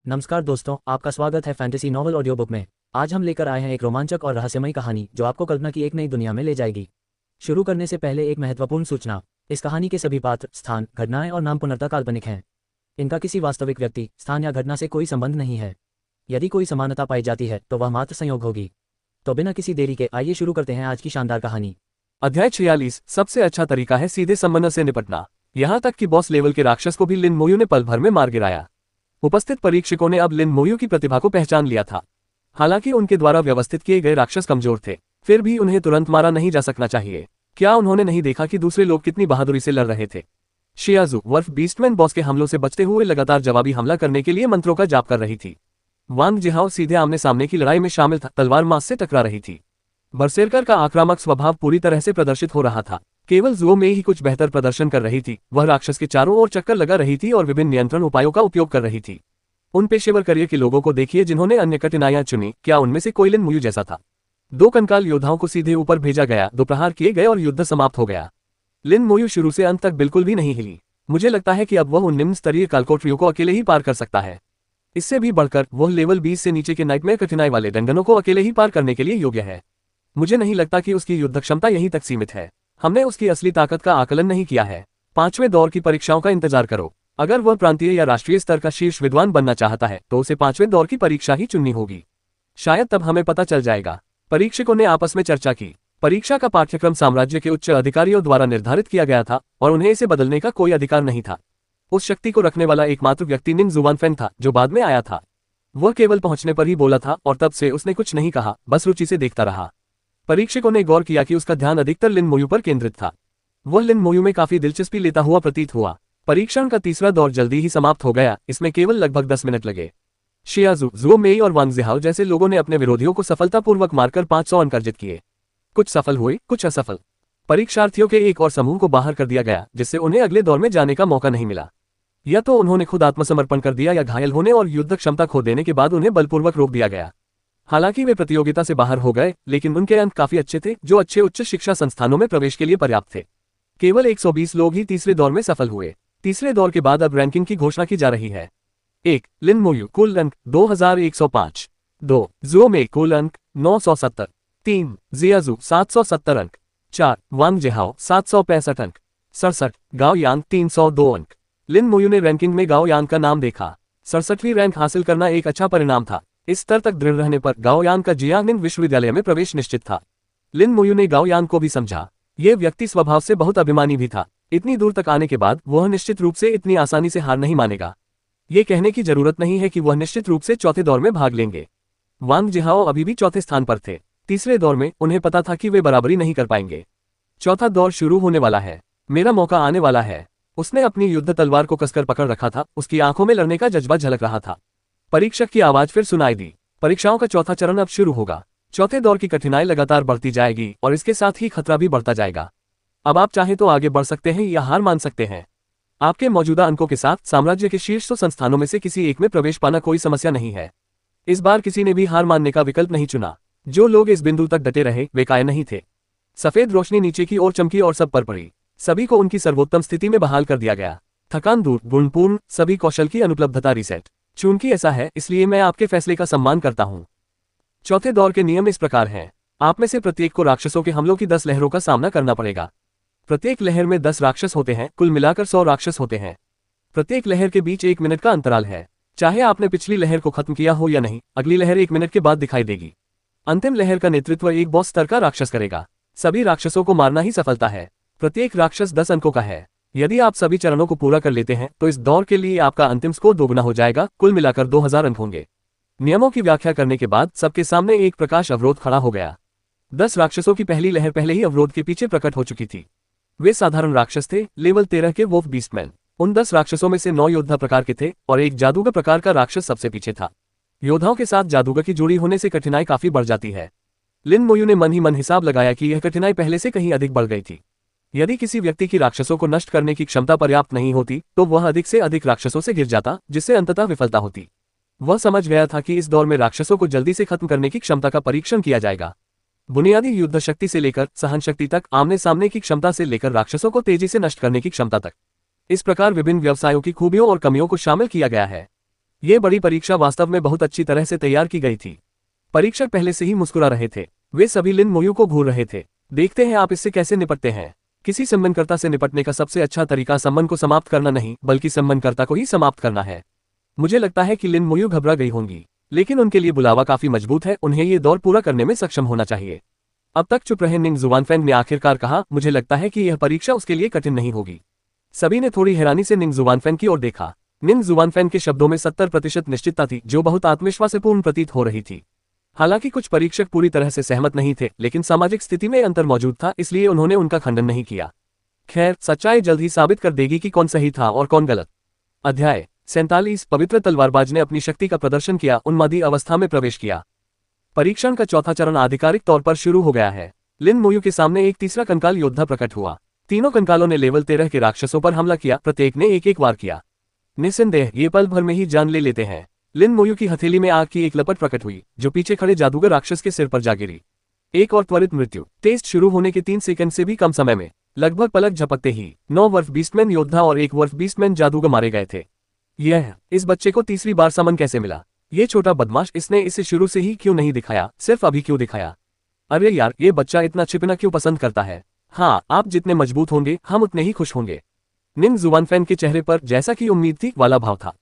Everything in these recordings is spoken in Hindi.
नमस्कार दोस्तों, आपका स्वागत है फैंटेसी नॉवल ऑडियो बुक में। आज हम लेकर आए हैं एक रोमांचक और रहस्यमयी कहानी जो आपको कल्पना की एक नई दुनिया में ले जाएगी। शुरू करने से पहले एक महत्वपूर्ण सूचना। इस कहानी के सभी पात्र, स्थान, घटनाएं और नाम पूर्णतः काल्पनिक हैं। इनका किसी वास्तविक व्यक्ति, स्थान या घटना से कोई संबंध नहीं है। यदि कोई समानता पाई जाती है तो वह मात्र संयोग होगी। तो बिना किसी देरी के आइए शुरू करते हैं आज की शानदार कहानी। अध्याय 46। सबसे अच्छा तरीका है सीधे समन्वय से निपटना। यहाँ तक कि बॉस लेवल के राक्षस को भी लिन मोयू ने पल भर में मार गिराया। उपस्थित परीक्षकों ने अब लिन मोयू की प्रतिभा को पहचान लिया था। हालांकि उनके द्वारा व्यवस्थित किए गए राक्षस कमजोर थे, फिर भी उन्हें तुरंत मारा नहीं जा सकना चाहिए। क्या उन्होंने नहीं देखा कि दूसरे लोग कितनी बहादुरी से लड़ रहे थे? शियाजू वर्फ बीस्टमैन बॉस के हमलों से बचते हुए लगातार जवाबी हमला करने के लिए मंत्रों का जाप कर रही थी। वांग जिहाओ सीधे आमने सामने की लड़ाई में शामिल था, तलवार मास से टकरा रही थी। बरसेरकर का आक्रामक स्वभाव पूरी तरह से प्रदर्शित हो रहा था। केवल जुओ में ही कुछ बेहतर प्रदर्शन कर रही थी। वह राक्षस के चारों ओर चक्कर लगा रही थी और विभिन्न नियंत्रण उपायों का उपयोग कर रही थी। उन पेशेवर करियर के लोगों को देखिए जिन्होंने अन्य कठिनाइयां चुनी। क्या उनमें से कोई लिन मोयू जैसा था? दो कंकाल योद्धाओं को सीधे ऊपर भेजा गया, दो प्रहार किए गए और युद्ध समाप्त हो गया। लिन मोयू शुरू से अंत तक बिल्कुल भी नहीं हिली। मुझे लगता है कि अब वह उन निम्न स्तरीय कालकोठरियों को अकेले ही पार कर सकता है। इससे भी बढ़कर वह लेवल 20 से नीचे के नाइटमेयर कठिनाई वाले डंगनों को अकेले ही पार करने के लिए योग्य है। मुझे नहीं लगता कि उसकी युद्ध क्षमता यहीं तक सीमित है। हमने उसकी असली ताकत का आकलन नहीं किया है। 5वें दौर की परीक्षाओं का इंतजार करो। अगर वह प्रांतीय या राष्ट्रीय स्तर का शीर्ष विद्वान बनना चाहता है तो उसे 5वें दौर की परीक्षा ही चुननी होगी। शायद तब हमें पता चल जाएगा। परीक्षकों ने आपस में चर्चा की। परीक्षा का पाठ्यक्रम साम्राज्य के उच्च अधिकारियों द्वारा निर्धारित किया गया था और उन्हें इसे बदलने का कोई अधिकार नहीं था। उस शक्ति को रखने वाला एकमात्र व्यक्ति निंग जुवानफेंग था, जो बाद में आया था। वह केवल पहुंचने पर ही बोला था और तब से उसने कुछ नहीं कहा, बस रुचि से देखता रहा। परीक्षकों ने गौर किया कि उसका ध्यान अधिकतर लिन मोयू पर केंद्रित था। वह लिन मोयू में काफी दिलचस्पी लेता हुआ प्रतीत हुआ। परीक्षण का तीसरा दौर जल्दी ही समाप्त हो गया। इसमें केवल लगभग 10 मिनट लगे। शियाजू, जुओ मेई और वांग जिहाओ जैसे लोगों ने अपने विरोधियों को सफलतापूर्वक मारकर 500 अंक अर्जित किए। कुछ सफल हुए, कुछ असफल। परीक्षार्थियों के एक और समूह को बाहर कर दिया गया, जिससे उन्हें अगले दौर में जाने का मौका नहीं मिला। या तो उन्होंने खुद आत्मसमर्पण कर दिया या घायल होने और युद्ध क्षमता खो देने के बाद उन्हें बलपूर्वक रोक दिया गया। हालांकि वे प्रतियोगिता से बाहर हो गए, लेकिन उनके अंक काफी अच्छे थे, जो अच्छे उच्च शिक्षा संस्थानों में प्रवेश के लिए पर्याप्त थे। केवल 120 लोग ही तीसरे दौर में सफल हुए। तीसरे दौर के बाद अब रैंकिंग की घोषणा की जा रही है। 1 लिन मोयू, कुल अंक 2105। 2 जुओ मेई, कुल अंक 970। 3 जियाजू, 770 अंक। 4 वांग जिहाओ, 765 अंक। 67 गाओ यांग, 302 अंक। लिन मोयू ने रैंकिंग में गाओ यांग का नाम देखा। 67वीं रैंक हासिल करना एक अच्छा परिणाम था। इस स्तर तक दृढ़ रहने पर गाओ यांग का जियांगनिंग विश्वविद्यालय में प्रवेश निश्चित था। लिन मोयू ने गाओ यांग को भी समझा। यह व्यक्ति स्वभाव से बहुत अभिमानी भी था। इतनी दूर तक आने के बाद वह निश्चित रूप से इतनी आसानी से हार नहीं मानेगा। ये कहने की जरूरत नहीं है कि वह निश्चित रूप से चौथे दौर में भाग लेंगे। वांग जिहाओ अभी भी चौथे स्थान पर थे। तीसरे दौर में उन्हें पता था कि वे बराबरी नहीं कर पाएंगे। चौथा दौर शुरू होने वाला है। मेरा मौका आने वाला है। उसने अपनी युद्ध तलवार को कसकर पकड़ रखा था। उसकी आंखों में लड़ने का जज्बा झलक रहा था। परीक्षक की आवाज फिर सुनाई दी। परीक्षाओं का चौथा चरण अब शुरू होगा। चौथे दौर की कठिनाई लगातार बढ़ती जाएगी और इसके साथ ही खतरा भी बढ़ता जाएगा। अब आप चाहे तो आगे बढ़ सकते हैं या हार मान सकते हैं। आपके मौजूदा अंकों के साथ साम्राज्य के शीर्ष 100 संस्थानों में से किसी एक में प्रवेश पाना कोई समस्या नहीं है। इस बार किसी ने भी हार मानने का विकल्प नहीं चुना। जो लोग इस बिंदु तक डटे रहे वे कायर नहीं थे। सफेद रोशनी नीचे की ओर चमकी और सब पर पड़ी। सभी को उनकी सर्वोत्तम स्थिति में बहाल कर दिया गया। थकान दूर, गुणपूर्ण, सभी कौशल की अनुपलब्धता रिसेट। चूंकि ऐसा है, इसलिए मैं आपके फैसले का सम्मान करता हूं। चौथे दौर के नियम इस प्रकार हैं। आप में से प्रत्येक को राक्षसों के हमलों की 10 लहरों का सामना करना पड़ेगा। प्रत्येक लहर में 10 राक्षस होते हैं, कुल मिलाकर 100 राक्षस होते हैं। प्रत्येक लहर के बीच 1 मिनट का अंतराल है। चाहे आपने पिछली लहर को खत्म किया हो या नहीं, अगली लहर 1 मिनट के बाद दिखाई देगी। अंतिम लहर का नेतृत्व एक बॉस स्तर का राक्षस करेगा। सभी राक्षसों को मारना ही सफलता है। प्रत्येक राक्षस 10 अंकों का है। यदि आप सभी चरणों को पूरा कर लेते हैं तो इस दौर के लिए आपका अंतिम स्कोर दोगुना हो जाएगा। कुल मिलाकर 2000 अंक होंगे। नियमों की व्याख्या करने के बाद सबके सामने एक प्रकाश अवरोध खड़ा हो गया। 10 राक्षसों की पहली लहर पहले ही अवरोध के पीछे प्रकट हो चुकी थी। वे साधारण राक्षस थे, लेवल 13 के वोल्फ बीस्टमैन। उन 10 राक्षसों में से 9 योद्धा प्रकार के थे और एक जादूगर प्रकार का राक्षस सबसे पीछे था। योद्धाओं के साथ जादूगर की जोड़ी होने से कठिनाई काफी बढ़ जाती है। लिन मोयू ने मन ही मन हिसाब लगाया कि यह कठिनाई पहले से कहीं अधिक बढ़ गई थी। यदि किसी व्यक्ति की राक्षसों को नष्ट करने की क्षमता पर्याप्त नहीं होती तो वह अधिक से अधिक राक्षसों से गिर जाता, जिससे अंततः विफलता होती। वह समझ गया था कि इस दौर में राक्षसों को जल्दी से खत्म करने की क्षमता का परीक्षण किया जाएगा। बुनियादी युद्ध शक्ति से लेकर सहन शक्ति तक, आमने सामने की क्षमता से लेकर राक्षसों को तेजी से नष्ट करने की क्षमता तक। इस प्रकार विभिन्न व्यवसायों की खूबियों और कमियों को शामिल किया गया है। ये बड़ी परीक्षा वास्तव में बहुत अच्छी तरह से तैयार की गई थी। परीक्षक पहले से ही मुस्कुरा रहे थे। वे सभी लिन मोयू को घूर रहे थे। देखते हैं आप इससे कैसे निपटते हैं। किसी सम्मानकर्ता से निपटने का सबसे अच्छा तरीका सम्मान को समाप्त करना नहीं, बल्कि सम्मानकर्ता को ही समाप्त करना है। मुझे लगता है कि लिन मोयू घबरा गई होंगी, लेकिन उनके लिए बुलावा काफी मजबूत है, उन्हें ये दौर पूरा करने में सक्षम होना चाहिए। अब तक चुप रहे निंग जुआनफेंग ने आखिरकार कहा, मुझे लगता है कि यह परीक्षा उसके लिए कठिन नहीं होगी। सभी ने थोड़ी हैरानी से निंग जुआनफेंग की ओर देखा। निंग जुआनफेंग के शब्दों में 70% निश्चितता थी, जो बहुत आत्मविश्वासपूर्ण प्रतीत हो रही थी। हालांकि कुछ परीक्षक पूरी तरह से सहमत नहीं थे, लेकिन सामाजिक स्थिति में अंतर मौजूद था, इसलिए उन्होंने उनका खंडन नहीं किया। खैर, सच्चाई जल्द ही साबित कर देगी कि कौन सही था और कौन गलत। अध्याय 47 पवित्र तलवारबाज ने अपनी शक्ति का प्रदर्शन किया, उन्मादी अवस्था में प्रवेश किया। परीक्षण का चौथा चरण आधिकारिक तौर पर शुरू हो गया है। लिन मोयू के सामने एक तीसरा कंकाल योद्धा प्रकट हुआ। तीनों कंकालों ने लेवल 13 के राक्षसों पर हमला किया, प्रत्येक ने एक एक वार किया। निस्संदेह ये पल भर में ही जान ले लेते हैं। लिन मोयू की हथेली में आग की एक लपट प्रकट हुई, जो पीछे खड़े जादूगर राक्षस के सिर पर जा गिरी। एक और त्वरित मृत्यु। टेस्ट शुरू होने के 3 सेकंड से भी कम समय में, लगभग पलक झपकते ही 9 वर्फ बीस्टमैन योद्धा और 1 वर्फ बीस्टमैन जादूगर मारे गए थे। इस बच्चे को तीसरी बार समन कैसे मिला? ये छोटा बदमाश, इसने इसे शुरू से ही क्यों नहीं दिखाया, सिर्फ अभी क्यों दिखाया? अरे यार, ये बच्चा इतना छिपना क्यों पसंद करता है? हाँ, आप जितने मजबूत होंगे, हम उतने ही खुश होंगे। निंग जुआनफेन के चेहरे पर, जैसा कि उम्मीद थी, वाला भाव था।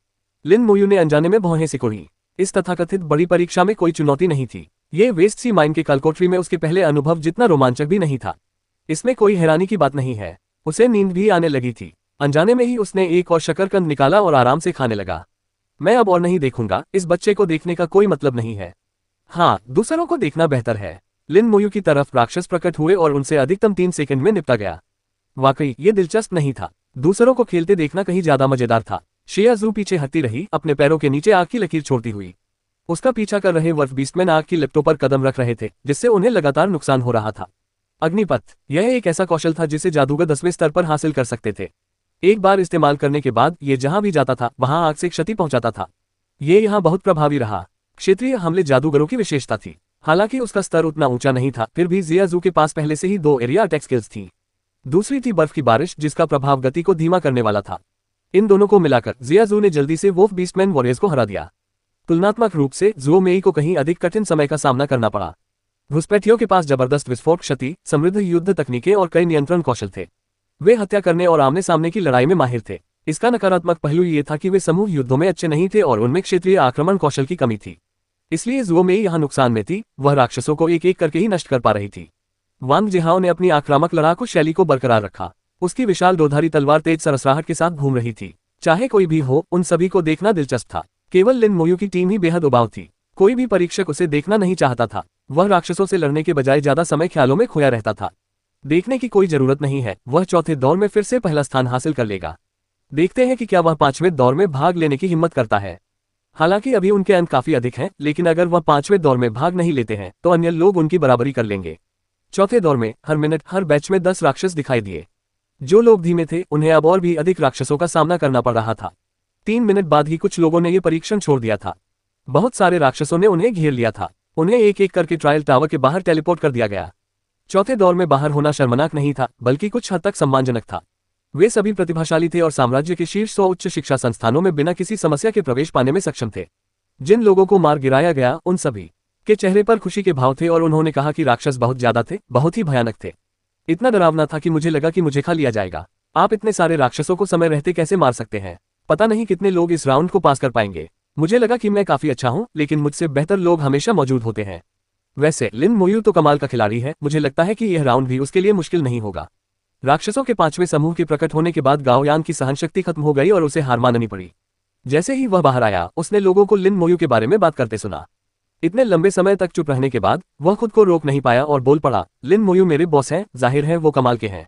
लिन मोयू ने अनजाने में भौहें सिकोड़ी। इस तथाकथित बड़ी परीक्षा में कोई चुनौती नहीं थी। ये वेस्ट सी माइन के कलकोटरी में उसके पहले अनुभव जितना रोमांचक भी नहीं था। इसमें कोई हैरानी की बात नहीं है। उसे नींद भी आने लगी थी। अनजाने में ही उसने एक और शकरकंद निकाला और आराम से खाने लगा। मैं अब और नहीं देखूंगा, इस बच्चे को देखने का कोई मतलब नहीं है। हाँ, दूसरों को देखना बेहतर है। लिन मोयू की तरफ राक्षस प्रकट हुए और उनसे अधिकतम 3 सेकंड में निपटा गया। वाकई ये दिलचस्प नहीं था। दूसरों को खेलते देखना कहीं ज्यादा मजेदार था। शिया जू पीछे हटती रही, अपने पैरों के नीचे आग की लकीर छोड़ती हुई। उसका पीछा कर रहे वर्फ बीस्टमैन आग की लिप्टों पर कदम रख रहे थे, जिससे उन्हें लगातार नुकसान हो रहा था। अग्निपथ, यह एक ऐसा कौशल था जिसे जादूगर 10वें स्तर पर हासिल कर सकते थे। एक बार इस्तेमाल करने के बाद ये जहां भी जाता था, वहां आग से क्षति पहुंचाता था। ये यहाँ बहुत प्रभावी रहा। क्षेत्रीय हमले जादूगरों की विशेषता थी। हालांकि उसका स्तर उतना ऊंचा नहीं था, फिर भी जिया जू के पास पहले से ही 2 एरिया अटैक स्किल्स थी। दूसरी थी बर्फ की बारिश, जिसका प्रभाव गति को धीमा करने वाला था। इन दोनों को मिलाकर जिया जू ने जल्दी से वोल्फ बीस्टमैन वॉरियर्स को हरा दिया। तुलनात्मक रूप से जुओ मेई को कहीं अधिक कठिन समय का सामना करना पड़ा। घुसपैठियों के पास जबरदस्त विस्फोट क्षति, समृद्ध युद्ध तकनीकें और कई नियंत्रण कौशल थे। वे हत्या करने और आमने सामने की लड़ाई में माहिर थे। इसका नकारात्मक पहलू ये था कि वे समूह युद्धों में अच्छे नहीं थे और उनमें क्षेत्रीय आक्रमण कौशल की कमी थी। इसलिए जुओ मेई यहाँ नुकसान में थी। वह राक्षसों को एक एक करके ही नष्ट कर पा रही थी। वांग जिहाओ ने अपनी आक्रामक लड़ाकू शैली को बरकरार रखा। उसकी विशाल दोधारी तलवार तेज सरसराहट के साथ घूम रही थी। चाहे कोई भी हो, उन सभी को देखना दिलचस्प था। केवल लिन मोयू की टीम ही बेहद उबाऊ थी। कोई भी परीक्षक उसे देखना नहीं चाहता था। वह राक्षसों से लड़ने के बजाय ज्यादा समय ख्यालों में खोया रहता था। देखने की कोई जरूरत नहीं है, वह चौथे दौर में फिर से पहला स्थान हासिल कर लेगा। देखते हैं कि क्या वह 5वें दौर में भाग लेने की हिम्मत करता है। हालांकि अभी उनके अंक काफी अधिक हैं, लेकिन अगर वह 5वें दौर में भाग नहीं लेते हैं, तो अन्य लोग उनकी बराबरी कर लेंगे। चौथे दौर में हर मिनट हर बैच में 10 राक्षस दिखाई दिए। जो लोग धीमे थे, उन्हें अब और भी अधिक राक्षसों का सामना करना पड़ रहा था। 3 मिनट बाद ही कुछ लोगों ने यह परीक्षण छोड़ दिया था। बहुत सारे राक्षसों ने उन्हें घेर लिया था। उन्हें एक एक करके ट्रायल टावर के बाहर टेलीपोर्ट कर दिया गया। चौथे दौर में बाहर होना शर्मनाक नहीं था, बल्कि कुछ हद तक सम्मानजनक था। वे सभी प्रतिभाशाली थे और साम्राज्य के शीर्ष 100 उच्च शिक्षा संस्थानों में बिना किसी समस्या के प्रवेश पाने में सक्षम थे। जिन लोगों को मार गिराया गया, उन सभी के चेहरे पर खुशी के भाव थे और उन्होंने कहा कि राक्षस बहुत ज्यादा थे, बहुत ही भयानक थे। इतना डरावना था कि मुझे लगा कि मुझे खा लिया जाएगा। आप इतने सारे राक्षसों को समय रहते कैसे मार सकते हैं? पता नहीं कितने लोग इस राउंड को पास कर पाएंगे। मुझे लगा कि मैं काफी अच्छा हूं, लेकिन मुझसे बेहतर लोग हमेशा मौजूद होते हैं। वैसे लिन मोयू तो कमाल का खिलाड़ी है। मुझे लगता है कि यह राउंड भी उसके लिए मुश्किल नहीं होगा। राक्षसों के 5वें समूह के प्रकट होने के बाद गाओ यान की सहनशक्ति खत्म हो गई और उसे हार माननी पड़ी। जैसे ही वह बाहर आया, उसने लोगों को लिन मोयू के बारे में बात करते सुना। इतने लंबे समय तक चुप रहने के बाद वह खुद को रोक नहीं पाया और बोल पड़ा, लिन मोयू मेरे बॉस हैं, जाहिर है वो कमाल के हैं।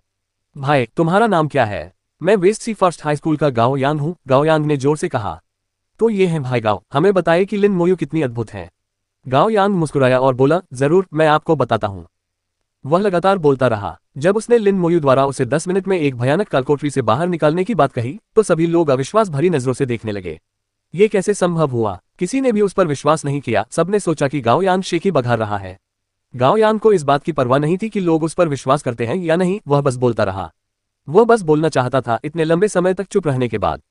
भाई, तुम्हारा नाम क्या है? मैं वेस्ट सी फर्स्ट हाई स्कूल का गाओ यांग हूँ, गाओ यांग ने जोर से कहा। तो ये हैं भाई गाओ, हमें बताइए कि लिन मोयू कितनी अद्भुत हैं। गाओ यांग मुस्कुराया और बोला, जरूर, मैं आपको बताता हूँ। वह लगातार बोलता रहा। जब उसने लिन मोयू द्वारा उसे 10 मिनट में एक भयानक कालकोठरी से बाहर निकालने की बात कही, तो सभी लोग अविश्वास भरी नजरों से देखने लगे। ये कैसे संभव हुआ? किसी ने भी उस पर विश्वास नहीं किया। सबने सोचा कि गाओ यांग शेखी बघार रहा है। गाओ यांग को इस बात की परवाह नहीं थी कि लोग उस पर विश्वास करते हैं या नहीं, वह बस बोलता रहा। वह बस बोलना चाहता था, इतने लंबे समय तक चुप रहने के बाद।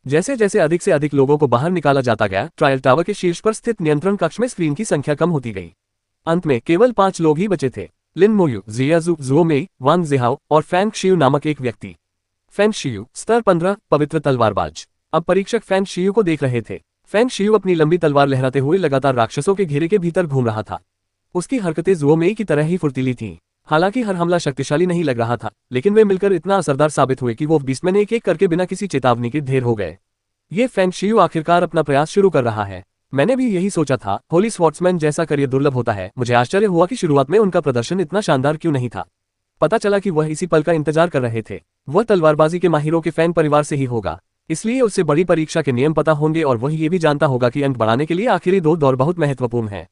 जैसे जैसे अधिक से अधिक लोगों को बाहर निकाला जाता गया, ट्रायल टावर के शीर्ष पर स्थित नियंत्रण कक्ष में स्क्रीन की संख्या कम होती गई। अंत में केवल 5 लोग ही बचे थे, लिन मोयू, जियाजू, जुओ मेई, वांग जिहाओ और फैंग शियू नामक एक व्यक्ति। फैंग शियू, स्तर 15, पवित्र तलवारबाज। अब परीक्षक फैंग शियू को देख रहे थे। फैंग शियू अपनी लंबी तलवार लहराते हुए लगातार राक्षसों के घेरे के भीतर घूम रहा था। उसकी हरकतें जुओ मेई की तरह ही फुर्तीली थीं। हालांकि हर हमला शक्तिशाली नहीं लग रहा था, लेकिन वे मिलकर इतना असरदार साबित हुए कि वो 20 में एक एक करके बिना किसी चेतावनी के ढेर हो गए। ये फैंग शियू आखिरकार अपना प्रयास शुरू कर रहा है। मैंने भी यही सोचा था, होली स्वॉर्ड्समैन जैसा करियर दुर्लभ होता है। मुझे आश्चर्य हुआ कि शुरुआत में उनका प्रदर्शन इतना शानदार क्यों नहीं था। पता चला कि वह इसी पल का इंतजार कर रहे थे। वह तलवारबाजी के माहिरों के फैंग परिवार से ही होगा, इसलिए उससे बड़ी परीक्षा के नियम पता होंगे और वह ये भी जानता होगा कि अंक बढ़ाने के लिए आखिरी 2 दौर बहुत महत्वपूर्ण है।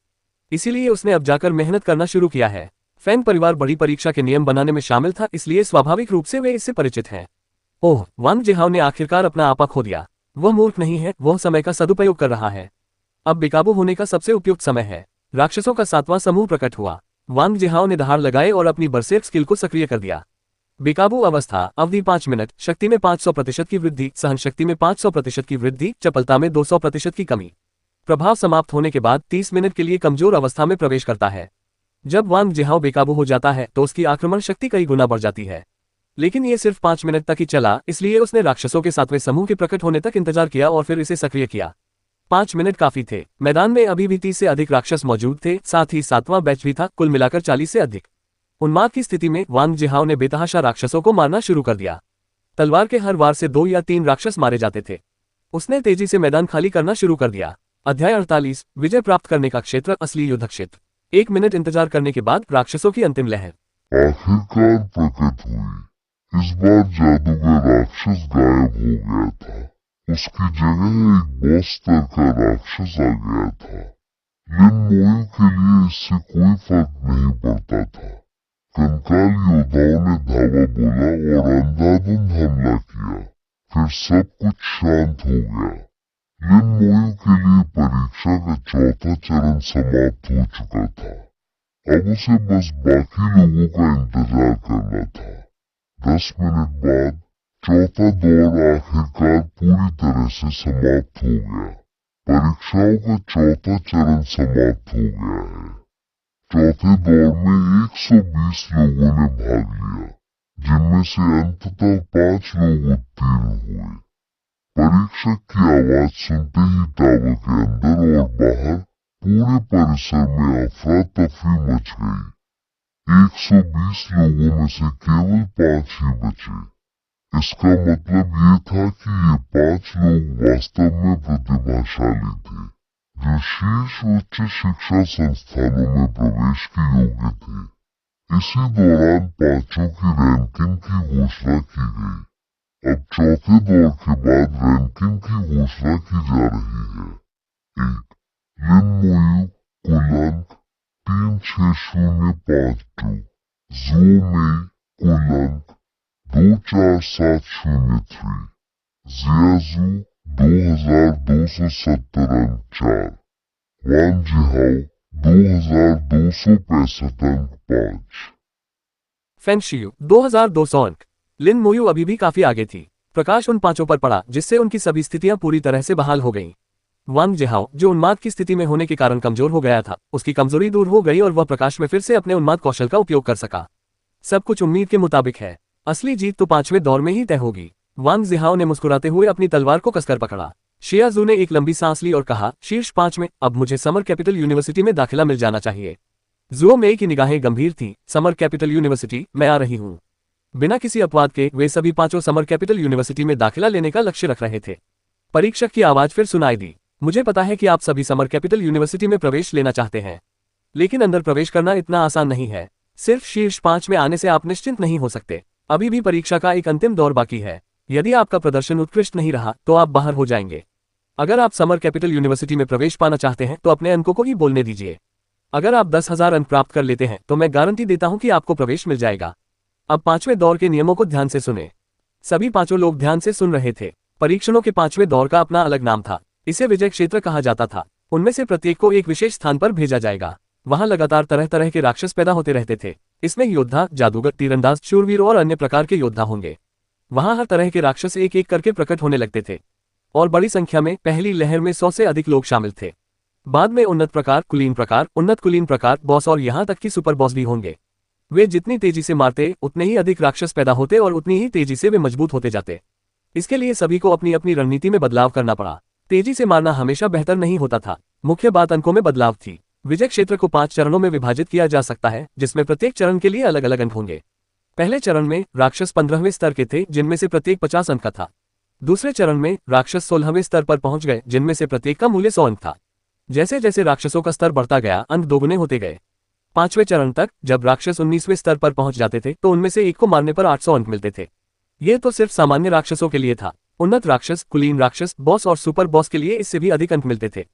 इसीलिए उसने अब जाकर मेहनत करना शुरू किया है। फैंग परिवार बड़ी परीक्षा के नियम बनाने में शामिल था, इसलिए स्वाभाविक रूप से वे इससे परिचित हैं। ओह, वांग जिहाओ ने आखिरकार अपना आपा खो दिया। वह मूर्ख नहीं है, वह समय का सदुपयोग कर रहा है। अब बेकाबू होने का सबसे उपयुक्त समय है। राक्षसों का 7वां समूह प्रकट हुआ। वांग जिहाओ ने दहाड़ लगाए और अपनी बरसेर्क स्किल को सक्रिय कर दिया। बेकाबू अवस्था, अवधि 5 मिनट, शक्ति में 500% की वृद्धि, सहन शक्ति में 500% की वृद्धि, चपलता में 200% की कमी। प्रभाव समाप्त होने के बाद 30 मिनट के लिए कमजोर अवस्था में प्रवेश करता है। जब वांग जिहाओ बेकाबू हो जाता है तो उसकी आक्रमण शक्ति कई गुना बढ़ जाती है। लेकिन ये सिर्फ 5 मिनट तक ही चला, इसलिए उसने राक्षसों के 7वें समूह के प्रकट होने तक इंतजार किया और फिर इसे सक्रिय किया। 5 मिनट काफी थे। मैदान में अभी भी 30 से अधिक राक्षस मौजूद थे, साथ ही 7वां बैच भी था, कुल मिलाकर 40 से अधिक। उन्माद की स्थिति में वांग जिहाओ ने बेतहाशा राक्षसों को मारना शुरू कर दिया। तलवार के हर वार से 2 या 3 राक्षस मारे जाते थे। उसने तेजी से मैदान खाली करना शुरू कर दिया। अध्याय 48, विजय प्राप्त करने का क्षेत्र, असली युद्ध क्षेत्र। 1 मिनट इंतजार करने के बाद राक्षसों की अंतिम लहर आखिरकार प्रकट हुई। इस बार जादूगर राक्षस गायब हो गया था। उसकी जगह एक बॉस स्तर का राक्षस आ गया था। लिन मोयू के लिए इससे कोई फर्क नहीं पड़ता था। कंकाल योद्धाओं ने धावा बोला और अंधाधुंध हमला किया। फिर सब कुछ शांत हो गया। लिन मोयू के लिए परीक्षा का 4था चरण समाप्त हो चुका था। अब उसे बस बाकी लोगों का इंतजार करना था। 10 मिनट बाद 4था दौर आखिरकार पूरी तरह से समाप्त हो गया। परीक्षाओं का 4था चरण समाप्त हो गया है। 4थे दौर में 120 लोगों ने भाग लिया, जिनमें से अंततः 5 लोग उत्तीर्ण हुए। परीक्षक की आवाज सुनते ही टावर के अंदर और बाहर पूरे परिसर में अफरा तफरी मच गई। 120 लोगों में से केवल 5 ही बचे। इसका मतलब ये था कि ये 5 लोग वास्तव में प्रतिभाशाली थे, जो शीर्ष उच्च शिक्षा संस्थानों में प्रवेश के योग्य थे। इसी दौरान 5 की रैंकिंग की घोषणा की गई। अब 4थे दौर के बाद रैंकिंग की घोषणा की जा रही है। 1. लिन मोयू, कुल अंक 3605। जुओ मेई, कुल अंक 24703। जियाजू 2270 अंक 4। वांग जिहाओ 2265 अंक 5। फैंग शियू 2200 अंक। लिन मोयू अभी भी काफी आगे थी। प्रकाश उन 5 पर पड़ा, जिससे उनकी सभी स्थितियां पूरी तरह से बहाल हो गईं। वांग जिहाओ, जो उन्माद की स्थिति में होने के कारण कमजोर हो गया था, उसकी कमजोरी दूर हो गई और वह प्रकाश में फिर से अपने उन्माद कौशल का उपयोग कर सका। सब कुछ उम्मीद के मुताबिक है। असली जीत तो 5वें दौर में ही तय होगी। वांग जिहाओ ने मुस्कुराते हुए अपनी तलवार को कसकर पकड़ा। शियाजू ने एक लंबी सांस ली और कहा, शीर्ष 5 में, अब मुझे समर कैपिटल यूनिवर्सिटी में दाखिला मिल जाना चाहिए। जुओ मेई की निगाहें गंभीर थीं। समर कैपिटल यूनिवर्सिटी, मैं आ रही हूँ। बिना किसी अपवाद के वे सभी 5 समर कैपिटल यूनिवर्सिटी में दाखिला लेने का लक्ष्य रख रहे थे। परीक्षक की आवाज फिर सुनाई दी, मुझे पता है कि आप सभी समर कैपिटल यूनिवर्सिटी में प्रवेश लेना चाहते हैं, लेकिन अंदर प्रवेश करना इतना आसान नहीं है। सिर्फ शीर्ष 5 में आने से आप निश्चिंत नहीं हो सकते। अभी भी परीक्षा का एक अंतिम दौर बाकी है। यदि आपका प्रदर्शन उत्कृष्ट नहीं रहा तो आप बाहर हो जाएंगे। अगर आप समर कैपिटल यूनिवर्सिटी में प्रवेश पाना चाहते हैं तो अपने अंकों को ही बोलने दीजिए। अगर आप 10,000 अंक प्राप्त कर लेते हैं तो मैं गारंटी देता हूं कि आपको प्रवेश मिल जाएगा। अब 5वें दौर के नियमों को ध्यान से सुने। सभी 5 लोग ध्यान से सुन रहे थे। परीक्षणों के 5वें दौर का अपना अलग नाम था। इसे विजय क्षेत्र कहा जाता था। उनमें से प्रत्येक को एक विशेष स्थान पर भेजा जाएगा। वहां लगातार तरह तरह के राक्षस पैदा होते रहते थे। इसमें योद्धा, जादूगर, तीरंदाज, शूरवीर और अन्य प्रकार के योद्धा होंगे। वहां हर तरह के राक्षस एक एक करके प्रकट होने लगते थे। और बड़ी संख्या में पहली लहर में 100 से अधिक लोग शामिल थे। बाद में उन्नत प्रकार, कुलीन प्रकार, बॉस और यहाँ तक कि सुपर बॉस भी होंगे। वे जितनी तेजी से मारते उतने ही अधिक राक्षस पैदा होते और उतनी ही तेजी से वे मजबूत होते जाते। इसके लिए सभी को अपनी अपनी रणनीति में बदलाव करना पड़ा। तेजी से मारना हमेशा बेहतर नहीं होता था। मुख्य बात अंकों में बदलाव थी। विजय क्षेत्र को 5 चरणों में विभाजित किया जा सकता है, जिसमें प्रत्येक चरण के लिए अलग अलग अंक होंगे। पहले चरण में राक्षस 15वें स्तर के थे, जिनमें से प्रत्येक 50 अंक का था। दूसरे चरण में राक्षस 16वें स्तर पर पहुंच गए, जिनमें से प्रत्येक का मूल्य 100 अंक था। जैसे जैसे राक्षसों का स्तर बढ़ता गया, अंक दोगुने होते गए। 5वें चरण तक जब राक्षस 19वें स्तर पर पहुंच जाते थे तो उनमें से एक को मारने पर 800 अंक मिलते थे। यह तो सिर्फ सामान्य राक्षसों के लिए था। उन्नत राक्षस, कुलीन राक्षस, बॉस और सुपर बॉस के लिए इससे भी अधिक अंक मिलते थे।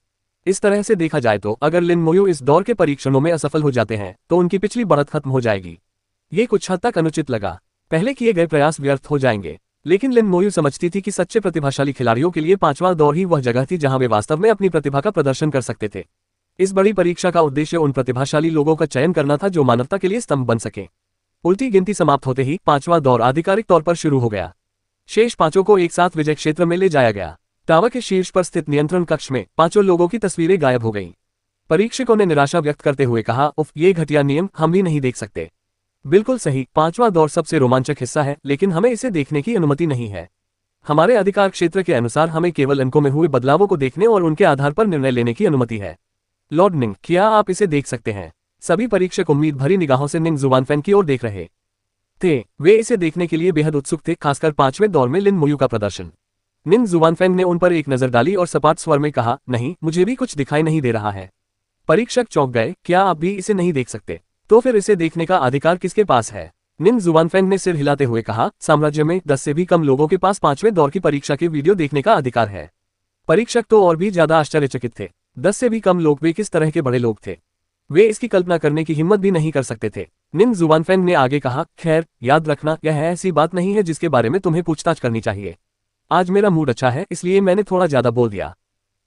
इस तरह से देखा जाए तो अगर लिन मोयू इस दौर के परीक्षणों में असफल हो जाते हैं तो उनकी पिछली बढ़त खत्म हो जाएगी। ये कुछ हद तक अनुचित लगा। पहले किए गए प्रयास व्यर्थ हो जाएंगे। लेकिन लिन मोयू समझती थी कि सच्चे प्रतिभाशाली खिलाड़ियों के लिए 5वां दौर ही वह जगह थी जहां वे वास्तव में अपनी प्रतिभा का प्रदर्शन कर सकते थे। इस बड़ी परीक्षा का उद्देश्य उन प्रतिभाशाली लोगों का चयन करना था जो मानवता के लिए स्तंभ बन सके। उल्टी गिनती समाप्त होते ही 5वां दौर आधिकारिक तौर पर शुरू हो गया। शेष 5 को एक साथ विजय क्षेत्र में ले जाया गया। टावर के शीर्ष पर स्थित नियंत्रण कक्ष में 5 लोगों की तस्वीरें गायब हो गईं। परीक्षकों ने निराशा व्यक्त करते हुए कहा, उफ, ये घटिया नियम हम भी नहीं देख सकते। बिल्कुल सही, 5वां दौर सबसे रोमांचक हिस्सा है, लेकिन हमें इसे देखने की अनुमति नहीं है। हमारे अधिकार क्षेत्र के अनुसार हमें केवल अंकों में हुए बदलावों को देखने और उनके आधार पर निर्णय लेने की अनुमति है। लॉर्ड निंग, क्या आप इसे देख सकते हैं? सभी परीक्षक उम्मीद भरी निगाहों से निंग जुबानफैन की ओर देख रहे थे। वे इसे देखने के लिए बेहद उत्सुक थे, खासकर 5वें दौर में लिन मोयू का प्रदर्शन। निंग जुबानफैन ने उन पर एक नजर डाली और सपाट स्वर में कहा, नहीं, मुझे भी कुछ दिखाई नहीं दे रहा है। परीक्षक चौंक गए, क्या आप भी इसे नहीं देख सकते? तो फिर इसे देखने का अधिकार किसके पास है? निंग जुबानफैन ने सिर हिलाते हुए कहा, साम्राज्य में 10 से भी कम लोगों के पास 5वें दौर की परीक्षा के वीडियो देखने का अधिकार है। परीक्षक तो और भी ज्यादा आश्चर्यचकित थे। 10 से भी कम लोग, वे किस तरह के बड़े लोग थे? वे इसकी कल्पना करने की हिम्मत भी नहीं कर सकते थे। निंग जुबानफैन ने आगे कहा, खैर, याद रखना, यह ऐसी बात नहीं है जिसके बारे में तुम्हें पूछताछ करनी चाहिए। आज मेरा मूड अच्छा है, इसलिए मैंने थोड़ा ज्यादा बोल दिया।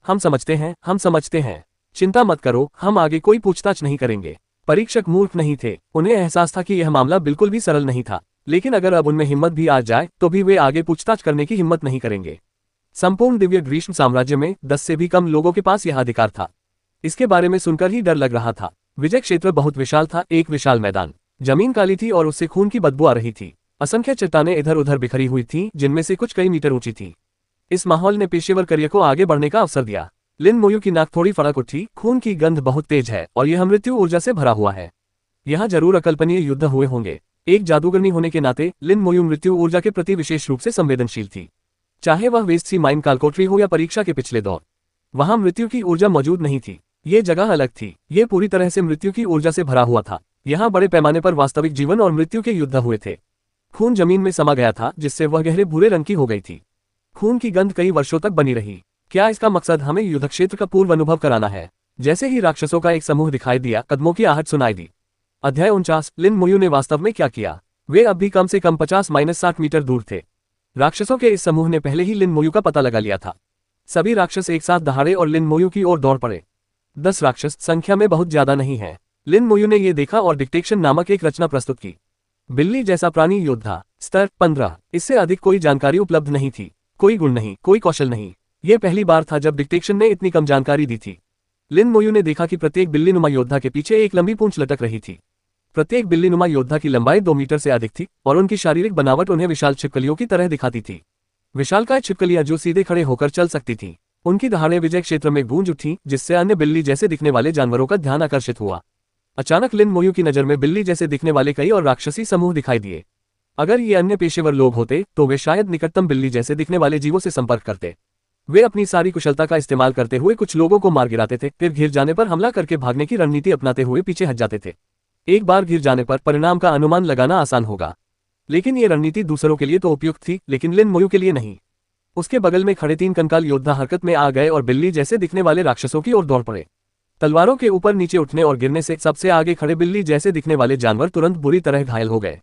हम समझते हैं। चिंता मत करो, हम आगे कोई पूछताछ नहीं करेंगे। परीक्षक मूर्ख नहीं थे। उन्हें एहसास था कि यह मामला बिल्कुल भी सरल नहीं था, लेकिन अगर अब उनमें हिम्मत भी आ जाए तो भी वे आगे पूछताछ करने की हिम्मत नहीं करेंगे। संपूर्ण दिव्य ग्रीष्म साम्राज्य में 10 से भी कम लोगों के पास यह अधिकार था। इसके बारे में सुनकर ही डर लग रहा था। विजय क्षेत्र बहुत विशाल था, एक विशाल मैदान। जमीन काली थी और उससे खून की बदबू आ रही थी। असंख्य चट्टानें इधर उधर बिखरी हुई थीं, जिनमें से कुछ कई मीटर ऊंची थी। इस माहौल ने पेशेवर करियर को आगे बढ़ने का अवसर दिया। लिन मोयू की नाक थोड़ी फड़क उठी। खून की गंध बहुत तेज है और यह मृत्यु ऊर्जा से भरा हुआ है। यहाँ जरूर अकल्पनीय युद्ध हुए होंगे। एक जादूगरनी होने के नाते लिन मोयू मृत्यु ऊर्जा के प्रति विशेष रूप से संवेदनशील थी। चाहे वह वेस्ट सी माइन कालकोटरी हो या परीक्षा के पिछले दौर, वहां मृत्यु की ऊर्जा मौजूद नहीं थी। ये जगह अलग थी। ये पूरी तरह से मृत्यु की ऊर्जा से भरा हुआ था। यहाँ बड़े पैमाने पर वास्तविक जीवन और मृत्यु के युद्ध हुए थे। खून जमीन में समा गया था, जिससे वह गहरे भूरे रंग की हो गई थी। खून की गंध कई वर्षों तक बनी रही। क्या इसका मकसद हमें युद्ध क्षेत्र का पूर्व अनुभव कराना है? जैसे ही राक्षसों का एक समूह दिखाई दिया, कदमों की आहट सुनाई दी। अध्याय 49। लिन मोयू ने वास्तव में क्या किया? वे अब भी कम से कम 50-60 मीटर दूर थे। राक्षसों के इस समूह ने पहले ही लिन मोयू का पता लगा लिया था। सभी राक्षस एक साथ दहाड़े और लिन मोयू की ओर दौड़ पड़े। 10 राक्षस संख्या में बहुत ज्यादा नहीं है। लिन मोयू ने यह देखा और डिक्टेशन नामक एक रचना प्रस्तुत की। बिल्ली जैसा प्राणी योद्धा, स्तर 15। इससे अधिक कोई जानकारी उपलब्ध नहीं थी। कोई गुण नहीं, कोई कौशल नहीं। यह पहली बार था जब डिक्टेशन ने इतनी कम जानकारी दी थी। लिन मोयू ने देखा कि प्रत्येक बिल्ली नुमा योद्धा के पीछे एक लंबी पूंछ लटक रही थी। प्रत्येक बिल्ली नुमा योद्धा की लंबाई 2 मीटर से अधिक थी और उनकी शारीरिक बनावट उन्हें विशाल छिपकलियों की तरह दिखाती थी। विशालकाय छिपकलियां जो सीधे खड़े होकर चल सकती थीं। उनकी दहाड़ें विजय क्षेत्र में गूंज उठी, जिससे अन्य बिल्ली जैसे दिखने वाले जानवरों का ध्यान आकर्षित हुआ। अचानक लिन मोयू की नजर में बिल्ली जैसे दिखने वाले कई और राक्षसी समूह दिखाई दिए। अगर ये अन्य पेशेवर लोग होते तो वे शायद निकटतम बिल्ली जैसे दिखने वाले जीवों से संपर्क करते। वे अपनी सारी कुशलता का इस्तेमाल करते हुए कुछ लोगों को मार गिराते थे, फिर घिर जाने पर हमला करके भागने की रणनीति अपनाते हुए पीछे हट जाते थे। एक बार घिर जाने पर परिणाम का अनुमान लगाना आसान होगा, लेकिन ये रणनीति दूसरों के लिए तो उपयुक्त थी, लेकिन लिन मोयू के लिए नहीं। उसके बगल में खड़े 3 कंकाल योद्धा हरकत में आ गए और बिल्ली जैसे दिखने वाले राक्षसों की ओर दौड़ पड़े। तलवारों के ऊपर नीचे उठने और गिरने से सबसे आगे खड़े बिल्ली जैसे दिखने वाले जानवर तुरंत बुरी तरह घायल हो गए।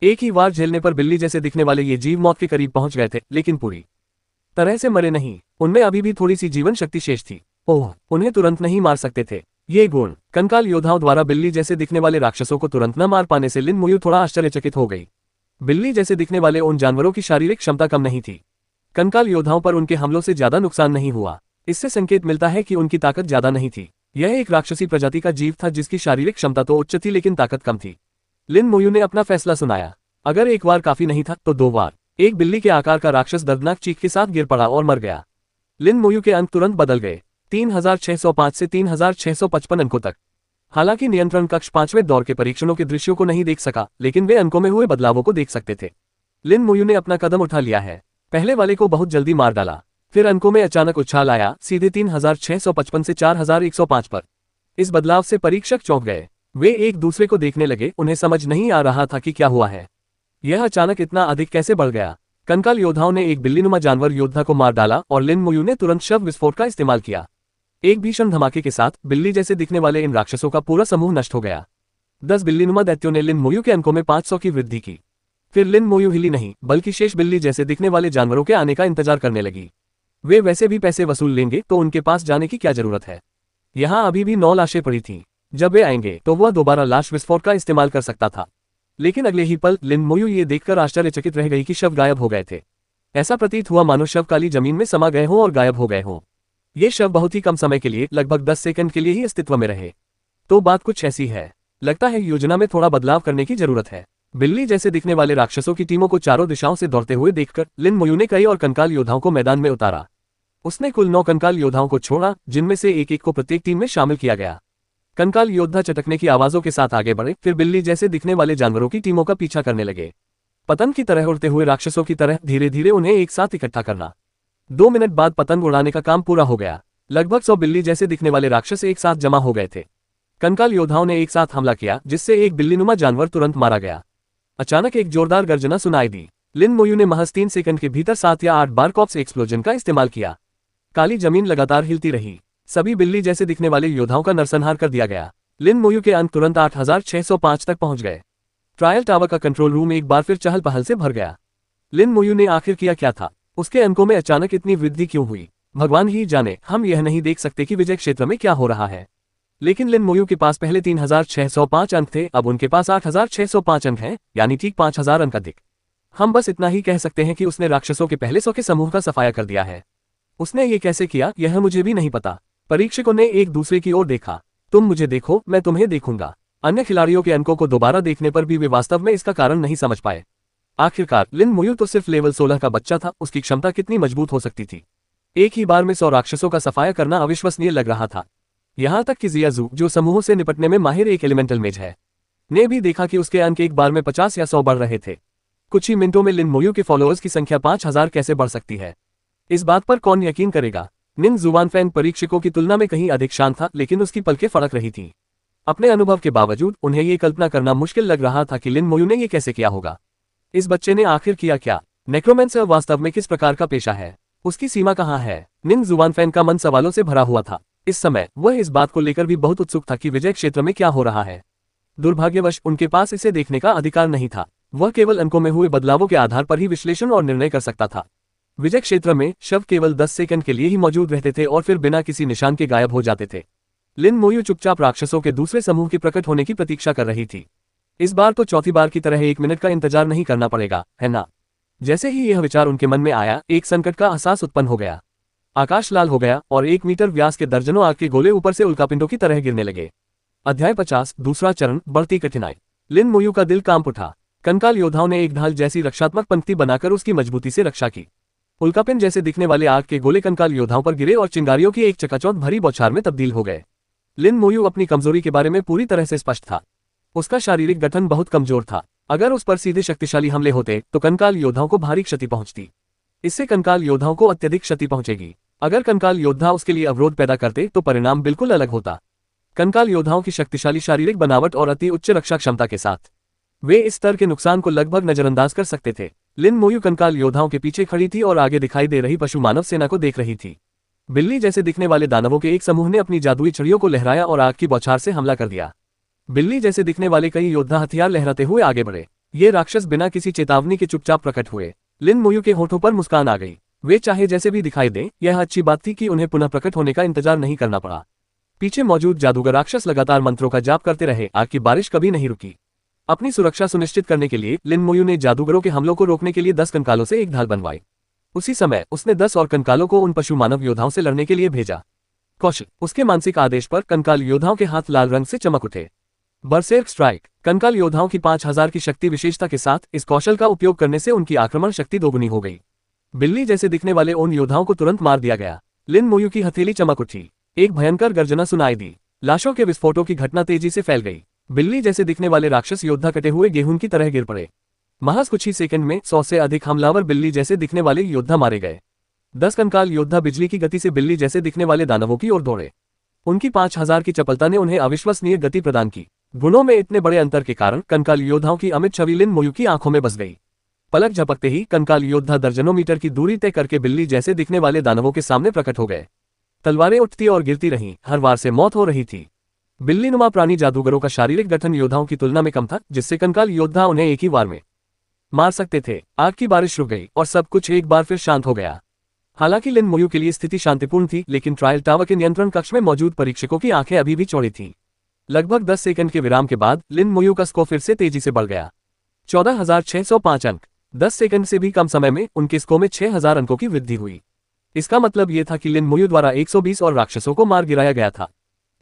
एक ही वार झेलने पर बिल्ली जैसे दिखने वाले ये जीव मौत के करीब पहुंच गए थे, लेकिन पूरी तरह से मरे नहीं। उनमें अभी भी थोड़ी सी जीवन शक्ति शेष थी। ओह, उन्हें तुरंत नहीं मार सकते थे। ये गुण कंकाल योद्धाओं द्वारा बिल्ली जैसे दिखने वाले राक्षसों को तुरंत न मार पाने से लिन मोयू थोड़ा आश्चर्यचकित हो गई। बिल्ली जैसे दिखने वाले उन जानवरों की शारीरिक क्षमता कम नहीं थी। कंकाल योद्धाओं पर उनके हमलों से ज्यादा नुकसान नहीं हुआ। इससे संकेत मिलता है कि उनकी ताकत ज्यादा नहीं थी। यह एक राक्षसी प्रजाति का जीव था जिसकी शारीरिक क्षमता तो उच्च थी लेकिन ताकत कम थी। लिन मोयू ने अपना फैसला सुनाया। अगर एक बार काफी नहीं था तो 2 बार। एक बिल्ली के आकार का राक्षस दर्दनाक चीख के साथ गिर पड़ा और मर गया। लिन मोयू के अंक तुरंत बदल गए, 3605 से 3655 अंकों तक। हालांकि नियंत्रण कक्ष 5वें दौर के परीक्षणों के दृश्यों को नहीं देख सका, लेकिन वे अंकों में हुए बदलावों को देख सकते थे। लिन मोयू ने अपना कदम उठा लिया है। पहले वाले को बहुत जल्दी मार डाला, फिर अंकों में अचानक उछाल आया, सीधे 3655 से 4105 पर। इस बदलाव से परीक्षक चौंक गए। वे एक दूसरे को देखने लगे, उन्हें समझ नहीं आ रहा था कि क्या हुआ है। यह अचानक इतना अधिक कैसे बढ़ गया। कंकाल योद्धाओं ने एक बिल्लीनुमा जानवर योद्धा को मार डाला और लिन मोयू ने तुरंत शव विस्फोट का इस्तेमाल किया। एक भीषण धमाके के साथ बिल्ली जैसे दिखने वाले इन राक्षसों का पूरा समूह नष्ट हो गया। 10 बिल्लीनुमा दैत्यों ने लिन मोयू के अंकों में 500 की वृद्धि की। फिर लिन मोयू हिली नहीं, बल्कि शेष बिल्ली जैसे दिखने वाले जानवरों के आने का इंतजार करने लगी। वे वैसे भी पैसे वसूल लेंगे तो उनके पास जाने की क्या जरूरत है। यहाँ अभी भी 9 लाशें पड़ी थीं। जब वे आएंगे तो वह दोबारा लाश विस्फोट का इस्तेमाल कर सकता था। लेकिन अगले ही पल लिन मोयू ये देखकर आश्चर्यचकित रह गई कि शव गायब हो गए थे। ऐसा प्रतीत हुआ मानो शव काली जमीन में समा गए हों और गायब हो गए हों। ये शव बहुत ही कम समय के लिए, लगभग 10 सेकंड के लिए ही अस्तित्व में रहे। तो बात कुछ ऐसी है। लगता है योजना में थोड़ा बदलाव करने की जरूरत है। बिल्ली जैसे दिखने वाले राक्षसों की टीमों को चारों दिशाओं से दौड़ते हुए देखकर लिन मोयू ने कई और कंकाल योद्धाओं को मैदान में उतारा। उसने कुल 9 कंकाल योद्धाओं को छोड़ा, जिनमें से एक को प्रत्येक टीम में शामिल किया गया। कंकाल योद्धा चटकने की आवाजों के साथ आगे बढ़े, फिर बिल्ली जैसे दिखने वाले जानवरों की टीमों का पीछा करने लगे। पतंग की तरह उड़ते हुए राक्षसों की तरह धीरे धीरे उन्हें एक साथ इकट्ठा करना। 2 मिनट बाद पतंग उड़ाने का काम पूरा हो गया। लगभग 100 बिल्ली जैसे दिखने वाले राक्षस एक साथ जमा हो गए थे। कंकाल योद्धाओं ने एक साथ हमला किया, जिससे एक बिल्लीनुमा जानवर तुरंत मारा गया। अचानक एक जोरदार गर्जना सुनाई दी। लिन मोयू ने महज 3 सेकंड के भीतर 7 या 8 बार कॉप्स एक्सप्लोजन का इस्तेमाल किया। काली जमीन लगातार हिलती रही। सभी बिल्ली जैसे दिखने वाले योद्धाओं का नरसंहार कर दिया गया। लिन मोयू के अंक तुरंत 8605 तक पहुंच गए। ट्रायल टावर का कंट्रोल रूम एक बार फिर चहल पहल से भर गया। लिन मोयू ने आखिर किया क्या था? उसके अंकों में अचानक इतनी वृद्धि क्यों हुई? भगवान ही जाने। हम यह नहीं देख सकते कि विजय क्षेत्र में क्या हो रहा है। लेकिन लिन मोयू के पास पहले 3605 अंक थे, अब उनके पास 8605 अंक हैं, यानी ठीक 5000 अंक अधिक। हम बस इतना ही कह सकते हैं कि उसने राक्षसों के पहले 100 के समूह का सफाया कर दिया है। उसने ये कैसे किया, यह मुझे भी नहीं पता। परीक्षकों ने एक दूसरे की ओर देखा। तुम मुझे देखो, मैं तुम्हें देखूंगा। अन्य खिलाड़ियों के अंकों को दोबारा देखने पर भी वे वास्तव में इसका कारण नहीं समझ पाए। आखिरकार लिन मोयू तो सिर्फ लेवल 16 का बच्चा था, उसकी क्षमता कितनी मजबूत हो सकती थी। एक ही बार में 100 राक्षसों का सफाया करना अविश्वसनीय लग रहा था। यहाँ तक कि जियाजू, जो समूहों से निपटने में माहिर एक एलिमेंटल मेज है, ने भी देखा कि उसके अंक एक बार में 50 या 100 बढ़ रहे थे। कुछ ही मिनटों में लिन मोयू के फॉलोअर्स की संख्या 5000 कैसे बढ़ सकती है, इस बात पर कौन यकीन करेगा। निन जुवानफैन परीक्षकों की तुलना में कहीं अधिक शांत था, लेकिन उसकी पलकें फड़क रही थीं। अपने अनुभव के बावजूद उन्हें ये कल्पना करना मुश्किल लग रहा था कि लिन मोयू ने ये कैसे किया होगा। इस बच्चे ने आखिर किया क्या? नेक्रोमेंसर वास्तव में किस प्रकार का पेशा है? उसकी सीमा कहाँ है? निन जुवानफैन का मन सवालों से भरा हुआ था। इस समय वह इस बात को लेकर भी बहुत उत्सुक था कि विजय क्षेत्र में क्या हो रहा है। दुर्भाग्यवश उनके पास इसे देखने का अधिकार नहीं था। वह केवल अंकों में हुए बदलावों के आधार पर ही विश्लेषण और निर्णय कर सकता था। विजय क्षेत्र में शव केवल 10 सेकंड के लिए ही मौजूद रहते थे और फिर बिना किसी निशान के गायब हो जाते थे। लिन मोयू चुपचाप राक्षसों के दूसरे समूह के प्रकट होने की प्रतीक्षा कर रही थी। इस बार तो चौथी बार की तरह 1 मिनट का इंतजार नहीं करना पड़ेगा, है ना? जैसे ही यह विचार उनके मन में आया, एक संकट का एहसास उत्पन्न हो गया। आकाश लाल हो गया और 1 मीटर व्यास के दर्जनों आग के गोले ऊपर से उल्कापिंडों की तरह गिरने लगे। अध्याय 50, दूसरा चरण, बढ़ती कठिनाई। लिन मोयू का दिल कांप उठा। कंकाल योद्धाओं ने एक ढाल जैसी रक्षात्मक पंक्ति बनाकर उसकी मजबूती से रक्षा की। उल्कापिंड जैसे दिखने वाले आग के गोले कंकाल योद्धाओं पर गिरे और चिंगारियों की एक चकाचौंध भरी बौछार में तब्दील हो गए। लिन मोयू अपनी कमजोरी के बारे में पूरी तरह से स्पष्ट था। उसका शारीरिक गठन बहुत कमजोर था। अगर उस पर सीधे शक्तिशाली हमले होते तो कंकाल योद्धाओं को भारी क्षति पहुंचती। इससे कंकाल योद्धाओं को अत्यधिक क्षति पहुंचेगी। अगर कंकाल योद्धा उसके लिए अवरोध पैदा करते तो परिणाम बिल्कुल अलग होता। कंकाल योद्धाओं की शक्तिशाली शारीरिक बनावट और अति उच्च रक्षा क्षमता के साथ वे इस स्तर के नुकसान को लगभग नजरअंदाज कर सकते थे। लिन मोयू कंकाल योद्धाओं के पीछे खड़ी थी और आगे दिखाई दे रही पशु मानव सेना को देख रही थी। बिल्ली जैसे दिखने वाले दानवों के एक समूह ने अपनी जादुई छड़ियों को लहराया और आग की बौछार से हमला कर दिया। बिल्ली जैसे दिखने वाले कई योद्धा हथियार लहराते हुए आगे बढ़े। ये राक्षस बिना किसी चेतावनी के चुपचाप प्रकट हुए। लिन मोयू के होठों पर मुस्कान आ गई। वे चाहे जैसे भी दिखाई दें, यह अच्छी बात थी कि उन्हें पुनः प्रकट होने का इंतजार नहीं करना पड़ा। पीछे मौजूद जादूगर राक्षस लगातार मंत्रों का जाप करते रहे। आग की बारिश कभी नहीं रुकी। अपनी सुरक्षा सुनिश्चित करने के लिए लिन मोयू ने जादूगरों के हमलों को रोकने के लिए 10 कंकालों से एक ढाल बनवाई। उसी समय उसने 10 और कंकालों को उन पशु मानव योद्धाओं से लड़ने के लिए भेजा। कौशल, उसके मानसिक आदेश पर कंकाल योद्धाओं के हाथ लाल रंग से चमक उठे। बरसेर्क स्ट्राइक, कंकाल योद्धाओं की 5000 की शक्ति विशेषता के साथ इस कौशल का उपयोग करने से उनकी आक्रमण शक्ति दोगुनी हो गई। बिल्ली जैसे दिखने वाले उन योद्धाओं को तुरंत मार दिया गया। लिन मोयू की हथेली चमक उठी। एक भयंकर गर्जना सुनाई दी। लाशों के विस्फोटों की घटना तेजी से फैल गई। बिल्ली जैसे दिखने वाले राक्षस योद्धा कटे हुए गेहूं की तरह गिर पड़े। महज कुछ ही सेकंड में 100 से अधिक हमलावर बिल्ली जैसे दिखने वाले योद्धा मारे गए। 10 कंकाल योद्धा बिजली की गति से बिल्ली जैसे दिखने वाले दानवों की ओर दौड़े। उनकी 5000 की चपलता ने उन्हें अविश्वसनीय गति प्रदान की। गुणों में इतने बड़े अंतर के कारण कंकाल योद्धाओं की अमित छवि लिन मोयू की आंखों में बस गई। पलक झपकते ही कंकाल योद्धा दर्जनों मीटर की दूरी तय करके बिल्ली जैसे दिखने वाले दानवों के सामने प्रकट हो गए। तलवारें उठती और गिरती रहीं, हर वार से मौत हो रही थी। बिल्ली नुमा प्राणी जादूगरों का शारीरिक गठन योद्धाओं की तुलना में कम था, जिससे कंकाल योद्धा उन्हें एक ही वार में मार सकते थे। आग की बारिश रुक गई और सब कुछ एक बार फिर शांत हो गया। हालांकि लिन मोयू के लिए स्थिति शांतिपूर्ण थी, लेकिन ट्रायल टावर के नियंत्रण कक्ष में मौजूद परीक्षकों की आंखें अभी भी चौड़ी थीं। लगभग 10 सेकंड के विराम के बाद लिन मोयू का स्कोर फिर से तेजी से बढ़ गया। 14605 अंक। 10 सेकंड से भी कम समय में उनके स्कोर में 6000 अंकों की वृद्धि हुई। इसका मतलब यह था कि लिन मोयू द्वारा 120 और राक्षसों को मार गिराया गया था।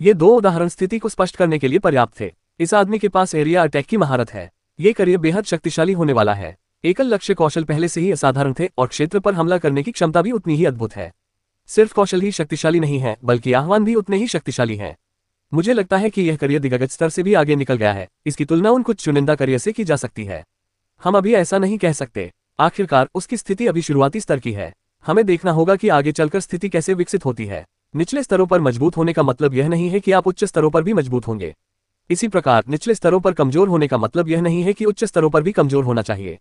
ये 2 उदाहरण स्थिति को स्पष्ट करने के लिए पर्याप्त थे। इस आदमी के पास एरिया अटैक की महारत है। ये करियर बेहद शक्तिशाली होने वाला है। एकल लक्ष्य कौशल पहले से ही असाधारण थे और क्षेत्र पर हमला करने की क्षमता भी उतनी ही अद्भुत है। सिर्फ कौशल ही शक्तिशाली नहीं है, बल्कि आह्वान भी उतने ही शक्तिशाली हैं। मुझे लगता है कि यह करियर दिग्गज स्तर से भी आगे निकल गया है। इसकी तुलना उन कुछ चुनिंदा करियर से की जा सकती है। हम अभी ऐसा नहीं कह सकते। आखिरकार उसकी स्थिति अभी शुरुआती स्तर की है। हमें देखना होगा कि आगे चलकर स्थिति कैसे विकसित होती है। निचले स्तरों पर मजबूत होने का मतलब यह नहीं है कि आप उच्च स्तरों पर भी मजबूत होंगे। इसी प्रकार निचले स्तरों पर कमजोर होने का मतलब यह नहीं है कि उच्च स्तरों पर भी कमजोर होना चाहिए।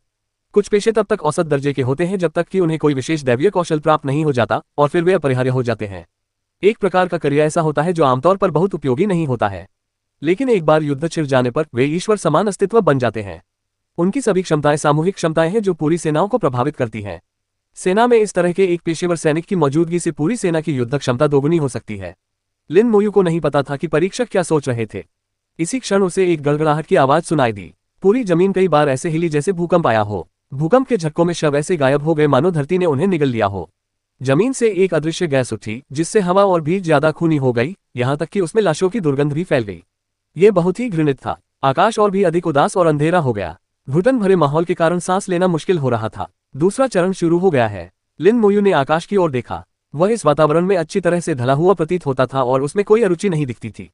कुछ पेशे तब तक औसत दर्जे के होते हैं जब तक कि उन्हें कोई विशेष दैवीय कौशल प्राप्त नहीं हो जाता, और फिर वे अपरिहार्य हो जाते हैं। एक प्रकार का करियर ऐसा होता है जो आमतौर पर बहुत उपयोगी नहीं होता है, लेकिन एक बार युद्ध छिड़ जाने पर वे ईश्वर समान अस्तित्व बन जाते हैं। उनकी सभी क्षमताएं सामूहिक क्षमताएं हैं जो पूरी सेनाओं को प्रभावित करती हैं। सेना में इस तरह के एक पेशेवर सैनिक की मौजूदगी से पूरी सेना की युद्ध क्षमता दोगुनी हो सकती है। लिन मोयू को नहीं पता था कि परीक्षक क्या सोच रहे थे। इसी क्षण उसे एक गड़गड़ाहट की आवाज सुनाई दी। पूरी जमीन कई बार ऐसे हिली जैसे भूकंप आया हो। भूकंप के झटकों में शव ऐसे गायब हो गए मानो धरती ने उन्हें निगल लिया हो। जमीन से एक अदृश्य गैस उठी, जिससे हवा और भी ज्यादा खूनी हो गई, यहाँ तक कि उसमें लाशों की दुर्गंध भी फैल गई। ये बहुत ही घृणित था। आकाश और भी अधिक उदास और अंधेरा हो गया। घुटन भरे माहौल के कारण सांस लेना मुश्किल हो रहा था। दूसरा चरण शुरू हो गया है। लिन मोयू ने आकाश की ओर देखा। वह इस वातावरण में अच्छी तरह से ढला हुआ प्रतीत होता था और उसमें कोई अरुचि नहीं दिखती थी।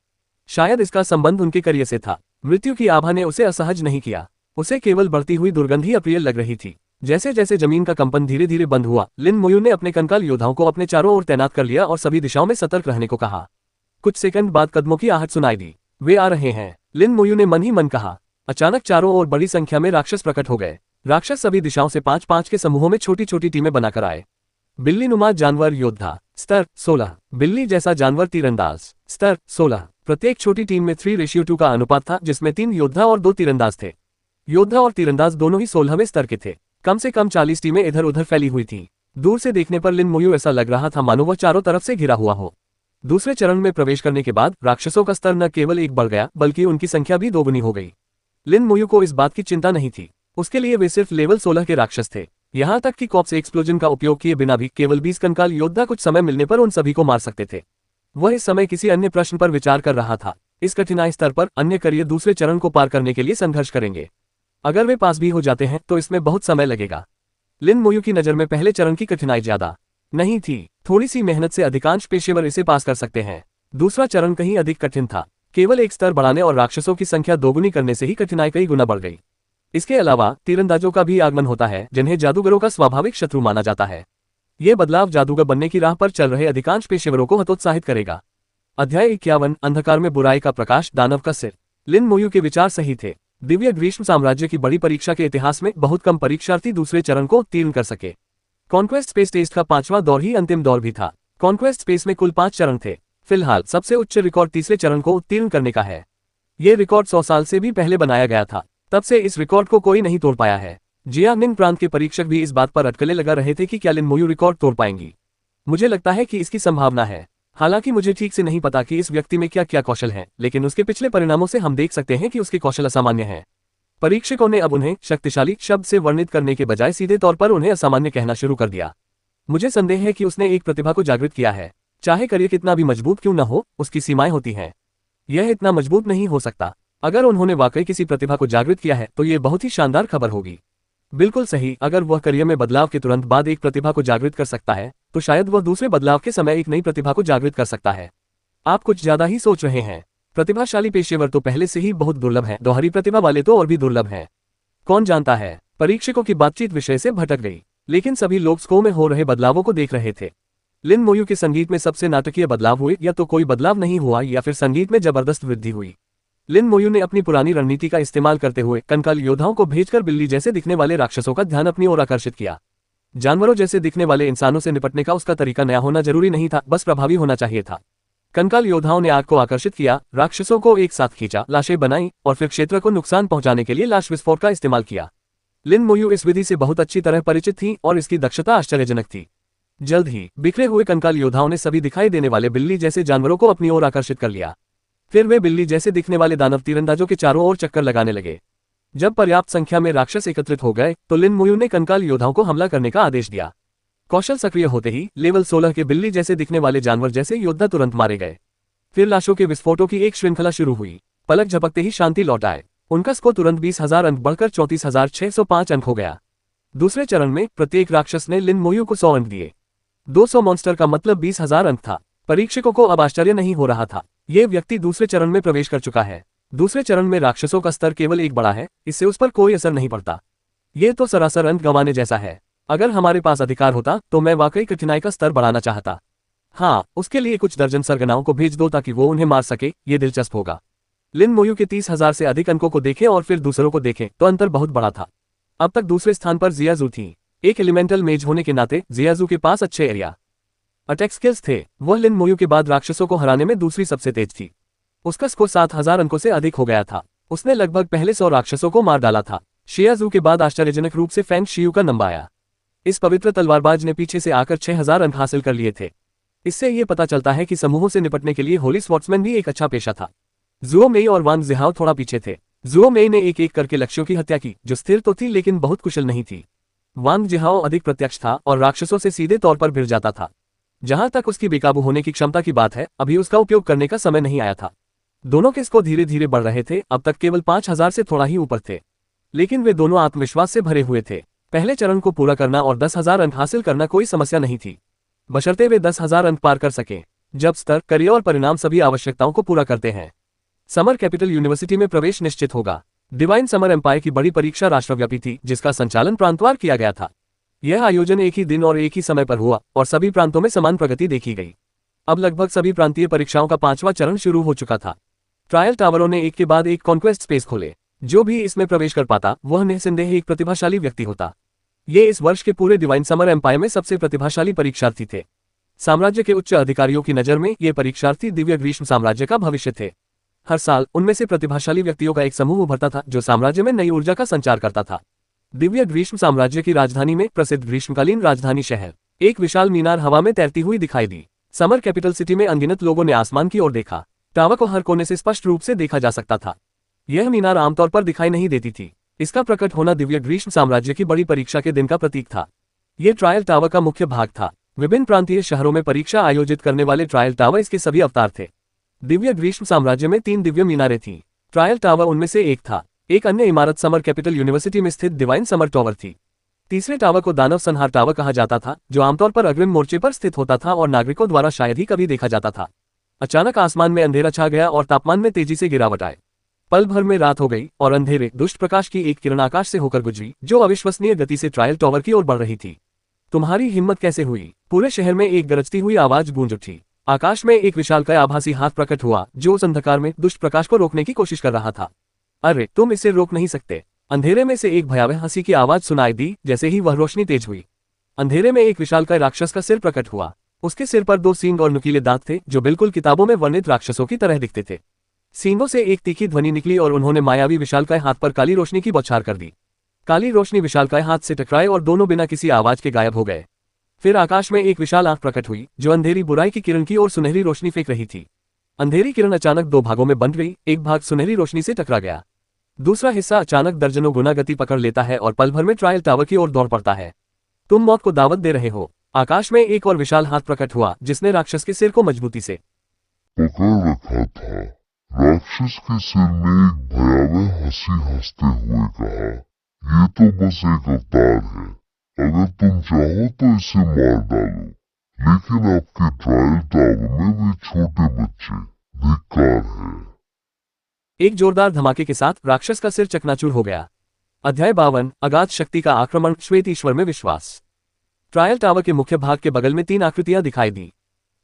शायद इसका संबंध उनके करियर से था। मृत्यु की आभा ने उसे असहज नहीं किया। उसे केवल बढ़ती हुई दुर्गंध ही अप्रिय लग रही थी। जैसे जैसे जमीन का कंपन धीरे धीरे बंद हुआ, लिन मोयू ने अपने कंकाल योद्धाओं को अपने चारों ओर तैनात कर लिया और सभी दिशाओं में सतर्क रहने को कहा। कुछ सेकंड बाद कदमों की आहट सुनाई दी। वे आ रहे हैं, लिन मोयू ने मन ही मन कहा। अचानक चारों ओर बड़ी संख्या में राक्षस प्रकट हो गए। राक्षस सभी दिशाओं से 5-5 के समूहों में छोटी छोटी टीमें बनाकर आए। बिल्ली नुमा जानवर योद्धा स्तर 16, बिल्ली जैसा जानवर तीरंदाज स्तर 16। प्रत्येक छोटी टीम में 3:2 का अनुपात था, जिसमें 3 योद्धा और 2 तीरंदाज थे। योद्धा और तीरंदाज दोनों ही 16वें स्तर के थे। कम से कम 40 टीमें इधर उधर फैली हुई थीं। दूर से देखने पर लिन मोयू ऐसा लग रहा था मानो वह चारों तरफ से घिरा हुआ हो। दूसरे चरण में प्रवेश करने के बाद राक्षसों का स्तर न केवल एक बढ़ गया, बल्कि उनकी संख्या भी दोगुनी हो गई। लिन मोयू को इस बात की चिंता नहीं थी। उसके लिए वे सिर्फ लेवल 16 के राक्षस थे। यहाँ तक कि कॉप्स एक्सप्लोजन का उपयोग किए बिना भी केवल 20 कंकाल योद्धा कुछ समय मिलने पर उन सभी को मार सकते थे। वह इस समय किसी अन्य प्रश्न पर विचार कर रहा था। इस कठिनाई स्तर पर अन्य करियर दूसरे चरण को पार करने के लिए संघर्ष करेंगे। अगर वे पास भी हो जाते हैं तो इसमें बहुत समय लगेगा। लिन मोयू की नज़र में पहले चरण की कठिनाई ज्यादा नहीं थी। थोड़ी सी मेहनत से अधिकांश पेशेवर इसे पास कर सकते हैं। दूसरा चरण कहीं अधिक कठिन था। केवल एक स्तर बढ़ाने और राक्षसों की संख्या दोगुनी करने से ही कठिनाई कई गुना बढ़ गई। इसके अलावा तीरंदाजों का भी आगमन होता है, जिन्हें जादूगरों का स्वाभाविक शत्रु माना जाता है। ये बदलाव जादूगर बनने की राह पर चल रहे अधिकांश पेशेवरों को हतोत्साहित करेगा। अध्याय 51, अंधकार में बुराई का प्रकाश, दानव का सिर। लिन मोयू के विचार सही थे। दिव्य ग्रीष्म साम्राज्य की बड़ी परीक्षा के इतिहास में बहुत कम परीक्षार्थी दूसरे चरण को उत्तीर्ण कर सके। कॉन्क्वेस्ट स्पेस टेस्ट का 5वां दौर ही अंतिम दौर भी था। कॉन्क्वेस्ट स्पेस में कुल 5 चरण थे। फिलहाल सबसे उच्च रिकॉर्ड तीसरे चरण को उत्तीर्ण करने का है। ये रिकॉर्ड 100 साल से भी पहले बनाया गया था। तब से इस रिकॉर्ड को कोई नहीं तोड़ पाया है। जियांगनिंग प्रांत के परीक्षक भी इस बात पर अटकलें लगा रहे थे कि क्या लिन मोयू रिकॉर्ड तोड़ पाएंगी। मुझे लगता है कि इसकी संभावना है। हालांकि मुझे ठीक से नहीं पता कि इस व्यक्ति में क्या क्या कौशल हैं, लेकिन उसके पिछले परिणामों से हम देख सकते हैं कि उसके कौशल असामान्य हैं। परीक्षकों ने अब उन्हें शक्तिशाली शब्द से वर्णित करने के बजाय सीधे तौर पर उन्हें असामान्य कहना शुरू कर दिया। मुझे संदेह है कि उसने एक प्रतिभा को जागृत किया है। चाहे करियर कितना भी मजबूत क्यों न हो, उसकी सीमाएं होती हैं। यह इतना मजबूत नहीं हो सकता। अगर उन्होंने वाकई किसी प्रतिभा को जागृत किया है तो ये बहुत ही शानदार खबर होगी। बिल्कुल सही, अगर वह करियर में बदलाव के तुरंत बाद एक प्रतिभा को जागृत कर सकता है तो शायद वह दूसरे बदलाव के समय एक नई प्रतिभा को जागृत कर सकता है। आप कुछ ज्यादा ही सोच रहे हैं। प्रतिभाशाली पेशेवर तो पहले से ही बहुत दुर्लभ हैं, दोहरी प्रतिभा वाले तो और भी दुर्लभ हैं। कौन जानता है। परीक्षकों की बातचीत विषय से भटक गई, लेकिन सभी लोग स्को में हो रहे बदलावों को देख रहे थे। लिन मोयू के संगीत में सबसे नाटकीय बदलाव हुए, या तो कोई बदलाव नहीं हुआ या फिर संगीत में जबरदस्त वृद्धि हुई। लिन मोयू ने अपनी पुरानी रणनीति का इस्तेमाल करते हुए कंकाल योद्धाओं को भेजकर बिल्ली जैसे दिखने वाले राक्षसों का ध्यान अपनी ओर आकर्षित किया। जानवरों जैसे दिखने वाले इंसानों से निपटने का उसका तरीका नया होना जरूरी नहीं था, बस प्रभावी होना चाहिए था। कंकाल योद्धाओं ने आग को आकर्षित किया, राक्षसों को एक साथ खींचा, लाशें बनाई और फिर क्षेत्र को नुकसान पहुंचाने के लिए लाश विस्फोट का इस्तेमाल किया। लिन मोयू इस विधि से बहुत अच्छी तरह परिचित थी और इसकी दक्षता आश्चर्यजनक थी। जल्द ही बिखरे हुए कंकाल योद्धाओं ने सभी दिखाई देने वाले बिल्ली जैसे जानवरों को अपनी ओर आकर्षित कर लिया। फिर वे बिल्ली जैसे दिखने वाले दानव तीरंदाजों के चारों ओर चक्कर लगाने लगे। जब पर्याप्त संख्या में राक्षस एकत्रित हो गए तो लिन मोयू ने कंकाल योद्धाओं को हमला करने का आदेश दिया। कौशल सक्रिय होते ही लेवल 16 के बिल्ली जैसे दिखने वाले जानवर जैसे योद्धा तुरंत मारे गए। फिर लाशों के विस्फोटों की एक श्रृंखला शुरू हुई। पलक झपकते ही शांति लौट आए। उनका स्कोर तुरंत 20,000 अंक बढ़कर 34,605 अंक हो गया। दूसरे चरण में प्रत्येक राक्षस ने लिन मोयू को 100 अंक दिए। 200 मॉन्स्टर का मतलब 20,000 अंक था। परीक्षकों को अब आश्चर्य नहीं हो रहा था, ये व्यक्ति दूसरे चरण में प्रवेश कर चुका है। दूसरे चरण में राक्षसों का स्तर केवल एक बढ़ा है, इससे उस पर कोई असर नहीं पड़ता। ये तो सरासर अंक गंवाने जैसा है। अगर हमारे पास अधिकार होता तो मैं वाकई कठिनाई का स्तर बढ़ाना चाहता। हाँ, उसके लिए कुछ दर्जन सरगनाओं को भेज दो ताकि वो उन्हें मार सके, ये दिलचस्प होगा। लिन मोयू के 30,000 से अधिक अंकों को देखें और फिर दूसरों को देखें तो अंतर बहुत बड़ा था। अब तक दूसरे स्थान पर जियाजू थी। एक एलिमेंटल मेज होने के नाते जियाजू के पास अच्छे एरिया अटैक स्किल्स थे। वह लिन मोयू के बाद राक्षसों को हराने में दूसरी सबसे तेज थी। उसका स्कोर 7,000 अंकों से अधिक हो गया था। उसने लगभग पहले 100 राक्षसों को मार डाला था। शियाजू के बाद आश्चर्यजनक रूप से फैंग शियू का नंबर आया। इस पवित्र तलवारबाज ने पीछे से आकर 6,000 अंक हासिल कर लिए थे। इससे ये पता चलता है कि समूहों से निपटने के लिए होली स्वॉर्ड्समैन भी एक अच्छा पेशा था। जुओ मेई और वांग जिहाओ थोड़ा पीछे थे। जुओ मेई ने एक एक करके लक्ष्यों की हत्या की, जो स्थिर तो थी लेकिन बहुत कुशल नहीं थी। वांग जिहाओ अधिक प्रत्यक्ष था और राक्षसों से सीधे तौर पर भिड़ जाता था। जहां तक उसकी बेकाबू होने की क्षमता की बात है, अभी उसका उपयोग करने का समय नहीं आया था। दोनों के स्कोर धीरे धीरे बढ़ रहे थे, अब तक केवल 5,000 से थोड़ा ही ऊपर थे, लेकिन वे दोनों आत्मविश्वास से भरे हुए थे। पहले चरण को पूरा करना और 10,000 अंक हासिल करना कोई समस्या नहीं थी, बशर्ते वे 10,000 अंक पार कर सके। जब स्तर, करियर और परिणाम सभी आवश्यकताओं को पूरा करते हैं, समर कैपिटल यूनिवर्सिटी में प्रवेश निश्चित होगा। डिवाइन समर एम्पायर की बड़ी परीक्षा राष्ट्रव्यापी थी, जिसका संचालन प्रांतवार किया गया था। यह आयोजन एक ही दिन और एक ही समय पर हुआ और सभी प्रांतों में समान प्रगति देखी गई। अब लगभग सभी प्रांतीय परीक्षाओं का 5वां चरण शुरू हो चुका था। ट्रायल टावरों ने एक के बाद एक कॉन्क्वेस्ट स्पेस खोले। जो भी इसमें प्रवेश कर पाता वह निस्संदेह एक प्रतिभाशाली व्यक्ति होता। ये इस वर्ष के पूरे डिवाइन समर एम्पायर में सबसे प्रतिभाशाली परीक्षार्थी थे। साम्राज्य के उच्च अधिकारियों की नज़र में ये परीक्षार्थी दिव्य ग्रीष्म साम्राज्य का भविष्य थे। हर साल उनमें से प्रतिभाशाली व्यक्तियों का एक समूह उभरता था जो साम्राज्य में नई ऊर्जा का संचार करता था। दिव्य ग्रीष्म साम्राज्य की राजधानी में प्रसिद्ध ग्रीष्मकालीन राजधानी शहर, एक विशाल मीनार हवा में तैरती हुई दिखाई दी। समर कैपिटल सिटी में अनगिनत लोगों ने आसमान की ओर देखा। टावर को हर कोने से स्पष्ट रूप से देखा जा सकता था। यह मीनार आमतौर पर दिखाई नहीं देती थी। इसका प्रकट होना दिव्य ग्रीष्म साम्राज्य की बड़ी परीक्षा के दिन का प्रतीक था। यह ट्रायल टावर का मुख्य भाग था। विभिन्न प्रांतीय शहरों में परीक्षा आयोजित करने वाले ट्रायल टावर इसके सभी अवतार थे। दिव्य ग्रीष्म साम्राज्य में 3 दिव्य मीनारें थीं। ट्रायल टावर उनमें से एक था। एक अन्य इमारत समर कैपिटल यूनिवर्सिटी में स्थित डिवाइन समर टावर थी। तीसरे टावर को दानव संहार टावर कहा जाता था, जो आमतौर पर अग्रिम मोर्चे पर स्थित होता था और नागरिकों द्वारा शायद ही कभी देखा जाता था। अचानक आसमान में अंधेरा छा गया और तापमान में तेजी से गिरावट आए। पल भर में रात हो गई और अंधेरे दुष्ट प्रकाश की एक किरण आकाश से होकर गुजरी, जो अविश्वसनीय गति से ट्रायल टावर की ओर बढ़ रही थी। तुम्हारी हिम्मत कैसे हुई? पूरे शहर में एक गरजती हुई आवाज गूंज उठी। आकाश में एक विशालकाय आभासी हाथ प्रकट हुआ, जो उस अंधकार में दुष्ट प्रकाश को रोकने की कोशिश कर रहा था। अरे, तुम इसे रोक नहीं सकते। अंधेरे में से एक भयावह हंसी की आवाज सुनाई दी। जैसे ही वह रोशनी तेज हुई, अंधेरे में एक विशालकाय राक्षस का सिर प्रकट हुआ। उसके सिर पर 2 सींग और नुकीले दांत थे, जो बिल्कुल किताबों में वर्णित राक्षसों की तरह दिखते थे। सींगों से एक तीखी ध्वनि निकली और उन्होंने मायावी विशालकाय हाथ पर काली रोशनी की बौछार कर दी। काली रोशनी विशालकाय हाथ से टकराए और दोनों बिना किसी आवाज के गायब हो गए। फिर आकाश में एक विशाल आंख प्रकट हुई, जो अंधेरी बुराई की किरण की ओर सुनहरी रोशनी फेंक रही थी। अंधेरी किरण अचानक 2 भागों में बंट गई। एक भाग सुनहरी रोशनी से टकरा गया, दूसरा हिस्सा अचानक दर्जनों गुना गति पकड़ लेता है और पल भर में ट्रायल टावर की ओर दौड़ पड़ता है। तुम मौत को दावत दे रहे हो। आकाश में एक और विशाल हाथ प्रकट हुआ जिसने राक्षस के सिर को मजबूती से पकड़ रखा था। राक्षस के सिर ने एक भयावह हंसी हंसते हुए कहा, ये तो बस एक अवतार है, अगर तुम चाहो तो इसे मार डालो, लेकिन आपके ट्रायल टावर में वे छोटे बच्चे, धिक्कार है। एक जोरदार धमाके के साथ राक्षस का सिर चकनाचूर हो गया। अध्याय 52 अगाध शक्ति का आक्रमण, श्वेत ईश्वर में विश्वास। ट्रायल टावर के मुख्य भाग के बगल में 3 आकृतियां दिखाई दी।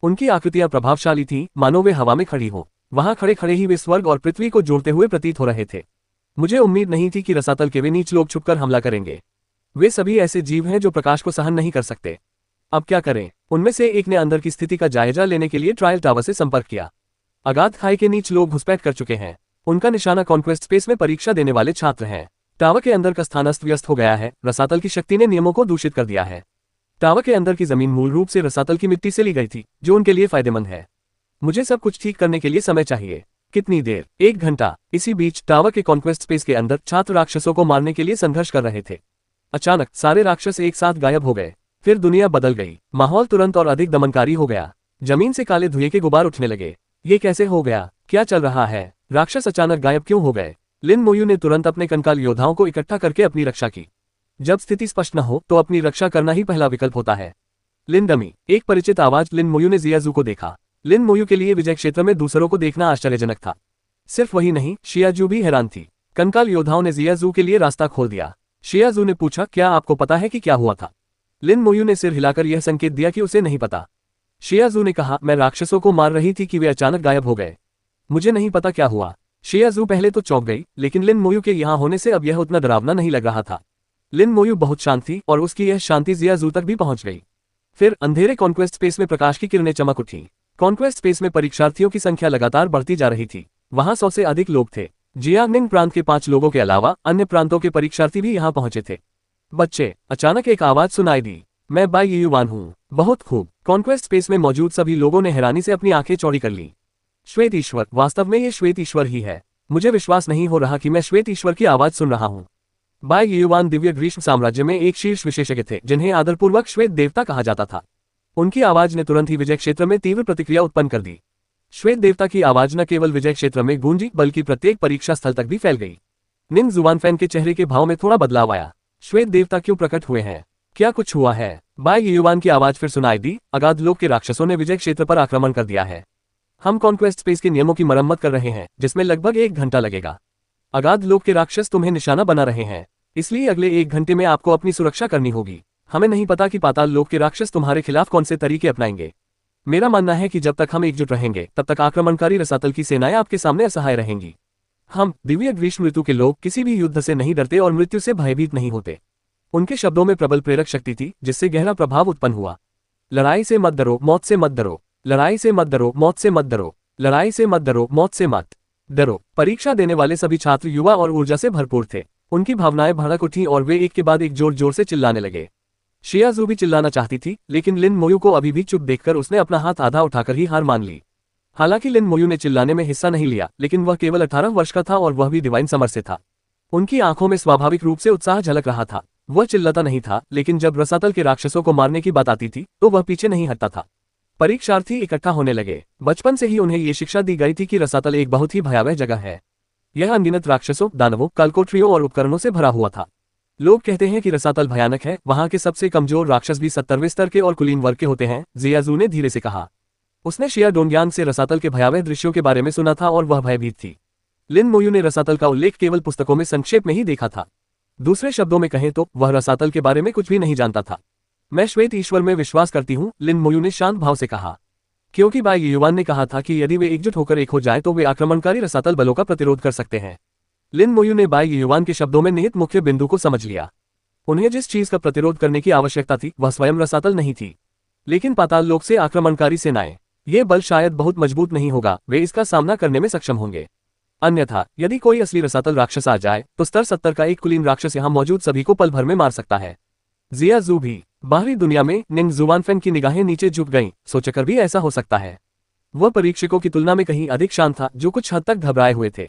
उनकी आकृतियां प्रभावशाली थीं, मानो वे हवा में खड़ी हो। वहां खड़े खड़े ही वे स्वर्ग और पृथ्वी को जोड़ते हुए प्रतीत हो रहे थे। मुझे उम्मीद नहीं थी कि रसातल के वे नीच लोग छुपकर हमला करेंगे। वे सभी ऐसे जीव हैं जो प्रकाश को सहन नहीं कर सकते। अब क्या करें? उनमें से एक ने अंदर की स्थिति का जायजा लेने के लिए ट्रायल टावर से संपर्क किया। अगाध खाई के नीच लोग घुसपैठ कर चुके हैं। उनका निशाना कॉन्क्वेस्ट स्पेस में परीक्षा देने वाले छात्र हैं। टावर के अंदर का स्थान अस्त व्यस्त हो गया है। रसातल की शक्ति ने नियमों को दूषित कर दिया है। टावर के अंदर की जमीन मूल रूप से रसातल की मिट्टी से ली गई थी, जो उनके लिए फायदेमंद है। मुझे सब कुछ ठीक करने के लिए समय चाहिए। कितनी देर? 1 घंटा। इसी बीच टावर के कॉन्क्वेस्ट स्पेस के अंदर छात्र राक्षसों को मारने के लिए संघर्ष कर रहे थे। अचानक सारे राक्षस एक साथ गायब हो गए। फिर दुनिया बदल गई। माहौल तुरंत और अधिक दमनकारी हो गया। जमीन से काले धुएं के गुबार उठने लगे। ये कैसे हो गया? क्या चल रहा है? राक्षस अचानक गायब क्यों हो गए? लिन मोयू ने तुरंत अपने कंकाल योद्धाओं को इकट्ठा करके अपनी रक्षा की। जब स्थिति स्पष्ट न हो तो अपनी रक्षा करना ही पहला विकल्प होता है। लिन डमी, एक परिचित आवाज। लिन मोयू ने जियाजू को देखा। लिन मोयू के लिए विजय क्षेत्र में दूसरों को देखना आश्चर्यजनक था। सिर्फ वही नहीं, शियाजू भी हैरान थी। कंकाल योद्धाओं ने जियाजू के लिए रास्ता खोल दिया। शियाजू ने पूछा, क्या आपको पता है कि क्या हुआ था? लिन मोयू ने सिर हिलाकर यह संकेत दिया कि उसे नहीं पता। शियाजू ने कहा, मैं राक्षसों को मार रही थी कि वे अचानक गायब हो गए। मुझे नहीं पता क्या हुआ। शियाजू पहले तो चौंक गई, लेकिन लिन मोयू के यहाँ होने से अब यह उतना डरावना नहीं लग रहा था। लिन मोयू बहुत शांत थी और उसकी यह शांति जियाजू तक भी पहुंच गई। फिर अंधेरे कॉन्क्वेस्ट स्पेस में प्रकाश की किरणें चमक उठी। कॉन्क्वेस्ट स्पेस में परीक्षार्थियों की संख्या लगातार बढ़ती जा रही थी। वहां 100 से अधिक लोग थे। जियांगनिंग प्रांत के 5 लोगों के अलावा अन्य प्रांतों के परीक्षार्थी भी यहाँ पहुंचे थे। बच्चे, अचानक एक आवाज सुनाई दी। मैं बाई युवान हूँ। बहुत खूब। कॉन्क्वेस्ट स्पेस में मौजूद सभी लोगों ने हैरानी से अपनी आंखें चौड़ी कर ली। श्वेत ईश्वर, वास्तव में ये श्वेत ईश्वर ही है। मुझे विश्वास नहीं हो रहा कि मैं श्वेत ईश्वर की आवाज सुन रहा हूँ। बाई युवान दिव्य ग्रीष्म साम्राज्य में एक शीर्ष विशेषज्ञ थे, जिन्हें आदरपूर्वक श्वेत देवता कहा जाता था। उनकी आवाज ने तुरंत ही विजय क्षेत्र में तीव्र प्रतिक्रिया उत्पन्न कर दी। श्वेत देवता की आवाज न केवल विजय क्षेत्र में गूंजी, बल्कि प्रत्येक परीक्षा स्थल तक भी फैल गई। निंग जुवानफैन के चेहरे के भाव में थोड़ा बदलाव आया। श्वेत देवता क्यों प्रकट हुए हैं? क्या कुछ हुआ है? बाई युवान की आवाज फिर सुनाई दी। अगाध लोक के राक्षसों ने विजय क्षेत्र पर आक्रमण कर दिया है। हम कॉन्क्वेस्ट स्पेस के नियमों की मरम्मत कर रहे हैं, जिसमें लगभग 1 घंटा लगेगा। अगाध लोक के राक्षस तुम्हें निशाना बना रहे हैं, इसलिए अगले 1 घंटे में आपको अपनी सुरक्षा करनी होगी। हमें नहीं पता कि पाताल लोक के राक्षस तुम्हारे खिलाफ कौन से तरीके अपनाएंगे। मेरा मानना है कि जब तक हम एकजुट रहेंगे, तब तक आक्रमणकारी रसातल की सेनाएं आपके सामने असहाय रहेंगी। हम दिव्य ग्रीष्म ऋतु के लोग किसी भी युद्ध से नहीं डरते और मृत्यु से भयभीत नहीं होते। उनके शब्दों में प्रबल प्रेरक शक्ति थी, जिससे गहरा प्रभाव उत्पन्न हुआ। लड़ाई से मत डरो, मौत से मत डरो। लड़ाई से मत डरो, मौत से मत डरो। लड़ाई से मत डरो, मौत से मत डरो। परीक्षा देने वाले सभी छात्र युवा और ऊर्जा से भरपूर थे। उनकी भावनाएं भड़क उठीं और वे एक के बाद एक जोर जोर से चिल्लाने लगे। शियाजू भी चिल्लाना चाहती थी, लेकिन लिन मोयू को अभी भी चुप देखकर उसने अपना हाथ आधा उठाकर ही हार मान ली। हालांकि लिन मोयू ने चिल्लाने में हिस्सा नहीं लिया, लेकिन वह केवल 18 वर्ष का था और वह भी डिवाइन समर से था। उनकी आंखों में स्वाभाविक रूप से उत्साह झलक रहा था। वह चिल्लाता नहीं था, लेकिन जब रसातल के राक्षसों को मारने की बात आती थी तो वह पीछे नहीं हटता था। परीक्षार्थी इकट्ठा होने लगे। बचपन से ही उन्हें ये शिक्षा दी गई थी कि रसातल एक बहुत ही भयावह जगह है। यह अनगिनत राक्षसों, दानवों, कालकोठरियों और उपकरणों से भरा हुआ था। लोग कहते हैं कि रसातल भयानक है। वहां के सबसे कमजोर राक्षस भी 70वें स्तर के और कुलीन वर्ग के होते हैं, जियाजू ने धीरे से कहा। उसने शिया डोंगयांग से रसातल के भयावह दृश्यों के बारे में सुना था और वह भयभीत थी। लिन मोयू ने रसातल का उल्लेख केवल पुस्तकों में संक्षेप में ही देखा था। दूसरे शब्दों में कहें तो वह रसातल के बारे में कुछ भी नहीं जानता था। मैं श्वेत ईश्वर में विश्वास करती हूँ, लिन मोयू ने शांत भाव से कहा, क्योंकि बाई युवान ने कहा था कि यदि वे एकजुट होकर एक हो जाए तो वे आक्रमणकारी रसातल बलों का प्रतिरोध कर सकते हैं। लिन मोयू ने बाई युवान के शब्दों में निहित मुख्य बिंदु को समझ लिया। उन्हें जिस चीज का प्रतिरोध करने की आवश्यकता थी वह स्वयं रसातल नहीं थी, लेकिन पाताल लोक से आक्रमणकारी सेनाएं। ये बल शायद बहुत मजबूत नहीं होगा, वे इसका सामना करने में सक्षम होंगे। अन्यथा यदि कोई असली रसातल राक्षस आ जाए तो स्तर 70 का एक कुलीन राक्षस यहाँ मौजूद सभी को पल भर में मार सकता है। जियाजू भी। बाहरी दुनिया में निंग जुवानफेन की निगाहें नीचे झुक गईं, सोचकर भी ऐसा हो सकता है। वह परीक्षकों की तुलना में कहीं अधिक शांत था, जो कुछ हद तक घबराए हुए थे।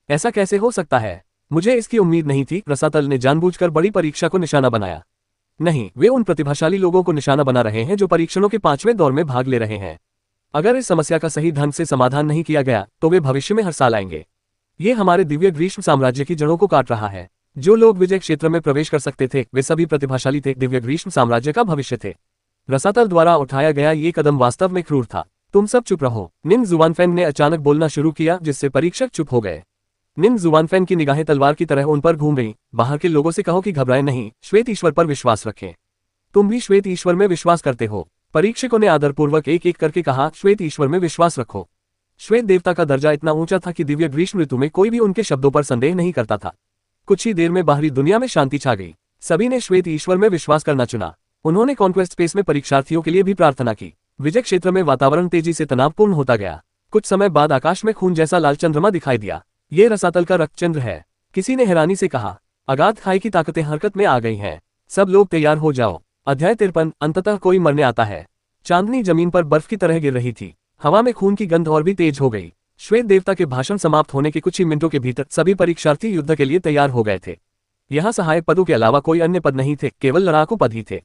ऐसा कैसे हो सकता है? मुझे इसकी उम्मीद नहीं थी। रसातल ने जानबूझकर बड़ी परीक्षा को निशाना बनाया। नहीं, वे उन प्रतिभाशाली लोगों को निशाना बना रहे हैं जो परीक्षणों के 5वें दौर में भाग ले रहे हैं। अगर इस समस्या का सही ढंग से समाधान नहीं किया गया तो वे भविष्य में हर साल आएंगे। ये हमारे दिव्य ग्रीष्म साम्राज्य की जड़ों को काट रहा है। जो लोग विजय क्षेत्र में प्रवेश कर सकते थे वे सभी प्रतिभाशाली थे, दिव्य ग्रीष्म साम्राज्य का भविष्य थे। रसातल द्वारा उठाया गया ये कदम वास्तव में क्रूर था। तुम सब चुप रहो, निन जुआनफेंग ने अचानक बोलना शुरू किया, जिससे परीक्षक चुप हो गए। निन जुआनफेंग की निगाहें तलवार की तरह उन पर घूम रहीं। बाहर के लोगों से कहो कि घबराएं नहीं, श्वेत ईश्वर पर विश्वास रखें। तुम भी श्वेत ईश्वर में विश्वास करते हो? परीक्षकों ने आदरपूर्वक एक एक करके कहा, श्वेत ईश्वर में विश्वास रखो। श्वेत देवता का दर्जा इतना ऊंचा था कि दिव्य ग्रीष्म ऋतु में कोई भी उनके शब्दों पर संदेह नहीं करता था। कुछ ही देर में बाहरी दुनिया में शांति छा गई। सभी ने श्वेत ईश्वर में विश्वास करना चुना। उन्होंने कॉन्क्वेस्ट स्पेस में परीक्षार्थियों के लिए भी प्रार्थना की। विजय क्षेत्र में वातावरण तेजी से तनावपूर्ण होता गया। कुछ समय बाद आकाश में खून जैसा लाल चंद्रमा दिखाई दिया। ये रसातल का रक्तचंद्र है, किसी ने हैरानी से कहा। अगाध खाई की ताकतें हरकत में आ गई हैं। सब लोग तैयार हो जाओ। अध्याय 53। अंततः कोई मरने आता है। चांदनी जमीन पर बर्फ की तरह गिर रही थी। हवा में खून की गंध और भी तेज हो गई। श्वेत देवता के भाषण समाप्त होने के कुछ ही मिनटों के भीतर सभी परीक्षार्थी युद्ध के लिए तैयार हो गए थे। यहाँ सहायक पदों के अलावा कोई अन्य पद नहीं थे, केवल लड़ाकू पद ही थे।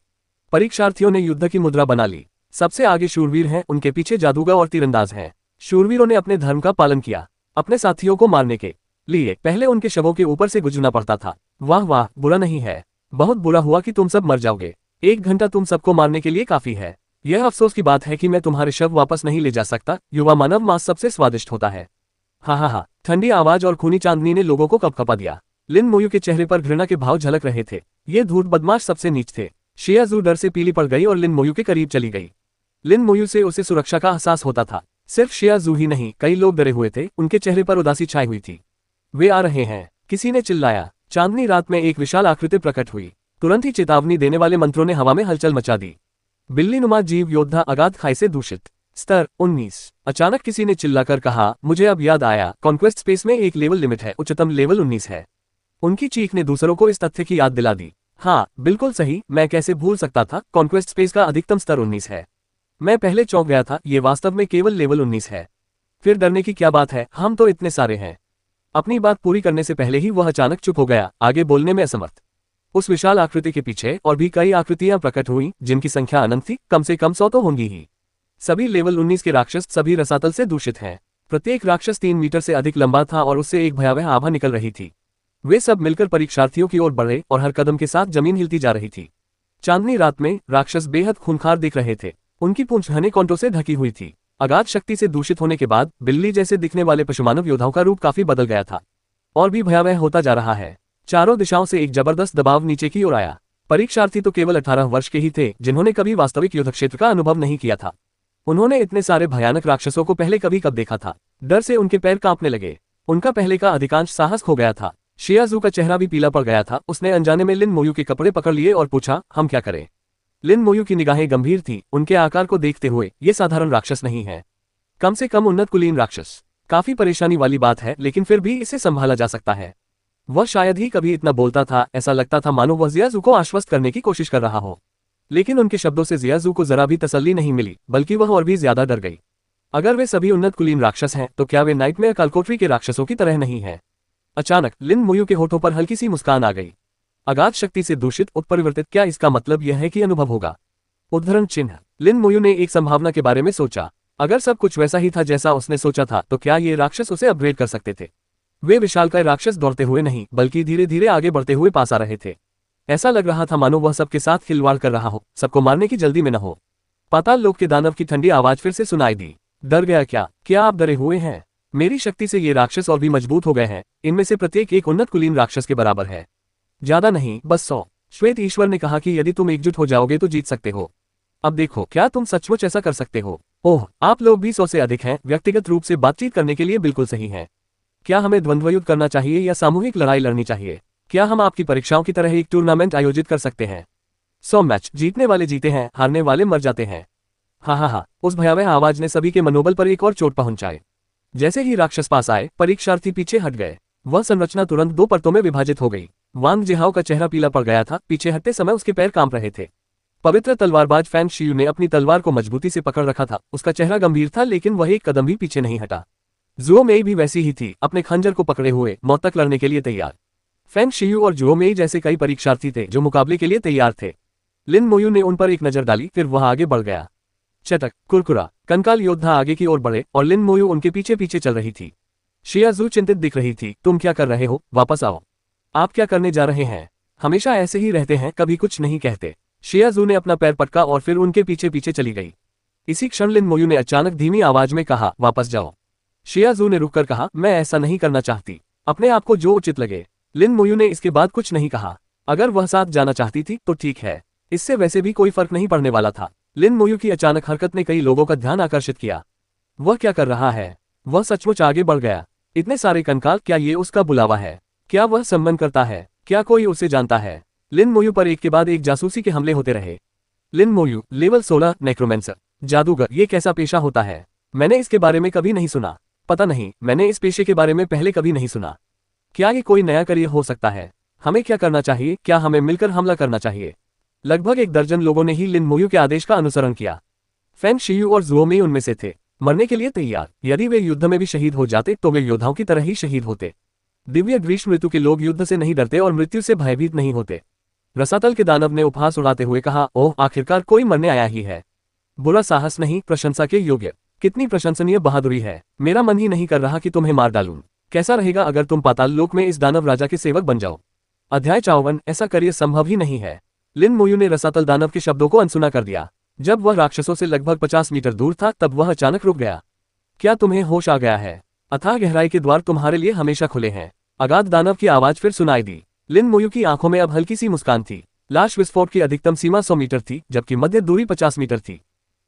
परीक्षार्थियों ने युद्ध की मुद्रा बना ली। सबसे आगे शूरवीर हैं, उनके पीछे जादूगर और तीरंदाज हैं। शूरवीरों ने अपने धर्म का पालन किया। अपने साथियों को मारने के लिए पहले उनके शवों के ऊपर से गुजरना पड़ता था। वाह वाह, बुरा नहीं है। बहुत बुरा हुआ कि तुम सब मर जाओगे। 1 घंटा तुम सबको मारने के लिए काफी है। यह अफसोस की बात है कि मैं तुम्हारे शव वापस नहीं ले जा सकता। युवा मानव मांस सबसे स्वादिष्ट होता है। हा। ठंडी आवाज और खूनी चांदनी ने लोगों को कपकपा दिया। लिन मोयू के चेहरे पर घृणा के भाव झलक रहे थे। ये धूर्त बदमाश सबसे नीच थे। शियाजू डर से पीली पड़ गई और लिन मोयू के करीब चली गई। लिन मोयू से उसे सुरक्षा का एहसास होता था। सिर्फ शियाजू ही नहीं, कई लोग डरे हुए थे। उनके चेहरे पर उदासी छाई हुई थी। वे आ रहे हैं, किसी ने चिल्लाया। चांदनी रात में एक विशाल आकृति प्रकट हुई। तुरंत ही चेतावनी देने वाले मंत्रों ने हवा में हलचल मचा दी। बिल्ली नुमा जीव योद्धा अगाध खाई से दूषित। स्तर 19। अचानक किसी ने चिल्लाकर कहा, मुझे अब याद आया, कॉन्क्वेस्ट स्पेस में एक लेवल लिमिट है, उच्चतम लेवल 19 है। उनकी चीख ने दूसरों को इस तथ्य की याद दिला दी। हाँ बिल्कुल सही, मैं कैसे भूल सकता था, कॉन्क्वेस्ट स्पेस का अधिकतम स्तर 19 है। मैं पहले चौंक गया था, ये वास्तव में केवल लेवल 19 है। फिर डरने की क्या बात है, हम तो इतने सारे हैं। अपनी बात पूरी करने से पहले ही वह अचानक चुप हो गया, आगे बोलने में असमर्थ। उस विशाल आकृति के पीछे और भी कई आकृतियां प्रकट हुई, जिनकी संख्या अनंत थी, कम से कम 100 तो होंगी ही। सभी लेवल 19 के राक्षस सभी रसातल से दूषित हैं। प्रत्येक राक्षस 3 मीटर से अधिक लंबा था और उससे एक भयावह आभा निकल रही थी। वे सब मिलकर परीक्षार्थियों की ओर बढ़े और हर कदम के साथ जमीन हिलती जा रही थी। चांदनी रात में राक्षस बेहद खूंखार दिख रहे थे। उनकी पूंछ घने कौंटों से ढकी हुई थी। अगाध शक्ति से दूषित होने के बाद बिल्ली जैसे दिखने वाले पशुमानव योद्धाओं का रूप काफी बदल गया था और भी भयावह होता जा रहा है। चारों दिशाओं से एक जबरदस्त दबाव नीचे की ओर आया। परीक्षार्थी तो केवल 18 वर्ष के ही थे, जिन्होंने कभी वास्तविक युद्ध क्षेत्र का अनुभव नहीं किया था। उन्होंने इतने सारे भयानक राक्षसों को पहले कभी कब देखा था। डर से उनके पैर कांपने लगे। उनका पहले का अधिकांश साहस खो गया था। शियाजू का चेहरा भी पीला पड़ गया था। उसने अनजाने में लिन मोयू के कपड़े पकड़ लिए और पूछा, हम क्या करें? लिन मोयू की निगाहें गंभीर थी। उनके आकार को देखते हुए ये साधारण राक्षस नहीं है, कम से कम उन्नत कुलीन राक्षस। काफी परेशानी वाली बात है, लेकिन फिर भी इसे संभाला जा सकता है। वह शायद ही कभी इतना बोलता था। ऐसा लगता था मानो वह जियाजू को आश्वस्त करने की कोशिश कर रहा हो, लेकिन उनके शब्दों से जियाजू को जरा भी तसल्ली नहीं मिली, बल्कि वह और भी ज्यादा डर गई। अगर वे सभी उन्नत कुलीन राक्षस हैं, तो क्या वे नाइटमेयर कालकोटरी के राक्षसों की तरह नहीं हैं? अचानक लिन मोयू के होठों पर हल्की सी मुस्कान आ गई। अगाध शक्ति से दूषित, उत्परिवर्तित, क्या इसका मतलब यह है कि अनुभव होगा? उद्धरण चिन्ह। लिन मोयू ने एक संभावना के बारे में सोचा। अगर सब कुछ वैसा ही था जैसा उसने सोचा था, तो क्या ये राक्षस उसे अपग्रेड कर सकते थे? वे विशालकाय राक्षस दौड़ते हुए नहीं, बल्कि धीरे धीरे आगे बढ़ते हुए पास आ रहे थे। ऐसा लग रहा था मानो वह सबके साथ खिलवाड़ कर रहा हो, सबको मारने की जल्दी में न हो। पाताल लोक के दानव की ठंडी आवाज फिर से सुनाई दी। डर गया क्या? क्या आप डरे हुए हैं? मेरी शक्ति से ये राक्षस और भी मजबूत हो गए हैं। इनमें से प्रत्येक एक उन्नत कुलीन राक्षस के बराबर है। ज्यादा नहीं, बस 100। श्वेत ईश्वर ने कहा कि यदि तुम एकजुट हो जाओगे तो जीत सकते हो। अब देखो, क्या तुम सचमुच ऐसा कर सकते हो? ओह, आप लोग भी 100 से अधिक हैं। व्यक्तिगत रूप से बातचीत करने के लिए बिल्कुल सही हैं। क्या हमें द्वंद्वयुद्ध करना चाहिए या सामूहिक लड़ाई लड़नी चाहिए? क्या हम आपकी परीक्षाओं की तरह एक टूर्नामेंट आयोजित कर सकते हैं? 100 मैच, जीतने वाले जीते हैं, हारने वाले मर जाते हैं। हा। उस भयावह आवाज ने सभी के मनोबल पर एक और चोट पहुंचाई। जैसे ही राक्षस पास आए, परीक्षार्थी पीछे हट गए। वह संरचना तुरंत 2 परतों में विभाजित हो गई। वांग जिहाओ का चेहरा पीला पड़ गया था। पीछे हटते समय उसके पैर कांप रहे थे। पवित्र तलवारबाज फैंग शियू ने अपनी तलवार को मजबूती से पकड़ रखा था। उसका चेहरा गंभीर था, लेकिन वह एक कदम भी पीछे नहीं हटा। जुओ मेई भी वैसी ही थी, अपने खंजर को पकड़े हुए, मौत तक लड़ने के लिए तैयार। फैंग शियू और जुओ मेई जैसे कई परीक्षार्थी थे जो मुकाबले के लिए तैयार थे। लिन मोयू ने उन पर एक नजर डाली, फिर वह आगे बढ़ गया। चटक, कुरकुरा, कंकाल योद्धा आगे की ओर बढ़े और लिन मोयू उनके पीछे पीछे चल रही थी। शियाजू चिंतित दिख रही थी। तुम क्या कर रहे हो? वापस आओ। आप क्या करने जा रहे हैं? हमेशा ऐसे ही रहते हैं, कभी कुछ नहीं कहते। शियाजू ने अपना पैर पटका और फिर उनके पीछे पीछे चली गई। इसी क्षण लिन मोयू ने अचानक धीमी आवाज में कहा, वापस जाओ। शियाजू ने रुककर कहा, मैं ऐसा नहीं करना चाहती। अपने आप को जो उचित लगे। लिन मोयू ने इसके बाद कुछ नहीं कहा। अगर वह साथ जाना चाहती थी तो ठीक है, इससे वैसे भी कोई फर्क नहीं पड़ने वाला था। लिन मोयू की अचानक हरकत ने कई लोगों का ध्यान आकर्षित किया। वह क्या कर रहा है? वह सचमुच आगे बढ़ गया। इतने सारे कंकाल, क्या ये उसका बुलावा है? क्या वह संबंध करता है? क्या कोई उसे जानता है? लिन मोयू पर एक के बाद एक जासूसी के हमले होते रहे। लिन मोयू, लेवल 16, नेक्रोमेंसर, जादूगर। ये कैसा पेशा होता है? मैंने इसके बारे में कभी नहीं सुना। पता नहीं, मैंने इस पेशे के बारे में पहले कभी नहीं सुना। क्या ये कोई नया करियर हो सकता है? हमें क्या करना चाहिए? क्या हमें मिलकर हमला करना चाहिए? लगभग 1 दर्जन लोगों ने ही लिन मोयू के आदेश का अनुसरण किया। फेंग शियू और जुओमी उनमें से थे, मरने के लिए तैयार। यदि वे युद्ध में भी शहीद हो जाते तो वे योद्धाओं की तरह ही शहीद होते। दिव्य ग्रीष्म ऋतु के लोग युद्ध से नहीं डरते और मृत्यु से भयभीत नहीं होते। रसातल के दानव ने उपहास उड़ाते हुए कहा, ओह, आखिरकार कोई मरने आया ही है। बुरा साहस नहीं, प्रशंसा के योग्य। कितनी प्रशंसनीय बहादुरी है। मेरा मन ही नहीं कर रहा कि तुम्हें मार डालूं। कैसा रहेगा अगर तुम पाताल लोक में इस दानव राजा के सेवक बन जाओ? अध्याय 54। ऐसा करियर संभव ही नहीं है। लिन मोयू ने रसातल दानव के शब्दों को अनसुना कर दिया। जब वह राक्षसों से लगभग 50 मीटर दूर था तब वह अचानक रुक गया। क्या तुम्हें होश आ गया है? अथाह गहराई के द्वार तुम्हारे लिए हमेशा खुले हैं। अगाध दानव की आवाज फिर सुनाई दी। लिन मोयू की आंखों में अब हल्की सी मुस्कान थी। लाश विस्फोट की अधिकतम सीमा 100 मीटर थी, जबकि मध्य दूरी 50 मीटर थी।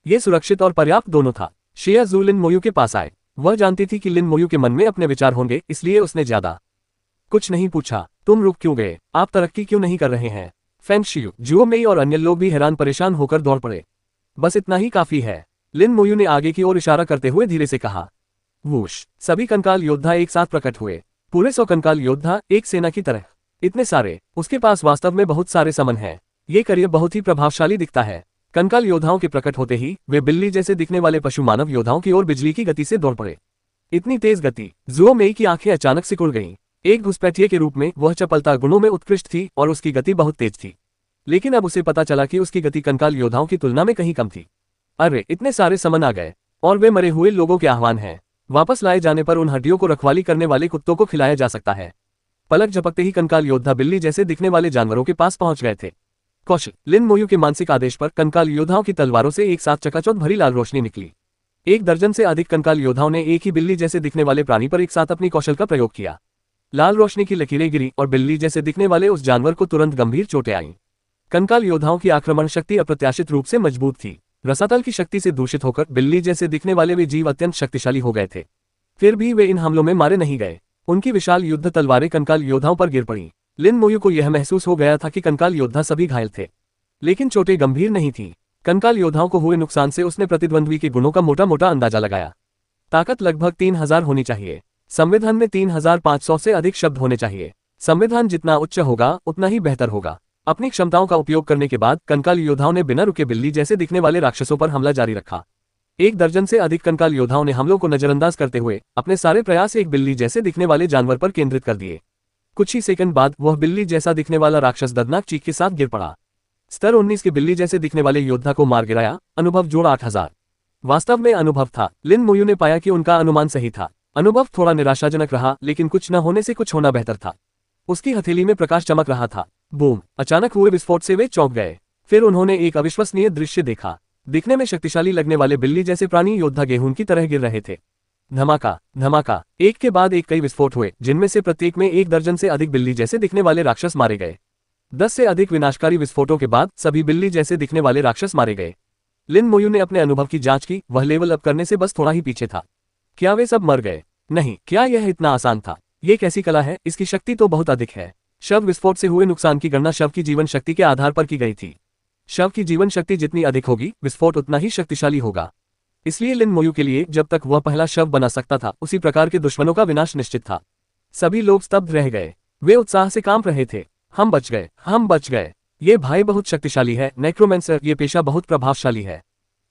ये सुरक्षित और पर्याप्त दोनों था। शियाजू लिन मोयू के पास आए। वह जानती थी कि लिन मोयू के मन में अपने विचार होंगे, इसलिए उसने ज्यादा कुछ नहीं पूछा। तुम रुक क्यों गए? आप तरक्की क्यों नहीं कर रहे हैं? फेंग शियू, जुओ मेई और अन्य लोग भी हैरान परेशान होकर दौड़ पड़े। बस इतना ही काफी है, लिन मोयू ने आगे की ओर इशारा करते हुए धीरे से कहा। वूश, सभी कंकाल योद्धा एक साथ प्रकट हुए। पूरे 100 कंकाल योद्धा, एक सेना की तरह। इतने सारे। उसके पास वास्तव में बहुत सारे समन हैं। ये करियर बहुत ही प्रभावशाली दिखता है। कंकाल योद्धाओं के प्रकट होते ही वे बिल्ली जैसे दिखने वाले पशु मानव योद्धाओं की ओर बिजली की गति से दौड़ पड़े। इतनी तेज गति। जुओ मेई की आंखें अचानक सिकुड़ गईं। एक घुसपैठिए के रूप में वह चपलता गुणों में उत्कृष्ट थी और उसकी गति बहुत तेज थी। लेकिन अब उसे पता चला कि उसकी गति कंकाल योद्धाओं की तुलना में कहीं कम थी। अरे, इतने सारे समन आ गए और वे मरे हुए लोगों के आह्वान हैं। वापस लाए जाने पर उन हड्डियों को रखवाली करने वाले कुत्तों को खिलाया जा सकता है। पलक झपकते ही कंकाल योद्धा बिल्ली जैसे दिखने वाले जानवरों के पास पहुंच गए थे। कौशल, लिन मोयू के मानसिक आदेश पर कंकाल योद्धाओं की तलवारों से एक साथ चकाचौंध भरी लाल रोशनी निकली। 1 दर्जन से अधिक कंकाल योद्धाओं ने एक ही बिल्ली जैसे दिखने वाले प्राणी पर एक साथ अपनी कौशल का प्रयोग किया। लाल रोशनी की लकीरें गिरी और बिल्ली जैसे दिखने वाले उस जानवर को तुरंत गंभीर चोटें आईं। कंकाल योद्धाओं की आक्रमण शक्ति अप्रत्याशित रूप से मजबूत थी। रसातल की शक्ति से दूषित होकर बिल्ली जैसे दिखने वाले वे जीव अत्यंत शक्तिशाली हो गए थे। फिर भी वे इन हमलों में मारे नहीं गए। उनकी विशाल युद्ध तलवारें कंकाल योद्धाओं पर गिर पड़ी। लिन मोयू को यह महसूस हो गया था कि कंकाल योद्धा सभी घायल थे, लेकिन चोटें गंभीर नहीं थी। कंकाल योद्धाओं को हुए नुकसान से उसने प्रतिद्वंद्वी के गुणों का मोटा मोटा अंदाजा लगाया। ताकत लगभग 3000 होनी चाहिए। संविधान में 3500 से अधिक शब्द होने चाहिए। संविधान जितना उच्च होगा उतना ही बेहतर होगा। अपनी क्षमताओं का उपयोग करने के बाद कंकाल योद्धाओं ने बिना रुके बिल्ली जैसे दिखने वाले राक्षसों पर हमला जारी रखा। 1 दर्जन से अधिक कंकाल योद्धाओं ने हमलों को नजरअंदाज करते हुए अपने सारे प्रयास एक बिल्ली जैसे दिखने वाले जानवर पर केंद्रित कर दिए। कुछ ही सेकंड बाद वह बिल्ली जैसा दिखने वाला राक्षस दर्दनाक चीख के साथ गिर पड़ा। स्तर 19 के बिल्ली जैसे दिखने वाले योद्धा को मार गिराया। अनुभव जोड़ 8000। वास्तव में अनुभव था। लिन मोयू ने पाया कि उनका अनुमान सही था। अनुभव थोड़ा निराशाजनक रहा, लेकिन कुछ न होने से कुछ होना बेहतर था। उसकी हथेली में प्रकाश चमक रहा था। बूम! अचानक हुए विस्फोट से वे चौंक गए। फिर उन्होंने एक अविश्वसनीय दृश्य देखा। दिखने में शक्तिशाली लगने वाले बिल्ली जैसे प्राणी योद्धा गेहूं की तरह गिर रहे थे। धमाका धमाका, एक के बाद एक कई विस्फोट हुए, जिनमें से प्रत्येक में 1 दर्जन से अधिक बिल्ली जैसे दिखने वाले राक्षस मारे गए। 10 से अधिक विनाशकारी विस्फोटों के बाद सभी बिल्ली जैसे दिखने वाले राक्षस मारे गए। लिन मोयू ने अपने अनुभव की जांच की। वह लेवल अप करने से बस थोड़ा ही पीछे था। क्या वे सब मर गए? नहीं। क्या यह इतना आसान था? ये कैसी कला है? इसकी शक्ति तो बहुत अधिक है। शव विस्फोट से हुए नुकसान की गणना शव की जीवन शक्ति के आधार पर की गई थी। शव की जीवन शक्ति जितनी अधिक होगी, विस्फोट उतना ही शक्तिशाली होगा। इसलिए लिन मोयू के लिए जब तक वह पहला शव बना सकता था, उसी प्रकार के दुश्मनों का विनाश निश्चित था। सभी लोग स्तब्ध रह गए। वे उत्साह से कांप रहे थे। हम बच गए, हम बच गए। ये भाई बहुत शक्तिशाली है। नेक्रोमेंसर, ये पेशा बहुत प्रभावशाली है।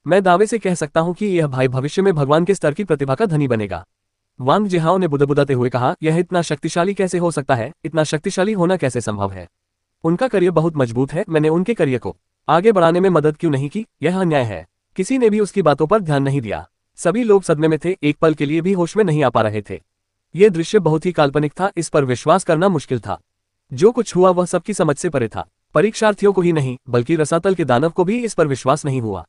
मैं दावे से कह सकता हूं कि यह भाई भविष्य में भगवान के स्तर की प्रतिभा का धनी बनेगा। वांग जिहाओ ने बुदबुदाते हुए कहा, यह इतना शक्तिशाली कैसे हो सकता है? इतना शक्तिशाली होना कैसे संभव है? उनका करियर बहुत मजबूत है। मैंने उनके करियर को आगे बढ़ाने में मदद क्यों नहीं की? यह अन्याय है। किसी ने भी उसकी बातों पर ध्यान नहीं दिया। सभी लोग सदमे में थे, एक पल के लिए भी होश में नहीं आ पा रहे थे। यह दृश्य बहुत ही काल्पनिक था, इस पर विश्वास करना मुश्किल था। जो कुछ हुआ वह सबकी समझ से परे था। परीक्षार्थियों को ही नहीं बल्कि रसातल के दानव को भी इस पर विश्वास नहीं हुआ।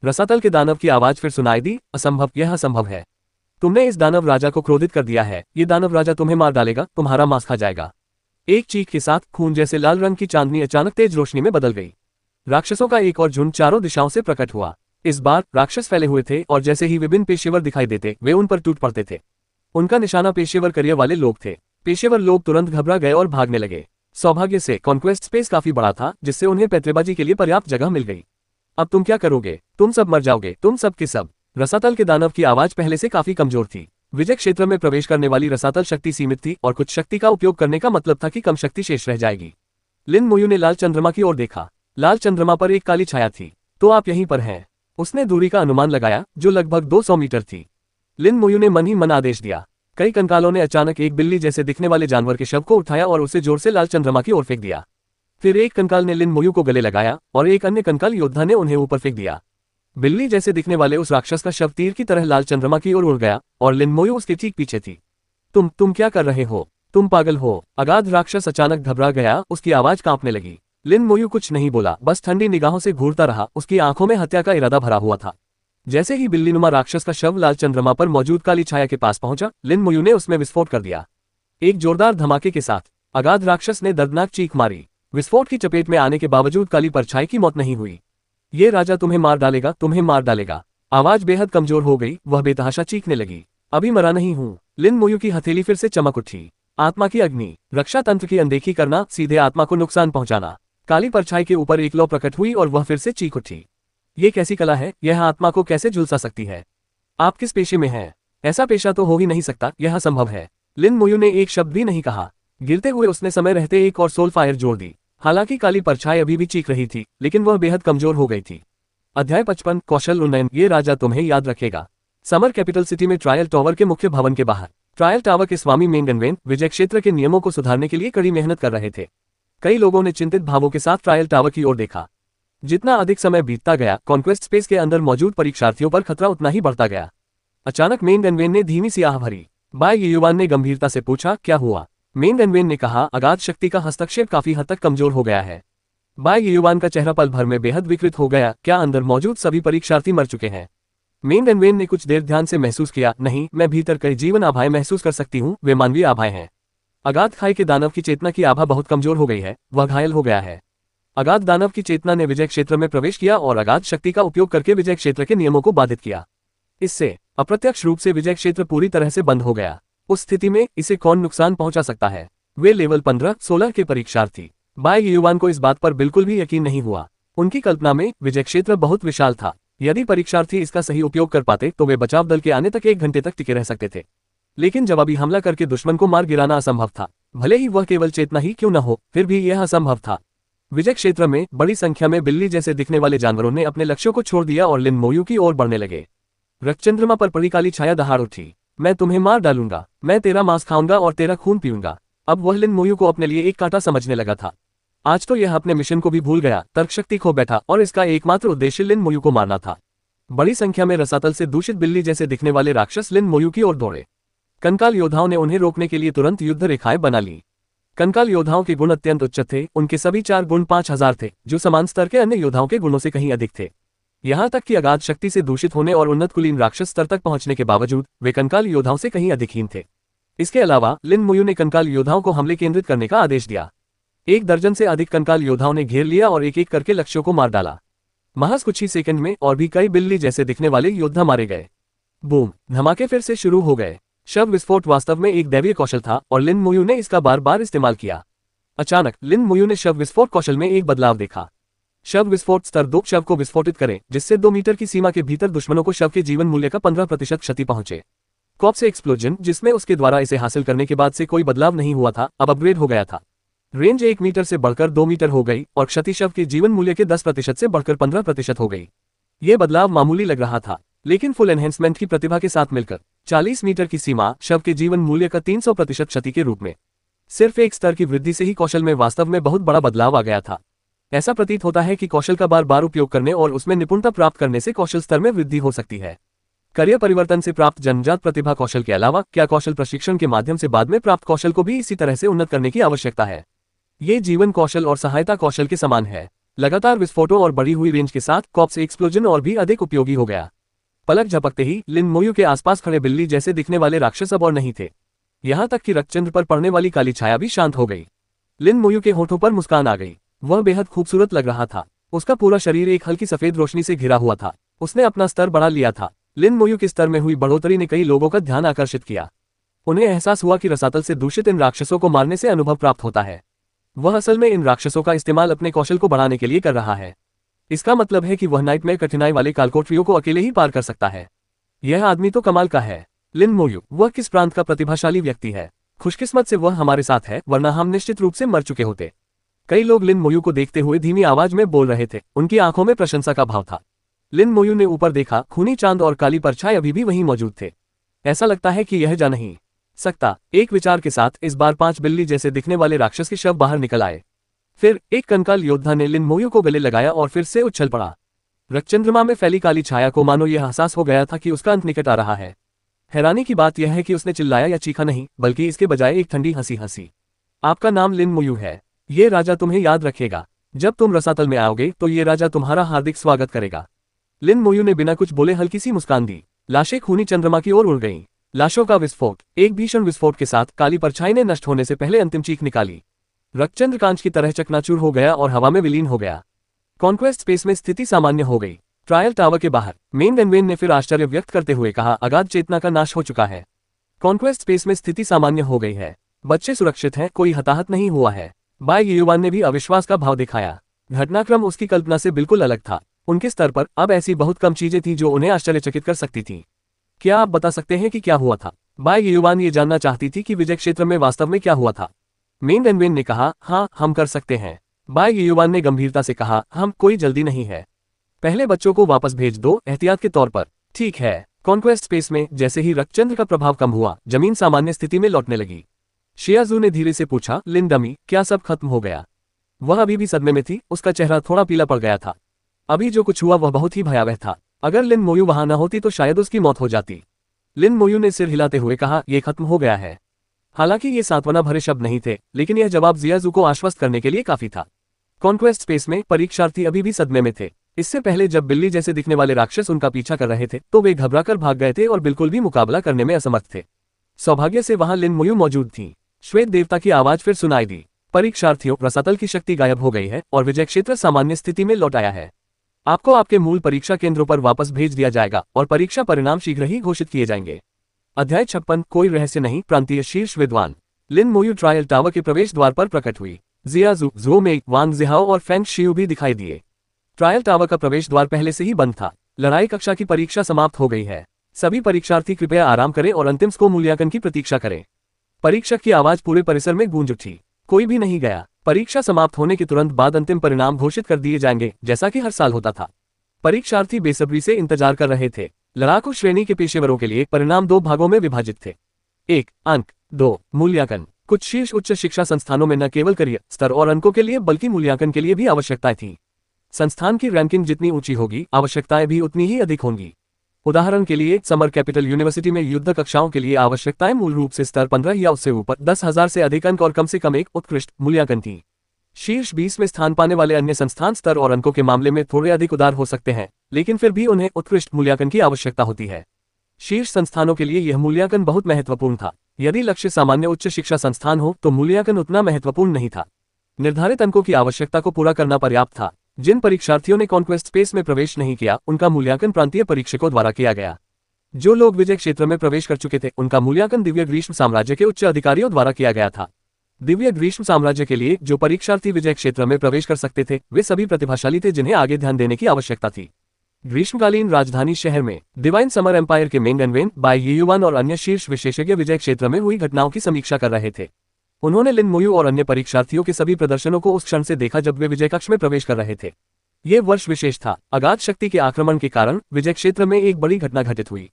रसातल के दानव की आवाज फिर सुनाई दी, असंभव, यह असंभव है। तुमने इस दानव राजा को क्रोधित कर दिया है, ये दानव राजा तुम्हें मार डालेगा, तुम्हारा मांस खा जाएगा। एक चीख के साथ खून जैसे लाल रंग की चांदनी अचानक तेज रोशनी में बदल गई। राक्षसों का एक और झुंड चारों दिशाओं से प्रकट हुआ। इस बार राक्षस फैले हुए थे और जैसे ही विभिन्न पेशेवर दिखाई देते वे उन पर टूट पड़ते थे। उनका निशाना पेशेवर करियर वाले लोग थे। पेशेवर लोग तुरंत घबरा गए और भागने लगे। सौभाग्य से कॉन्क्वेस्ट स्पेस काफी बड़ा था, जिससे उन्हें पैतरेबाजी के लिए पर्याप्त जगह मिल गई। अब तुम क्या करोगे? तुम सब मर जाओगे, तुम सब के सब। रसातल के दानव की आवाज पहले से काफी कमजोर थी। विजय क्षेत्र में प्रवेश करने वाली रसातल शक्ति सीमित थी और कुछ शक्ति का उपयोग करने का मतलब था कि कम शक्ति शेष रह जाएगी। लिन मोयू ने लाल चंद्रमा की ओर देखा। लाल चंद्रमा पर एक काली छाया थी। तो आप यहीं पर हैं। उसने दूरी का अनुमान लगाया, जो लगभग 200 मीटर थी। लिन मोयू ने मन ही मन आदेश दिया। कई कंकालों ने अचानक एक बिल्ली जैसे दिखने वाले जानवर के शव को उठाया और उसे जोर से लाल चंद्रमा की ओर फेंक दिया। फिर एक कंकाल ने लिन मोयू को गले लगाया और एक अन्य कंकाल योद्धा ने उन्हें ऊपर फेंक दिया। बिल्ली जैसे दिखने वाले उस राक्षस का शव तीर की तरह लाल चंद्रमा की ओर उड़ गया और लिन मोयू उसके ठीक पीछे थी। तुम क्या कर रहे हो? तुम पागल हो? अगाध राक्षस अचानक घबरा गया, उसकी आवाज कांपने लगी। लिन मोयू कुछ नहीं बोला, बस ठंडी निगाहों से घूरता रहा। उसकी आंखों में हत्या का इरादा भरा हुआ था। जैसे ही बिल्लीनुमा राक्षस का शव लाल चंद्रमा पर मौजूद काली छाया के पास पहुंचा, लिन मोयू ने उसमें विस्फोट कर दिया। एक जोरदार धमाके के साथ अगाध राक्षस ने दर्दनाक चीख मारी। विस्फोट की चपेट में आने के बावजूद काली परछाई की मौत नहीं हुई। ये राजा तुम्हें मार डालेगा, तुम्हें मार डालेगा। आवाज बेहद कमजोर हो गई, वह बेतहाशा चीखने लगी। अभी मरा नहीं हूं। लिन मोयू की हथेली फिर से चमक उठी। आत्मा की अग्नि, रक्षा तंत्र की अनदेखी करना, सीधे आत्मा को नुकसान पहुंचाना। काली परछाई के ऊपर एक लौ प्रकट हुई और वह फिर से चीख उठी। ये कैसी कला है? यह आत्मा को कैसे झुलसा सकती है? आप किस पेशे में हैं? ऐसा पेशा तो हो ही नहीं सकता, यह असंभव है। लिन मोयू ने एक शब्द भी नहीं कहा। गिरते हुए उसने समय रहते एक और सोल फायर जोड़ दी। हालांकि काली परछाई अभी भी चीख रही थी, लेकिन वह बेहद कमजोर हो गई थी। अध्याय 55 कौशल उन्नयन। ये राजा तुम्हें याद रखेगा। समर कैपिटल सिटी में ट्रायल टावर के मुख्य भवन के बाहर ट्रायल टावर के स्वामी मेंगनवेन विजय क्षेत्र के नियमों को सुधारने के लिए कड़ी मेहनत कर रहे थे। कई लोगों ने चिंतित भावों के साथ ट्रायल टावर की ओर देखा। जितना अधिक समय बीतता गया, कॉन्क्वेस्ट स्पेस के अंदर मौजूद परीक्षार्थियों पर खतरा उतना ही बढ़ता गया। अचानक मेंगनवेन ने धीमी सी आह भरी। बाय युवान ने गंभीरता से पूछा, क्या हुआ? मेंगनवेन ने कहा, अगाध शक्ति का हस्तक्षेप काफी हद तक कमजोर हो गया है। बाय युवान का चेहरा पल भर में बेहद विकृत हो गया। क्या अंदर मौजूद सभी परीक्षार्थी मर चुके हैं? मेंगनवेन ने कुछ देर ध्यान से महसूस किया। नहीं, मैं भीतर कई जीवन आभाएं महसूस कर सकती हूँ, वे मानवीय आभाएं हैं। अगाध खाई के दानव की चेतना की आभा बहुत कमजोर हो गई है, वह घायल हो गया है। अगाध दानव की चेतना ने विजय क्षेत्र में प्रवेश किया और अगाध शक्ति का उपयोग करके विजय क्षेत्र के नियमों को बाधित किया। इससे अप्रत्यक्ष रूप से विजय क्षेत्र पूरी तरह से बंद हो गया। उस स्थिति में इसे कौन नुकसान पहुंचा सकता है? वे लेवल 15-16 के परीक्षार्थी। बाय युवान को इस बात पर बिल्कुल भी यकीन नहीं हुआ। उनकी कल्पना में विजय क्षेत्र बहुत विशाल था। यदि परीक्षार्थी इसका सही उपयोग कर पाते तो वे बचाव दल के आने तक 1 घंटे तक टिके रह सकते थे। लेकिन जवाबी हमला करके दुश्मन को मार गिराना असंभव था। भले ही वह केवल चेतना ही क्यों न हो, फिर भी यह असंभव था। विजय क्षेत्र में बड़ी संख्या में बिल्ली जैसे दिखने वाले जानवरों ने अपने लक्ष्यों को छोड़ दिया और लिन मोयू की ओर बढ़ने लगे। रक्तचंद्रमा पर पड़ी काली छाया दहाड़ उठी। मैं तुम्हें मार डालूंगा, मैं तेरा मांस खाऊंगा और तेरा खून पीऊंगा। अब वह लिन मोयू को अपने लिए एक कांटा समझने लगा था। आज तो यह अपने मिशन को भी भूल गया, तर्कशक्ति खो बैठा और इसका एकमात्र उद्देश्य लिन मोयू को मारना था। बड़ी संख्या में रसातल से दूषित बिल्ली जैसे दिखने वाले राक्षस लिन मोयू की ओर दौड़े। कंकाल योद्धाओं ने उन्हें रोकने के लिए तुरंत युद्ध रेखाएं बना ली। कंकाल योद्धाओं के गुण अत्यंत उच्च थे। उनके सभी 4 गुण 5000 थे, जो समान स्तर के अन्य योद्धाओं के गुणों से कहीं अधिक थे। यहाँ तक कि अगाध शक्ति से दूषित होने और उन्नत कुलीन राक्षस स्तर तक पहुंचने के बावजूद वे कंकाल योद्धाओं से कहीं अधिकहीन थे। इसके अलावा लिन मोयू ने कंकाल योद्धाओं को हमले केंद्रित करने का आदेश दिया। 1 दर्जन से अधिक कंकाल योद्धाओं ने घेर लिया और एक एक करके लक्ष्यों को मार डाला। महज कुछ ही सेकंड में और भी कई बिल्ली जैसे दिखने वाले योद्धा मारे गए। बूम! धमाके फिर से शुरू हो गए। शव विस्फोट वास्तव में एक दैवीय कौशल था और लिन मोयू ने इसका बार बार इस्तेमाल किया। अचानक लिन मोयू ने शव विस्फोट कौशल में एक बदलाव देखा। शव विस्फोट स्तर 2 शव को विस्फोटित करें, जिससे 2 मीटर की सीमा के भीतर दुश्मनों को शव के जीवन मूल्य का 15% क्षति पहुंचे। कॉप्स एक्सप्लोजन, जिसमें उसके द्वारा इसे हासिल करने के बाद से कोई बदलाव नहीं हुआ था, अब अपग्रेड हो गया था। रेंज 1 मीटर से बढ़कर 2 मीटर हो गई और क्षति शव के जीवन मूल्य के 10% से बढ़कर 15% हो गई। ये बदलाव मामूली लग रहा था, लेकिन फुल एनहेंसमेंट की प्रतिभा के साथ मिलकर 40 मीटर की सीमा शव के जीवन मूल्य का 300% क्षति के रूप में। सिर्फ एक स्तर की वृद्धि से ही कौशल में वास्तव में बहुत बड़ा बदलाव आ गया था। ऐसा प्रतीत होता है कि कौशल का बार बार उपयोग करने और उसमें निपुणता प्राप्त करने से कौशल स्तर में वृद्धि हो सकती है। करियर परिवर्तन से प्राप्त जन्मजात प्रतिभा कौशल के अलावा क्या कौशल प्रशिक्षण के माध्यम से बाद में प्राप्त कौशल को भी इसी तरह से उन्नत करने की आवश्यकता है। ये जीवन कौशल और सहायता कौशल के समान है। लगातार विस्फोटों और बढ़ी हुई रेंज के साथ कॉप्स एक्सप्लोजन और भी अधिक उपयोगी हो गया। पलक झपकते ही लिन मोयू के आसपास खड़े बिल्ली जैसे दिखने वाले राक्षस अब और नहीं थे। यहाँ तक कि रक्तचंद्र पर पड़ने वाली काली छाया भी शांत हो गई। लिन मोयू के होठों पर मुस्कान आ गई। वह बेहद खूबसूरत लग रहा था। उसका पूरा शरीर एक हल्की सफेद रोशनी से घिरा हुआ था। उसने अपना स्तर बढ़ा लिया था। लिन मोयू के स्तर में हुई बढ़ोतरी ने कई लोगों का ध्यान आकर्षित किया। उन्हें एहसास हुआ कि रसातल से दूषित इन राक्षसों को मारने से अनुभव प्राप्त होता है। वह असल में इन राक्षसों का इस्तेमाल अपने कौशल को बढ़ाने के लिए कर रहा है। इसका मतलब है कि वह नाइट में कठिनाई वाले कालकोठरियों को अकेले ही पार कर सकता है। यह आदमी तो कमाल का है। लिन मोयू, वह किस प्रांत का प्रतिभाशाली व्यक्ति है। खुशकिस्मत से वह हमारे साथ है, वरना हम निश्चित रूप से मर चुके होते। कई लोग लिन मोयू को देखते हुए धीमी आवाज में बोल रहे थे। उनकी आंखों में प्रशंसा का भाव था। लिन मोयू ने ऊपर देखा। खूनी चांद और काली परछाई अभी भी वहीं मौजूद थे। ऐसा लगता है कि यह जा नहीं सकता। एक विचार के साथ इस बार 5 बिल्ली जैसे दिखने वाले राक्षस के शव बाहर निकल आए। फिर एक कंकाल योद्धा ने लिन मोयू को गले लगाया और फिर से उछल पड़ा। रक्तचंद्रमा में फैली काली छाया को मानो यह एहसास हो गया था कि उसका अंत निकट आ रहा है। हैरानी की बात यह है कि उसने चिल्लाया या चीखा नहीं, बल्कि इसके बजाय एक ठंडी हंसी हंसी। आपका नाम लिन मोयू है। ये राजा तुम्हें याद रखेगा। जब तुम रसातल में आओगे तो ये राजा तुम्हारा हार्दिक स्वागत करेगा। लिन मोयू ने बिना कुछ बोले हल्की सी मुस्कान दी। लाशें खूनी चंद्रमा की ओर उड़ गईं। लाशों का विस्फोट। एक भीषण विस्फोट के साथ काली परछाई ने नष्ट होने से पहले अंतिम चीख निकाली। रक्तचंद्र कांच की तरह चकनाचूर हो गया और हवा में विलीन हो गया। कॉन्क्वेस्ट स्पेस में स्थिति सामान्य हो गई। ट्रायल टावर के बाहर मेन गनवेन ने फिर आश्चर्य व्यक्त करते हुए कहा, अगाध चेतना का नाश हो चुका है। कॉन्क्वेस्ट स्पेस में स्थिति सामान्य हो गई है। बच्चे सुरक्षित हैं, कोई हताहत नहीं हुआ है। बाय युवान ने भी अविश्वास का भाव दिखाया। घटनाक्रम उसकी कल्पना से बिल्कुल अलग था। उनके स्तर पर अब ऐसी बहुत कम चीजें थीं जो उन्हें आश्चर्यचकित कर सकती थीं। क्या आप बता सकते हैं कि क्या हुआ था? बाय युवान ये जानना चाहती थी कि विजय क्षेत्र में वास्तव में क्या हुआ था। मेन गनवेन ने कहा, हाँ हम कर सकते हैं। बाय युवान ने गंभीरता से कहा, हम कोई जल्दी नहीं है। पहले बच्चों को वापस भेज दो, एहतियात के तौर पर। ठीक है। कॉन्क्वेस्ट स्पेस में जैसे ही रक्तचंद्र का प्रभाव कम हुआ, जमीन सामान्य स्थिति में लौटने लगी। शियाजू ने धीरे से पूछा, लिन डमी, क्या सब खत्म हो गया? वह अभी भी सदमे में थी। उसका चेहरा थोड़ा पीला पड़ गया था। अभी जो कुछ हुआ वह बहुत ही भयावह था। अगर लिन मोयू वहां न होती तो शायद उसकी मौत हो जाती। लिन मोयू ने सिर हिलाते हुए कहा, यह खत्म हो गया है। हालांकि ये सांत्वना भरे शब्द नहीं थे, लेकिन यह जवाब जियाजू को आश्वस्त करने के लिए काफी था। कॉन्क्वेस्ट स्पेस में परीक्षार्थी अभी भी सदमे में थे। इससे पहले जब बिल्ली जैसे दिखने वाले राक्षस उनका पीछा कर रहे थे तो वे घबराकर भाग गए थे और बिल्कुल भी मुकाबला करने में असमर्थ थे। सौभाग्य से वहां लिन मोयू मौजूद थी। श्वेत देवता की आवाज फिर सुनाई दी। परीक्षार्थियों, रसातल की शक्ति गायब हो गई है और विजय क्षेत्र सामान्य स्थिति में लौट आया है। आपको आपके मूल परीक्षा केंद्रों पर वापस भेज दिया जाएगा और परीक्षा परिणाम शीघ्र ही घोषित किए जाएंगे। अध्याय 56, कोई रहस्य नहीं। प्रांतीय शीर्ष विद्वान। लिन मोयू ट्रायल टावर के प्रवेश द्वार पर प्रकट हुई। जियाजू, ज़ो मेई, वांग जिहाओ और फेंग शियू भी दिखाई दिए। ट्रायल टावर का प्रवेश द्वार पहले से ही बंद था। लड़ाई कक्षा की परीक्षा समाप्त हो गई है। सभी परीक्षार्थी कृपया आराम करें और अंतिम स्कोर मूल्यांकन की प्रतीक्षा करें। परीक्षक की आवाज पूरे परिसर में गूंज उठी। कोई भी नहीं गया। परीक्षा समाप्त होने के तुरंत बाद अंतिम परिणाम घोषित कर दिए जाएंगे, जैसा कि हर साल होता था। परीक्षार्थी बेसब्री से इंतजार कर रहे थे। लड़ाकू श्रेणी के पेशेवरों के लिए परिणाम 2 भागों में विभाजित थे। 1 अंक, 2 मूल्यांकन। कुछ शीर्ष उच्च शिक्षा संस्थानों में न केवल करियर स्तर और अंकों के लिए बल्कि मूल्यांकन के लिए भी आवश्यकताएं थीं। संस्थान की रैंकिंग जितनी ऊंची होगी, आवश्यकताएं भी उतनी ही अधिक होंगी। उदाहरण के लिए समर कैपिटल यूनिवर्सिटी में युद्ध कक्षाओं के लिए आवश्यकताएं मूल रूप से स्तर 15 या उससे ऊपर 10,000 से अधिक अंक और कम से कम एक उत्कृष्ट मूल्यांकन थी। शीर्ष 20 में स्थान पाने वाले अन्य संस्थान स्तर और अंकों के मामले में थोड़े अधिक उदार हो सकते हैं, लेकिन फिर भी उन्हें उत्कृष्ट मूल्यांकन की आवश्यकता होती है। शीर्ष संस्थानों के लिए यह मूल्यांकन बहुत महत्वपूर्ण था। यदि लक्ष्य सामान्य उच्च शिक्षा संस्थान हो तो मूल्यांकन उतना महत्वपूर्ण नहीं था। निर्धारित अंकों की आवश्यकता को पूरा करना पर्याप्त था। जिन परीक्षार्थियों ने कॉन्क्वेस्ट स्पेस में प्रवेश नहीं किया, उनका मूल्यांकन प्रांतीय परीक्षकों द्वारा किया गया। जो लोग विजय क्षेत्र में प्रवेश कर चुके थे, उनका मूल्यांकन दिव्य ग्रीष्म साम्राज्य के उच्च अधिकारियों द्वारा किया गया था। दिव्य ग्रीष्म साम्राज्य के लिए जो परीक्षार्थी विजय क्षेत्र में प्रवेश कर सकते थे, वे सभी प्रतिभाशाली थे जिन्हें आगे ध्यान देने की आवश्यकता थी। ग्रीष्मकालीन राजधानी शहर में डिवाइन समर एम्पायर के मेंग गनवेन, बाय युवान और अन्य शीर्ष विशेषज्ञ विजय क्षेत्र में हुई घटनाओं की समीक्षा कर रहे थे। उन्होंने लिन मोयू और अन्य परीक्षार्थियों के सभी प्रदर्शनों को उस क्षण से देखा जब वे विजय कक्ष में प्रवेश कर रहे थे। ये वर्ष विशेष था। अगाध शक्ति के आक्रमण के कारण विजय क्षेत्र में एक बड़ी घटना घटित हुई।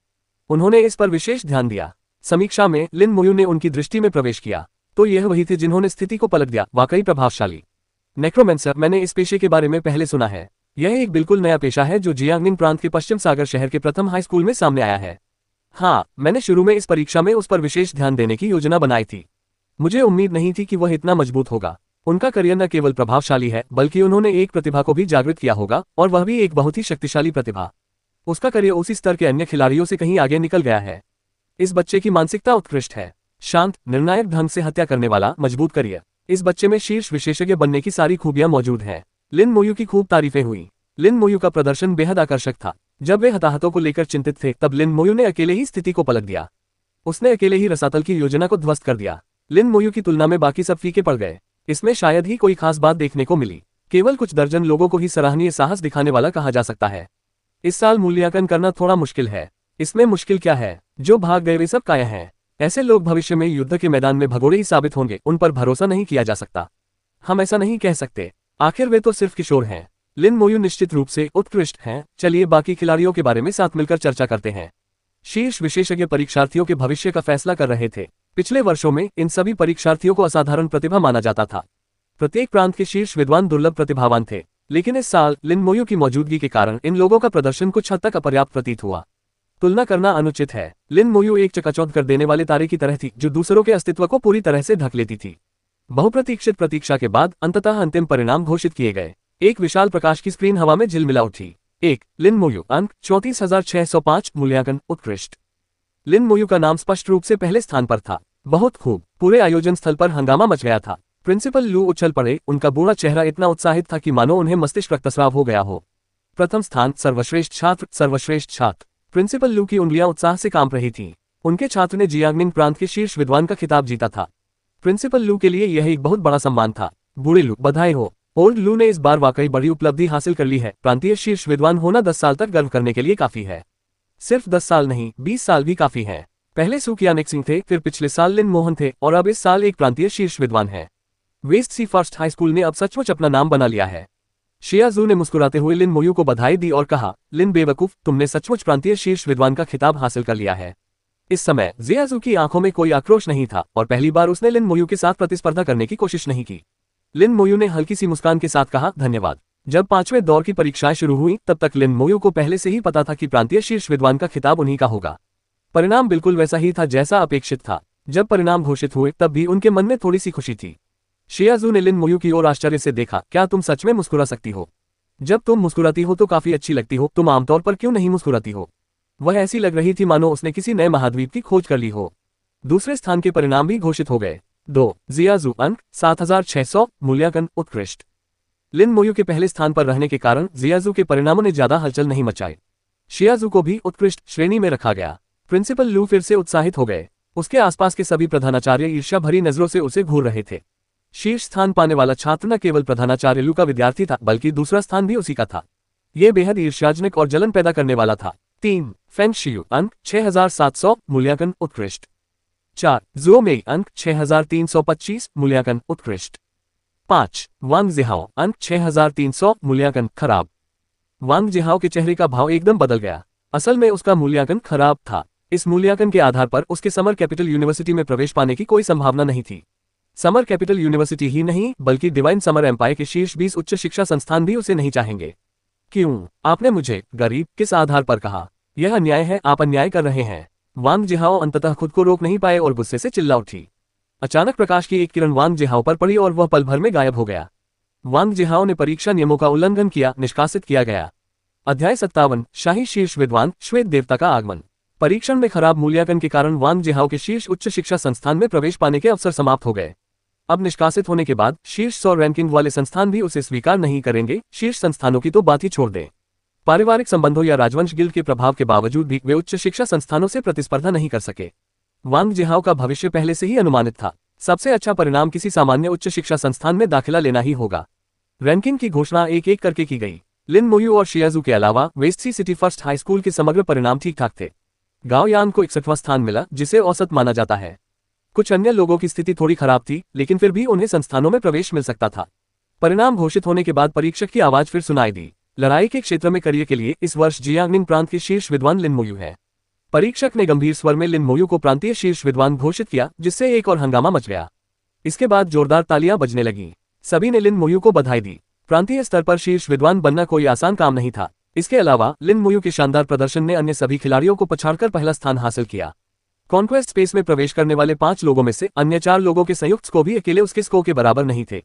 उन्होंने इस पर विशेष ध्यान दिया। समीक्षा में लिन मोयू ने उनकी दृष्टि में प्रवेश किया तो यह वही थे जिन्होंने स्थिति को पलट दिया। वाकई प्रभावशाली। नेक्रोमेंसर, मैंने इस पेशे के बारे में पहले सुना है। यह एक बिल्कुल नया पेशा है जो जियांगनिंग प्रांत के पश्चिम सागर शहर के प्रथम हाई स्कूल में सामने आया है। हाँ, मैंने शुरू में इस परीक्षा में उस पर विशेष ध्यान देने की योजना बनाई थी। मुझे उम्मीद नहीं थी कि वह इतना मजबूत होगा। उनका करियर न केवल प्रभावशाली है बल्कि उन्होंने एक प्रतिभा को भी जागृत किया होगा, और वह भी एक बहुत ही शक्तिशाली प्रतिभा। उसका करियर उसी स्तर के अन्य खिलाड़ियों से कहीं आगे निकल गया है। इस बच्चे की मानसिकता उत्कृष्ट है। शांत, निर्णायक ढंग से हत्या करने वाला, मजबूत करियर। इस बच्चे में शीर्ष विशेषज्ञ बनने की सारी खूबियां मौजूद हैं। लिन मोयू की खूब तारीफें हुई। लिन मोयू का प्रदर्शन बेहद आकर्षक था। जब वे हताहतों को लेकर चिंतित थे तब लिन मोयू ने अकेले ही स्थिति को पलट दिया। उसने अकेले ही रसातल की योजना को ध्वस्त कर दिया। लिन मोयू की तुलना में बाकी सब फीके पड़ गए। इसमें शायद ही कोई खास बात देखने को मिली। केवल कुछ दर्जन लोगों को ही सराहनीय साहस दिखाने वाला कहा जा सकता है। इस साल मूल्यांकन करना थोड़ा मुश्किल है। इसमें मुश्किल क्या है? जो भाग गए वे सब काया हैं। ऐसे लोग भविष्य में युद्ध के मैदान में भगोड़े ही साबित होंगे। उन पर भरोसा नहीं किया जा सकता। हम ऐसा नहीं कह सकते। आखिर वे तो सिर्फ किशोर हैं। लिन मोयू निश्चित रूप से उत्कृष्ट हैं। चलिए बाकी खिलाड़ियों के बारे में साथ मिलकर चर्चा करते हैं। शीर्ष विशेषज्ञ परीक्षार्थियों के भविष्य का फैसला कर रहे थे। पिछले वर्षों में इन सभी परीक्षार्थियों को असाधारण प्रतिभा माना जाता था। प्रत्येक प्रांत के शीर्ष विद्वान दुर्लभ प्रतिभावान थे, लेकिन इस साल लिन मोयू की मौजूदगी के कारण इन लोगों का प्रदर्शन कुछ हद तक अपर्याप्त प्रतीत हुआ। तुलना करना अनुचित है। लिन मोयू एक चकाचौंध कर देने वाले तारे की तरह थी जो दूसरों के अस्तित्व को पूरी तरह से ढक लेती थी। बहुप्रतीक्षित प्रतीक्षा के बाद अंततः अंतिम परिणाम घोषित किए गए। एक विशाल प्रकाश की स्क्रीन हवा में झिलमिला उठी। 1 लिन मोयू, अंक 34,605, मूल्यांकन उत्कृष्ट। लिन मोयू का नाम स्पष्ट रूप से पहले स्थान पर था। बहुत खूब। पूरे आयोजन स्थल पर हंगामा मच गया था। प्रिंसिपल लू उछल पड़े। उनका बूढ़ा चेहरा इतना उत्साहित था कि मानो उन्हें मस्तिष्क रक्तस्राव हो गया हो। प्रथम स्थान, सर्वश्रेष्ठ छात्र, सर्वश्रेष्ठ छात्र। प्रिंसिपल लू की उंगलियां उत्साह से कांप रही थीं। उनके छात्र ने जियांगनिंग प्रांत के शीर्ष विद्वान का खिताब जीता था। प्रिंसिपल लू के लिए यह एक बहुत बड़ा सम्मान था। बूढ़े लू, बधाई हो। ओल्ड लू ने इस बार वाकई बड़ी उपलब्धि हासिल कर ली है। प्रांतीय शीर्ष विद्वान होना 10 साल तक गर्व करने के लिए काफी है। सिर्फ 10 साल नहीं, 20 साल भी काफी हैं। पहले सुकियानिक सिंह थे, फिर पिछले साल लिन मोहन थे, और अब इस साल एक प्रांतीय शीर्ष विद्वान है। वेस्ट सी फर्स्ट हाई स्कूल ने अब सचमुच अपना नाम बना लिया है। शियाजू ने मुस्कुराते हुए लिन मोयू को बधाई दी और कहा, लिन बेवकूफ, तुमने सचमुच प्रांतीय शीर्ष विद्वान का खिताब हासिल कर लिया है। इस समय जियाजू की आंखों में कोई आक्रोश नहीं था और पहली बार उसने लिन मोयू के साथ प्रतिस्पर्धा करने की कोशिश नहीं की। लिन मोयू ने हल्की सी मुस्कान के साथ कहा, धन्यवाद। जब 5वें दौर की परीक्षाएं शुरू हुई तब तक लिन मोयू को पहले से ही पता था कि प्रांतीय शीर्ष विद्वान का खिताब उन्हीं का होगा। परिणाम बिल्कुल वैसा ही था जैसा अपेक्षित था। जब परिणाम घोषित हुए तब भी उनके मन में थोड़ी सी खुशी थी। शियाजू ने लिन मोयू की ओर आश्चर्य से देखा, क्या तुम सच में मुस्कुरा सकती हो? जब तुम मुस्कुराती हो तो काफी अच्छी लगती हो। तुम आमतौर पर क्यों नहीं मुस्कुराती हो? वह ऐसी लग रही थी मानो उसने किसी नए महाद्वीप की खोज कर ली हो। दूसरे स्थान के परिणाम भी घोषित हो गए। 2 जियाजू, अंक 7,600, मूल्यांकन उत्कृष्ट। लिन मोयू के पहले स्थान पर रहने के कारण जियाजू के परिणामों ने ज्यादा हलचल नहीं मचाई। शियाजू को भी उत्कृष्ट श्रेणी में रखा गया। प्रिंसिपल लू फिर से उत्साहित हो गए। उसके आसपास के सभी प्रधानाचार्य ईर्ष्या भरी नजरों से उसे घूर रहे थे। शीर्ष स्थान पाने वाला छात्र न केवल प्रधानाचार्य लू का विद्यार्थी था बल्कि दूसरा स्थान भी उसी का था। यह बेहद ईर्ष्याजनक और जलन पैदा करने वाला था। 3 फेंग शियू, अंक 6,700, मूल्यांकन उत्कृष्ट। 4 जुओ मेई, अंक 6,325, मूल्यांकन उत्कृष्ट। 5 वांग जिहाओ, अंक 6,300, मूल्यांकन खराब। वांग जिहाओ के चेहरे का भाव एकदम बदल गया। असल में उसका मूल्यांकन खराब था। इस मूल्यांकन के आधार पर उसके समर कैपिटल यूनिवर्सिटी में प्रवेश पाने की कोई संभावना नहीं थी। समर कैपिटल यूनिवर्सिटी ही नहीं बल्कि डिवाइन समर एम्पायर के शीर्ष 20 उच्च शिक्षा संस्थान भी उसे नहीं चाहेंगे। क्यों? आपने मुझे गरीब किस आधार पर कहा? यह अन्याय है, आप अन्याय कर रहे हैं। वांग जिहाओ अंततः खुद को रोक नहीं पाए और गुस्से से चिल्ला उठी। अचानक प्रकाश की एक किरण वांग जिहाओ पर पड़ी और वह पल भर में गायब हो गया। वांग जिहाओ ने परीक्षा नियमों का उल्लंघन किया, निष्कासित किया गया। अध्याय 57, शाही शीर्ष विद्वान श्वेत देवता का आगमन। परीक्षण में खराब मूल्यांकन के कारण वांग जिहाओ के शीर्ष उच्च शिक्षा संस्थान में प्रवेश पाने के अवसर समाप्त हो गए। अब निष्कासित होने के बाद शीर्ष 100 रैंकिंग वाले संस्थान भी उसे स्वीकार नहीं करेंगे। शीर्ष संस्थानों की तो बात ही छोड़ दें। पारिवारिक संबंधों या राजवंश गिल्ड के प्रभाव के बावजूद भी वे उच्च शिक्षा संस्थानों से प्रतिस्पर्धा नहीं कर सके। वांग जिहाओ का भविष्य पहले से ही अनुमानित था। सबसे अच्छा परिणाम किसी सामान्य उच्च शिक्षा संस्थान में दाखिला लेना ही होगा। रैंकिंग की घोषणा एक एक करके की गई। लिन मोयू और शियाजू के अलावा वेस्ट सी सिटी फर्स्ट हाई स्कूल के समग्र परिणाम ठीक ठाक थे। गाओ यान को 61वां स्थान मिला, जिसे औसत माना जाता है। कुछ अन्य लोगों की स्थिति थोड़ी खराब थी, लेकिन फिर भी उन्हें संस्थानों में प्रवेश मिल सकता था। परिणाम घोषित होने के बाद परीक्षक की आवाज फिर सुनाई दी। लड़ाई के क्षेत्र में करियर के लिए इस वर्ष जियांगनिंग प्रांत के शीर्ष विद्वान लिन मोयू है। परीक्षक ने गंभीर स्वर में लिन मोयू को प्रांतीय शीर्ष विद्वान घोषित किया, जिससे एक और हंगामा मच गया। इसके बाद जोरदार तालियां बजने लगीं। सभी ने लिन मोयू को बधाई दी। प्रांतीय स्तर पर शीर्ष विद्वान बनना कोई आसान काम नहीं था। इसके अलावा लिन मोयू के शानदार प्रदर्शन ने अन्य सभी खिलाड़ियों को पछाड़कर पहला स्थान हासिल किया। कॉन्क्वेस्ट स्पेस में प्रवेश करने वाले 5 लोगों में से अन्य 4 लोगों के संयुक्त स्कोर भी अकेले उसके स्कोर के बराबर नहीं थे।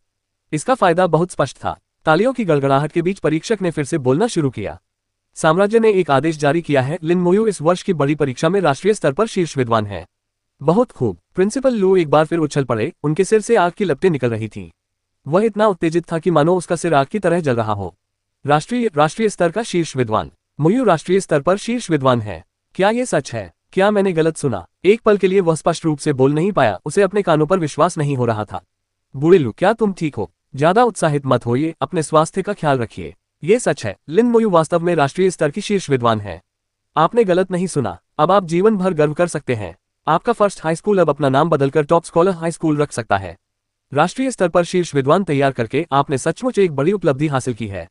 इसका फायदा बहुत स्पष्ट था। तालियों की गड़गड़ाहट के बीच परीक्षक ने फिर से बोलना शुरू किया। साम्राज्य ने एक आदेश जारी किया है, लिन मोयू इस वर्ष की बड़ी परीक्षा में राष्ट्रीय स्तर पर शीर्ष विद्वान है। बहुत खूब। प्रिंसिपल लू एक बार फिर उछल पड़े, उनके सिर से आग की लपटें निकल रही थीं। वह इतना उत्तेजित था कि मानो उसका सिर आग की तरह जल रहा हो। राष्ट्रीय स्तर का शीर्ष विद्वान। मोयू राष्ट्रीय स्तर पर शीर्ष विद्वान है। क्या ये सच है? क्या मैंने गलत सुना? एक पल के लिए वह स्पष्ट रूप से बोल नहीं पाया, उसे अपने कानों पर विश्वास नहीं हो रहा था। बूढ़े लू, क्या तुम ठीक हो? ज्यादा उत्साहित मत होइए, अपने स्वास्थ्य का ख्याल रखिए। ये सच है, लिन मोयू वास्तव में राष्ट्रीय स्तर की शीर्ष विद्वान है। आपने गलत नहीं सुना। अब आप जीवन भर गर्व कर सकते हैं। आपका फर्स्ट हाई स्कूल अब अपना नाम बदलकर टॉप स्कॉलर हाई स्कूल रख सकता है। राष्ट्रीय स्तर पर शीर्ष विद्वान तैयार करके आपने सचमुच एक बड़ी उपलब्धि हासिल की है।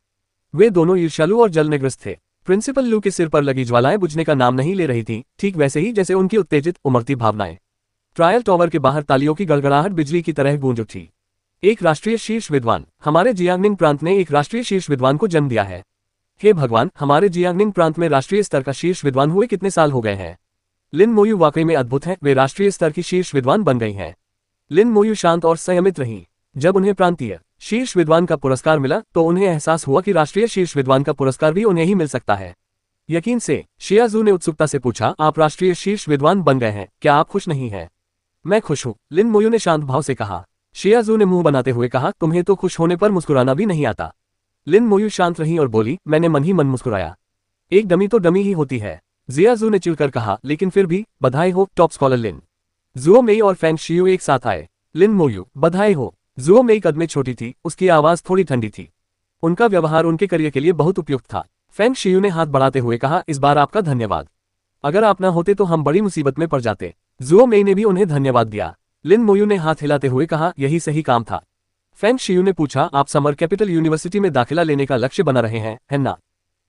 वे दोनों ईर्ष्यालु और जलनेग्रस्त थे। प्रिंसिपल लू के सिर पर लगी ज्वालाएं बुझने का नाम नहीं ले रही थीं, ठीक वैसे ही जैसे उनकी उत्तेजित उमड़ती भावनाएं। ट्रायल टावर के बाहर तालियों की गड़गड़ाहट बिजली की तरह गूंज उठी। एक राष्ट्रीय शीर्ष विद्वान। हमारे जियांगनिंग प्रांत ने एक राष्ट्रीय शीर्ष विद्वान को जन्म दिया है। हे भगवान, हमारे जियांगनिंग प्रांत में राष्ट्रीय स्तर का शीर्ष विद्वान हुए कितने साल हो गए हैं। लिन मोयू वाकई में अद्भुत है, वे राष्ट्रीय स्तर की शीर्ष विद्वान बन गई हैं। लिन मोयू शांत और संयमित रही। जब उन्हें प्रांतीय शीर्ष विद्वान का पुरस्कार मिला तो उन्हें एहसास हुआ कि राष्ट्रीय शीर्ष विद्वान का पुरस्कार भी उन्हें ही मिल सकता है। यकीन से, शियाजू ने उत्सुकता से पूछा, आप राष्ट्रीय शीर्ष विद्वान बन गए हैं, क्या आप खुश नहीं हैं? मैं खुश हूं, लिन मोयू ने शांत भाव से कहा। शियाजू ने मुंह बनाते हुए कहा, तुम्हें तो खुश होने पर मुस्कुराना भी नहीं आता। लिन मोयू शांत रही और बोली, मैंने मन ही मन मुस्कुराया। एक डमी तो डमी ही होती है। जियाजू ने चिढ़कर कहा, लेकिन फिर भी बधाई हो टॉप स्कॉलर लिन। जुओ मेई और फैंग शियू एक साथ आए। लिन मोयू, बधाई हो। जुओ मेई कद में छोटी थी, उसकी आवाज थोड़ी ठंडी थी। उनका व्यवहार उनके करियर के लिए बहुत उपयुक्त था। फैंग शियू ने हाथ बढ़ाते हुए कहा, इस बार आपका धन्यवाद। अगर आप न होते तो हम बड़ी मुसीबत में पड़ जाते। जुओ मेई ने भी उन्हें धन्यवाद दिया। लिन मोयू ने हाथ हिलाते हुए कहा, यही सही काम था। फैंग शियू ने पूछा, आप समर कैपिटल यूनिवर्सिटी में दाखिला लेने का लक्ष्य बना रहे हैं, है ना?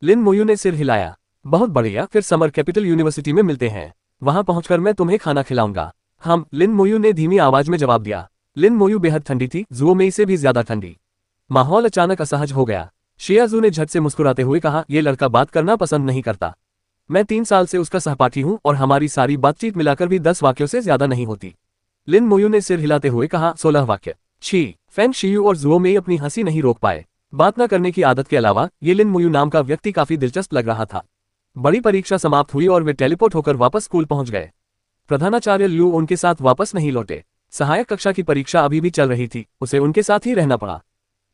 लिन मोयू ने सिर हिलाया। बहुत बढ़िया, फिर समर कैपिटल यूनिवर्सिटी में मिलते हैं। वहां पहुंचकर मैं तुम्हें खाना खिलाऊंगा। हम, लिन मोयू ने धीमी आवाज में जवाब दिया। लिन मोयू बेहद ठंडी थी, जुओ मेई से भी ज्यादा ठंडी। माहौल अचानक असहज हो गया। शियाजू ने झट से मुस्कुराते हुए कहा, यह लड़का बात करना पसंद नहीं करता। मैं 3 साल से उसका सहपाठी हूं और हमारी सारी बातचीत मिलाकर भी 10 वाक्यों से ज्यादा नहीं होती। लिन मोयू ने सिर हिलाते हुए कहा, 16 वाक्य। छी। फैंग शियू और जुओ मेई अपनी हंसी नहीं रोक पाए। बात न करने की आदत के अलावा ये लिन मोयू नाम का व्यक्ति काफी दिलचस्प लग रहा था। बड़ी परीक्षा समाप्त हुई और वे टेलीपोर्ट होकर वापस स्कूल पहुंच गए। प्रधानाचार्य ल्यू उनके साथ वापस नहीं लौटे। सहायक कक्षा की परीक्षा अभी भी चल रही थी, उसे उनके साथ ही रहना पड़ा।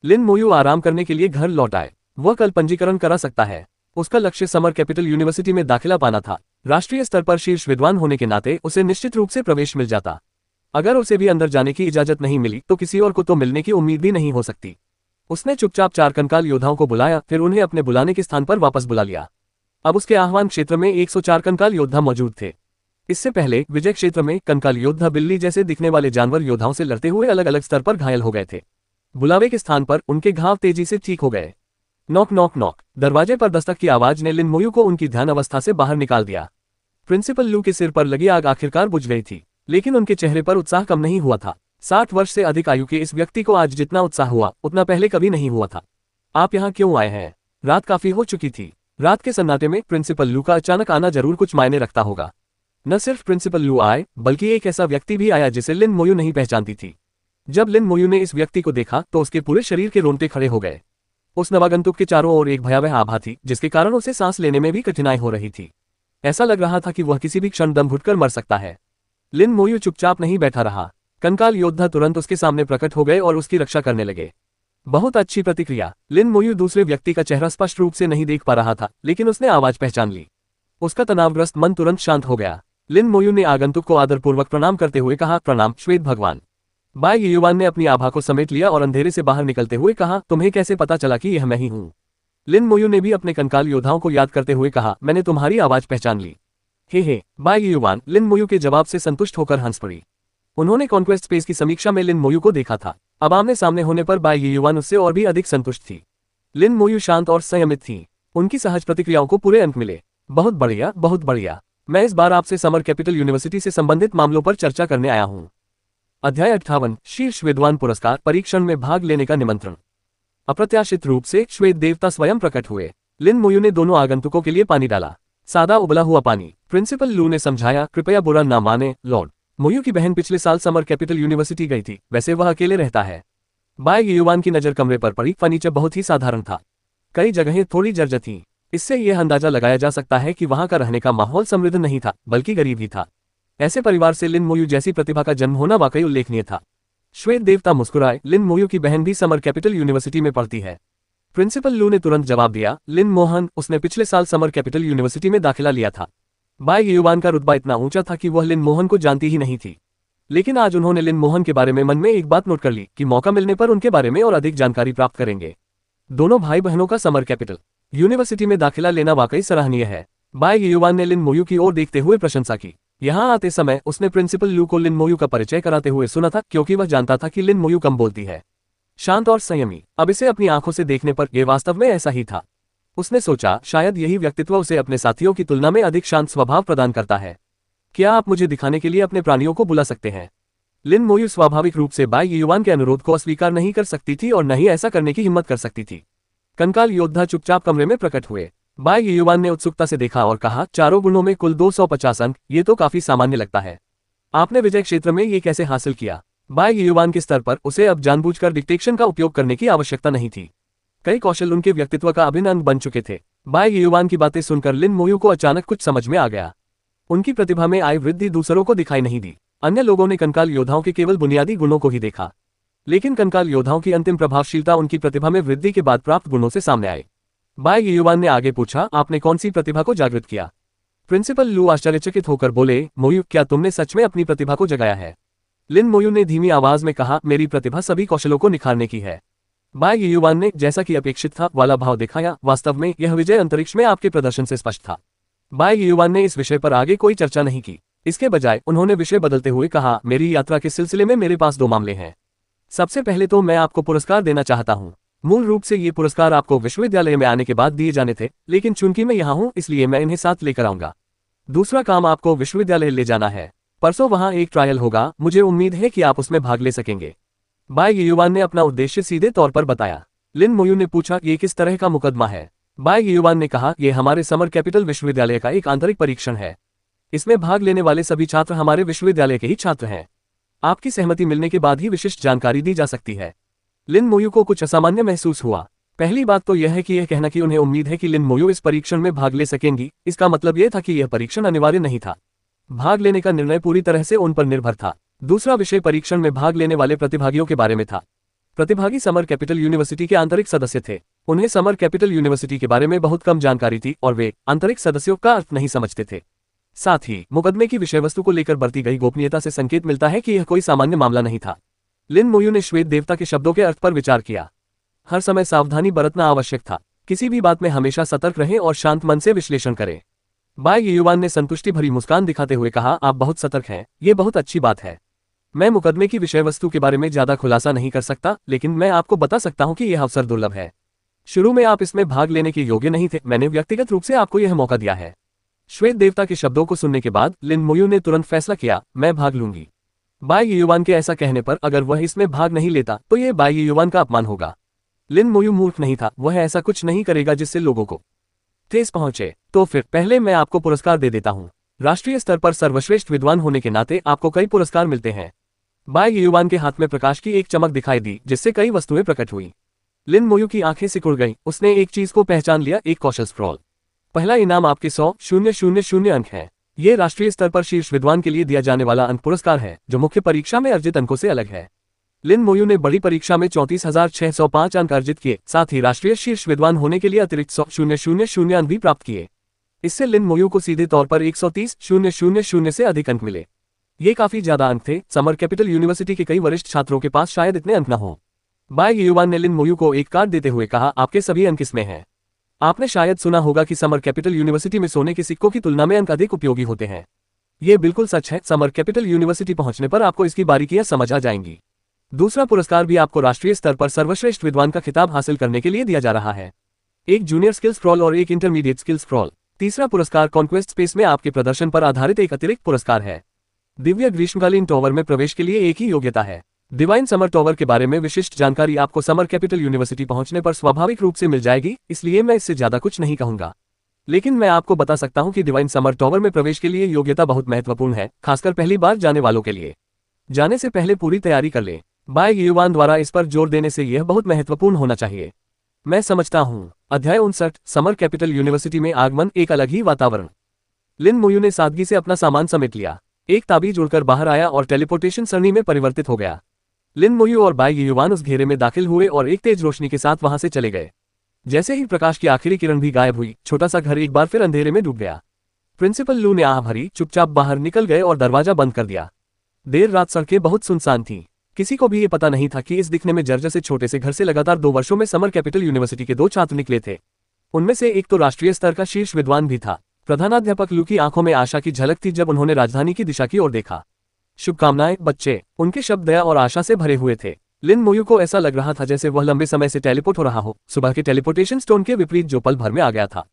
लिन मोयू आराम करने के लिए घर लौट आए। वह कल पंजीकरण करा सकता है। उसका लक्ष्य समर कैपिटल यूनिवर्सिटी में दाखिला पाना था। राष्ट्रीय स्तर पर शीर्ष विद्वान होने के नाते उसे निश्चित रूप से प्रवेश मिल जाता। अगर उसे भी अंदर जाने की इजाजत नहीं मिली तो किसी और को तो मिलने की उम्मीद भी नहीं हो सकती। उसने चुपचाप 4 कंकाल योद्धाओं को बुलाया, फिर उन्हें अपने बुलाने के स्थान पर वापस बुला लिया। अब उसके आह्वान क्षेत्र में 104 कंकाल योद्धा मौजूद थे। इससे पहले विजय क्षेत्र में कंकाल योद्धा बिल्ली जैसे दिखने वाले जानवर योद्धाओं से लड़ते हुए अलग अलग स्तर पर घायल हो गए थे। बुलावे के स्थान पर उनके घाव तेजी से ठीक हो गए। Knock knock knock. दरवाजे पर दस्तक की आवाज ने लिन मोयू को उनकी ध्यान अवस्था से बाहर निकाल दिया। प्रिंसिपल लू के सिर पर लगी आग आखिरकार बुझ गई थी, लेकिन उनके चेहरे पर उत्साह कम नहीं हुआ था। 60 वर्ष से अधिक आयु के इस व्यक्ति को आज जितना उत्साह हुआ उतना पहले कभी नहीं हुआ था। आप यहाँ क्यों आए हैं? रात काफी हो चुकी थी। रात के सन्नाटे में प्रिंसिपल लू का अचानक आना जरूर कुछ मायने रखता होगा। न सिर्फ प्रिंसिपल लू आए, बल्कि एक ऐसा व्यक्ति भी आया जिसे लिन मोयू नहीं पहचानती थी। जब लिन मोयू ने इस व्यक्ति को देखा तो उसके पूरे शरीर के रोंगटे खड़े हो गए। उस नवागंतुक के चारों ओर एक भयावह आभा थी, जिसके कारण उसे सांस लेने में भी कठिनाई हो रही थी। ऐसा लग रहा था कि वह किसी भी क्षण दम घुटकर मर सकता है। लिन मोयू चुपचाप नहीं बैठा रहा। कंकाल योद्धा तुरंत उसके सामने प्रकट हो गए और उसकी रक्षा करने लगे। बहुत अच्छी प्रतिक्रिया। लिन मोयू दूसरे व्यक्ति का चेहरा स्पष्ट रूप से नहीं देख पा रहा था, लेकिन उसने आवाज पहचान ली। उसका तनावग्रस्त मन तुरंत शांत हो गया। लिन मोयू ने आगंतुक को आदरपूर्वक प्रणाम करते हुए कहा, प्रणाम श्वेत भगवान। बाय युवान ने अपनी आभा को समेट लिया और अंधेरे से बाहर निकलते हुए कहा, तुम्हें कैसे पता चला कि यह मैं ही हूं? लिन मोयू ने भी अपने कंकाल योद्धाओं को याद करते हुए कहा, मैंने तुम्हारी आवाज पहचान ली। हे बाय युवान लिन मोयू के जवाब से संतुष्ट होकर हंस पड़ी। उन्होंने कॉन्क्वेस्ट स्पेस की समीक्षा में लिन मोयू को देखा था। अब आमने सामने होने पर बाय युवान उससे और भी अधिक संतुष्ट थी। लिन मोयू शांत और संयमित थी। उनकी सहज प्रतिक्रियाओं को पूरे अंक मिले। बहुत बढ़िया, बहुत बढ़िया। मैं इस बार आपसे समर कैपिटल यूनिवर्सिटी से संबंधित मामलों पर चर्चा करने आया हूं। अध्याय 58 शीर्ष विद्वान पुरस्कार परीक्षण में भाग लेने का निमंत्रण। अप्रत्याशित रूप से श्वेत देवता स्वयं प्रकट हुए। लिन मोयू ने दोनों आगंतुकों के लिए पानी डाला, सादा उबला हुआ पानी। प्रिंसिपल लू ने समझाया, कृपया बुरा ना माने लॉर्ड। मोयू की बहन पिछले साल समर कैपिटल यूनिवर्सिटी गई थी, वैसे वह अकेले रहता है। बाय युवान की नजर कमरे पर पड़ी। फर्नीचर बहुत ही साधारण था, कई जगहें थोड़ी जर्जर थीं। इससे यह अंदाजा लगाया जा सकता है कि वहां का रहने का माहौल समृद्ध नहीं था, बल्कि गरीब ही था। ऐसे परिवार से लिन मोयू जैसी प्रतिभा का जन्म होना वाकई उल्लेखनीय था। श्वेत देवता मुस्कुराए, लिन मोयू की बहन भी समर कैपिटल यूनिवर्सिटी में पढ़ती है। प्रिंसिपल लू ने तुरंत जवाब दिया, लिन मोहन, उसने पिछले साल समर कैपिटल यूनिवर्सिटी में दाखिला लिया था। बाय युवान का रुतबा इतना ऊंचा था कि वह लिन मोहन को जानती ही नहीं थी, लेकिन आज उन्होंने लिन मोहन के बारे में मन में एक बात नोट कर ली कि मौका मिलने पर उनके बारे में और अधिक जानकारी प्राप्त करेंगे। दोनों भाई बहनों का समर कैपिटल यूनिवर्सिटी में दाखिला लेना वाकई सराहनीय है। बाय युवान ने लिन मोयू की ओर देखते हुए प्रशंसा की। यहाँ आते समय उसने प्रिंसिपल लू को लिन मोयू का परिचय कराते हुए सुना था, क्योंकि वह जानता था कि लिन मोयू कम बोलती है, शांत और संयमी। अब इसे अपनी आंखों से देखने पर यह वास्तव में ऐसा ही था। उसने सोचा, शायद यही व्यक्तित्व उसे अपने साथियों की तुलना में अधिक शांत स्वभाव प्रदान करता है। क्या आप मुझे दिखाने के लिए अपने प्राणियों को बुला सकते हैं? लिन मोयू स्वाभाविक रूप से बाय युवान के अनुरोध को अस्वीकार नहीं कर सकती थी और न ही ऐसा करने की हिम्मत कर सकती थी। कंकाल योद्धा चुपचाप कमरे में प्रकट हुए। बाय युवान ने उत्सुकता से देखा और कहा, चारों गुणों में कुल 250 अंक, ये तो काफी सामान्य लगता है। आपने विजय क्षेत्र में ये कैसे हासिल किया? बाय युवान के स्तर पर उसे अब जानबूझकर डिक्टेशन का उपयोग करने की आवश्यकता नहीं थी। कई कौशल उनके व्यक्तित्व का अभिन्न अंग बन चुके थे। बाय युवान की बातें सुनकर लिन मोयू को अचानक कुछ समझ में आ गया। उनकी प्रतिभा में आई वृद्धि दूसरों को दिखाई नहीं दी। अन्य लोगों ने कंकाल योद्धाओं के केवल बुनियादी गुणों को ही देखा, लेकिन कंकाल योद्धाओं की अंतिम प्रभावशीलता उनकी प्रतिभा में वृद्धि के बाद प्राप्त गुणों से सामने आई। बाय युवान ने आगे पूछा, आपने कौन सी प्रतिभा को जागृत किया? प्रिंसिपल लू आश्चर्यचकित होकर बोले, मोयू, क्या तुमने सच में अपनी प्रतिभा को जगाया है? लिन मोयू ने धीमी आवाज में कहा, मेरी प्रतिभा सभी कौशलों को निखारने की है। बाय युवान ने, जैसा कि अपेक्षित था, वाला भाव दिखाया। वास्तव में यह विजय अंतरिक्ष में आपके प्रदर्शन से स्पष्ट था। बाय युवान ने इस विषय पर आगे कोई चर्चा नहीं की। इसके बजाय उन्होंने विषय बदलते हुए कहा, मेरी यात्रा के सिलसिले में मेरे पास 2 मामले हैं। सबसे पहले तो मैं आपको पुरस्कार देना चाहता हूँ। मूल रूप से ये पुरस्कार आपको विश्वविद्यालय में आने के बाद दिए जाने थे, लेकिन चूंकि मैं यहाँ हूँ इसलिए मैं इन्हें साथ लेकर आऊंगा। दूसरा काम आपको विश्वविद्यालय ले जाना है। परसों वहाँ एक ट्रायल होगा, मुझे उम्मीद है कि आप उसमें भाग ले सकेंगे। बाय युवान ने अपना उद्देश्य सीधे तौर पर बताया। लिन मोयू ने पूछा, ये किस तरह का मुकदमा है? बाय युवान ने कहा, यह हमारे समर कैपिटल विश्वविद्यालय का एक आंतरिक परीक्षण है। इसमें भाग लेने वाले सभी छात्र हमारे विश्वविद्यालय के ही छात्र हैं। आपकी सहमति मिलने के बाद ही विशिष्ट जानकारी दी जा सकती है। लिन मोयू को कुछ असामान्य महसूस हुआ। पहली बात तो यह है कि यह कहना कि उन्हें उम्मीद है कि लिन मोयू इस परीक्षण में भाग ले सकेंगी, इसका मतलब यह था कि यह परीक्षण अनिवार्य नहीं था। भाग लेने का निर्णय पूरी तरह से उन पर निर्भर था। दूसरा विषय परीक्षण में भाग लेने वाले प्रतिभागियों के बारे में था। प्रतिभागी समर कैपिटल यूनिवर्सिटी के आंतरिक सदस्य थे। उन्हें समर कैपिटल यूनिवर्सिटी के बारे में बहुत कम जानकारी थी और वे आंतरिक सदस्यों का अर्थ नहीं समझते थे। साथ ही मुकदमे की विषय वस्तु को लेकर बरती गई गोपनीयता से संकेत मिलता है कि यह कोई सामान्य मामला नहीं था। लिन मोयू ने श्वेत देवता के शब्दों के अर्थ पर विचार किया। हर समय सावधानी बरतना आवश्यक था। किसी भी बात में हमेशा सतर्क रहें और शांत मन से विश्लेषण करें। बाय युवान ने संतुष्टि भरी मुस्कान दिखाते हुए कहा, आप बहुत सतर्क हैं, ये बहुत अच्छी बात है। मैं मुकदमे की विषय वस्तु के बारे में ज्यादा खुलासा नहीं कर सकता, लेकिन मैं आपको बता सकता हूं कि यह अवसर दुर्लभ है। शुरू में आप इसमें भाग लेने के योग्य नहीं थे, मैंने व्यक्तिगत रूप से आपको यह मौका दिया है। श्वेत देवता के शब्दों को सुनने के बाद लिन मोयू ने तुरंत फैसला किया, मैं भाग लूंगी। बाय युवान के ऐसा कहने पर अगर वह इसमें भाग नहीं लेता तो यह बाय युवान का अपमान होगा। लिन मोयू मूर्ख नहीं था, वह ऐसा कुछ नहीं करेगा जिससे लोगों को ठेस पहुंचे। तो फिर पहले मैं आपको पुरस्कार दे देता हूं। राष्ट्रीय स्तर पर सर्वश्रेष्ठ विद्वान होने के नाते आपको कई पुरस्कार मिलते हैं। बाय युवान के हाथ में प्रकाश की एक चमक दिखाई दी, जिससे कई वस्तुएं प्रकट हुई। लिन मोयू की आंखें सिकुड़ गईं। उसने एक चीज को पहचान लिया, एक कौशल स्क्रॉल। पहला इनाम आपके 100,000 अंक है। ये राष्ट्रीय स्तर पर शीर्ष विद्वान के लिए दिया जाने वाला अंक पुरस्कार है, जो मुख्य परीक्षा में अर्जित अंकों से अलग है। लिन मोयू ने बड़ी परीक्षा में 34,605 अंक अर्जित किए, साथ ही राष्ट्रीय शीर्ष विद्वान होने के लिए अतिरिक्त 100,000 अंक भी प्राप्त किए। इससे लिन मोयू को सीधे तौर पर 130,000 से अधिक अंक मिले। ये काफी ज्यादा अंक थे। समर कैपिटल यूनिवर्सिटी के कई वरिष्ठ छात्रों के पास शायद इतने अंक न हो। बाय युवान ने लिन मोयू को एक कार्ड देते हुए कहा, आपके सभी अंक इसमें हैं। आपने शायद सुना होगा कि समर कैपिटल यूनिवर्सिटी में सोने के सिक्कों की तुलना में अंक अधिक उपयोगी होते हैं। ये बिल्कुल सच है। समर कैपिटल यूनिवर्सिटी पहुंचने पर आपको इसकी बारीकियां समझ आ जाएंगी। दूसरा पुरस्कार भी आपको राष्ट्रीय स्तर पर सर्वश्रेष्ठ विद्वान का खिताब हासिल करने के लिए दिया जा रहा है। एक जूनियर स्किल स्क्रॉल और एक इंटरमीडिएट स्किल स्क्रॉल। तीसरा पुरस्कार कॉन्क्वेस्ट स्पेस में आपके प्रदर्शन पर आधारित एक अतिरिक्त पुरस्कार है। दिव्य ग्रीष्मकालीन टॉवर में प्रवेश के लिए एक ही योग्यता है। डिवाइन समर टॉवर के बारे में विशिष्ट जानकारी आपको समर कैपिटल यूनिवर्सिटी पहुंचने पर स्वाभाविक रूप से मिल जाएगी, इसलिए मैं इससे ज्यादा कुछ नहीं कहूंगा। लेकिन मैं आपको बता सकता हूं कि डिवाइन समर टॉवर में प्रवेश के लिए योग्यता बहुत महत्वपूर्ण है, खासकर पहली बार जाने वालों के लिए। जाने से पहले पूरी तैयारी कर लें। बाय युवान द्वारा इस पर जोर देने से यह बहुत महत्वपूर्ण होना चाहिए। मैं समझता हूं। अध्याय 59 समर कैपिटल यूनिवर्सिटी में आगमन, एक अलग ही वातावरण। लिन मोयू ने सादगी से अपना सामान समेट लिया, एक ताबीज उड़कर बाहर आया और टेलीपोर्टेशन सरणी में परिवर्तित हो गया। लिन मोयू और बाय युवान उस घेरे में दाखिल हुए और एक तेज रोशनी के साथ वहां से चले गए। जैसे ही प्रकाश की आखिरी किरण भी गायब हुई, छोटा सा घर एक बार फिर अंधेरे में डूब गया। प्रिंसिपल लू ने आह भरी, चुपचाप बाहर निकल गए और दरवाजा बंद कर दिया। देर रात सड़कें बहुत सुनसान थीं। किसी को भी ये पता नहीं था कि इस दिखने में जर्जर से छोटे से घर से लगातार 2 वर्षों में समर कैपिटल यूनिवर्सिटी के 2 छात्र निकले थे। उनमें से एक तो राष्ट्रीय स्तर का शीर्ष विद्वान भी था। प्रधानाध्यापक लू की आंखों में आशा की झलक थी जब उन्होंने राजधानी की दिशा की ओर देखा। शुभकामनाएं बच्चे, उनके शब्द दया और आशा से भरे हुए थे। लिन मोयू को ऐसा लग रहा था जैसे वह लंबे समय से टेलीपोर्ट हो रहा हो, सुबह के टेलीपोर्टेशन स्टोन के विपरीत जो पल भर में आ गया था।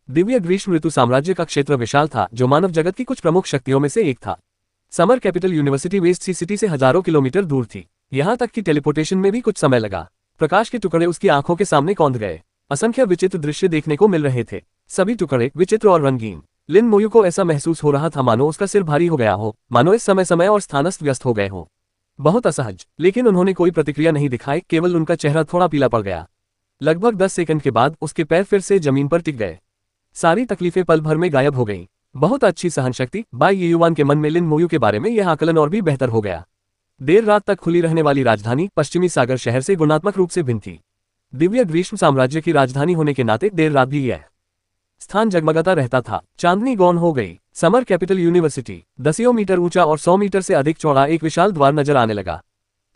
दिव्य ग्रीष्म ऋतु साम्राज्य का क्षेत्र विशाल था, जो मानव जगत की कुछ प्रमुख शक्तियों में से एक था। समर कैपिटल यूनिवर्सिटी वेस्ट सी सिटी से हजारों किलोमीटर दूर थी, यहाँ तक कि टेलीपोर्टेशन में भी कुछ समय लगा। प्रकाश के टुकड़े उसकी आंखों के सामने कौंध गए। असंख्य विचित्र दृश्य देखने को मिल रहे थे, सभी टुकड़े विचित्र और रंगीन। लिन मोयू को ऐसा महसूस हो रहा था मानो उसका सिर भारी हो गया हो, मानो इस समय और स्थान अस्त व्यस्त हो गए हो। बहुत असहज, लेकिन उन्होंने कोई प्रतिक्रिया नहीं दिखाई, केवल उनका चेहरा थोड़ा पीला पड़ गया। लगभग 10 सेकंड के बाद उसके पैर फिर से जमीन पर टिक गए। सारी तकलीफें पल भर में गायब हो गईं। बहुत अच्छी सहनशक्ति। बाय युवान के मन में लिन मोयू के बारे में यह आकलन और भी बेहतर हो गया। देर रात तक खुली रहने वाली राजधानी पश्चिमी सागर शहर से गुणात्मक रूप से भिन्न थी। दिव्य ग्रीष्म साम्राज्य की राजधानी होने के नाते देर रात भी यह स्थान जगमगाता रहता था। चांदनी गौन हो गई। समर कैपिटल यूनिवर्सिटी 10 मीटर ऊंचा और 100 मीटर से अधिक चौड़ा एक विशाल द्वार नजर आने लगा।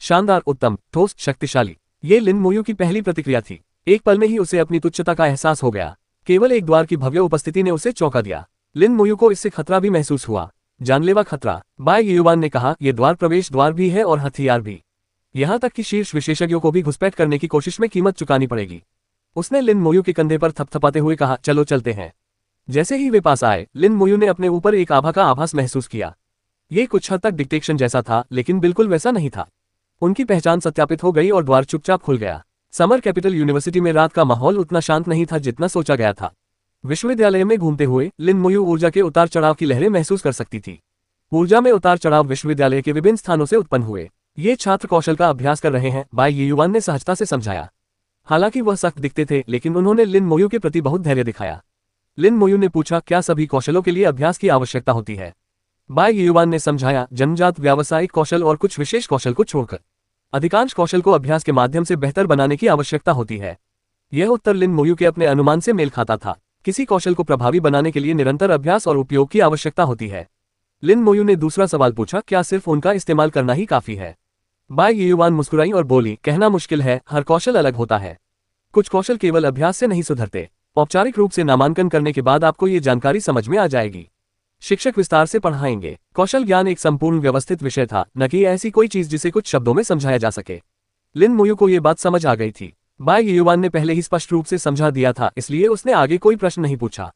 शानदार, उत्तम, ठोस, शक्तिशाली। ये लिन मोयू की पहली प्रतिक्रिया थी। एक पल में ही उसे अपनी तुच्छता का एहसास हो गया। केवल एक द्वार की भव्य उपस्थिति ने उसे चौंका दिया। लिन मोयू को इससे खतरा भी महसूस हुआ, जानलेवा खतरा। बाय युवान ने कहा, यह द्वार प्रवेश द्वार भी है और हथियार भी। यहां तक कि शीर्ष विशेषज्ञों को भी घुसपैठ करने की कोशिश में कीमत चुकानी पड़ेगी। उसने लिन मोयू के कंधे पर थपथपाते हुए कहा, चलो चलते हैं। जैसे ही वे पास आए, लिन मोयू ने अपने ऊपर एक आभा का आभास महसूस किया। ये कुछ हद तक डिटेक्शन जैसा था, लेकिन बिल्कुल वैसा नहीं था। उनकी पहचान सत्यापित हो गई और द्वार चुपचाप खुल गया। समर कैपिटल यूनिवर्सिटी में रात का माहौल उतना शांत नहीं था जितना सोचा गया था। विश्वविद्यालय में घूमते हुए लिन मोयू ऊर्जा के उतार चढ़ाव की लहरें महसूस कर सकती थी। ऊर्जा में उतार चढ़ाव विश्वविद्यालय के विभिन्न स्थानों से उत्पन्न हुए। ये छात्र कौशल का अभ्यास कर रहे हैं, बाय युवान ने सहजता से समझाया। हालांकि वह सख्त दिखते थे, लेकिन उन्होंने लिन मोयू के प्रति बहुत धैर्य दिखाया। लिन मोयू ने पूछा, क्या सभी कौशलों के लिए अभ्यास की आवश्यकता होती है? बाय युवान ने समझाया, जन्मजात व्यावसायिक कौशल और कुछ विशेष कौशल को छोड़कर अधिकांश कौशल को अभ्यास के माध्यम से बेहतर बनाने की आवश्यकता होती है। यह उत्तर लिन मोयू के अपने अनुमान से मेल खाता था। किसी कौशल को प्रभावी बनाने के लिए निरंतर अभ्यास और उपयोग की आवश्यकता होती है। लिन मोयू ने दूसरा सवाल पूछा, क्या सिर्फ उनका इस्तेमाल करना ही काफी है? बाय युवान मुस्कुराई और बोली, कहना मुश्किल है, हर कौशल अलग होता है। कुछ कौशल केवल अभ्यास से नहीं सुधरते। औपचारिक रूप से नामांकन करने के बाद आपको ये जानकारी समझ में आ जाएगी। शिक्षक विस्तार से पढ़ाएंगे। कौशल ज्ञान एक संपूर्ण व्यवस्थित विषय था, न कि ऐसी कोई चीज जिसे कुछ शब्दों में समझाया जा सके। लिन मोयू को ये बात समझ आ गई थी। बाय युवान ने पहले ही स्पष्ट रूप से समझा दिया था, इसलिए उसने आगे कोई प्रश्न नहीं पूछा।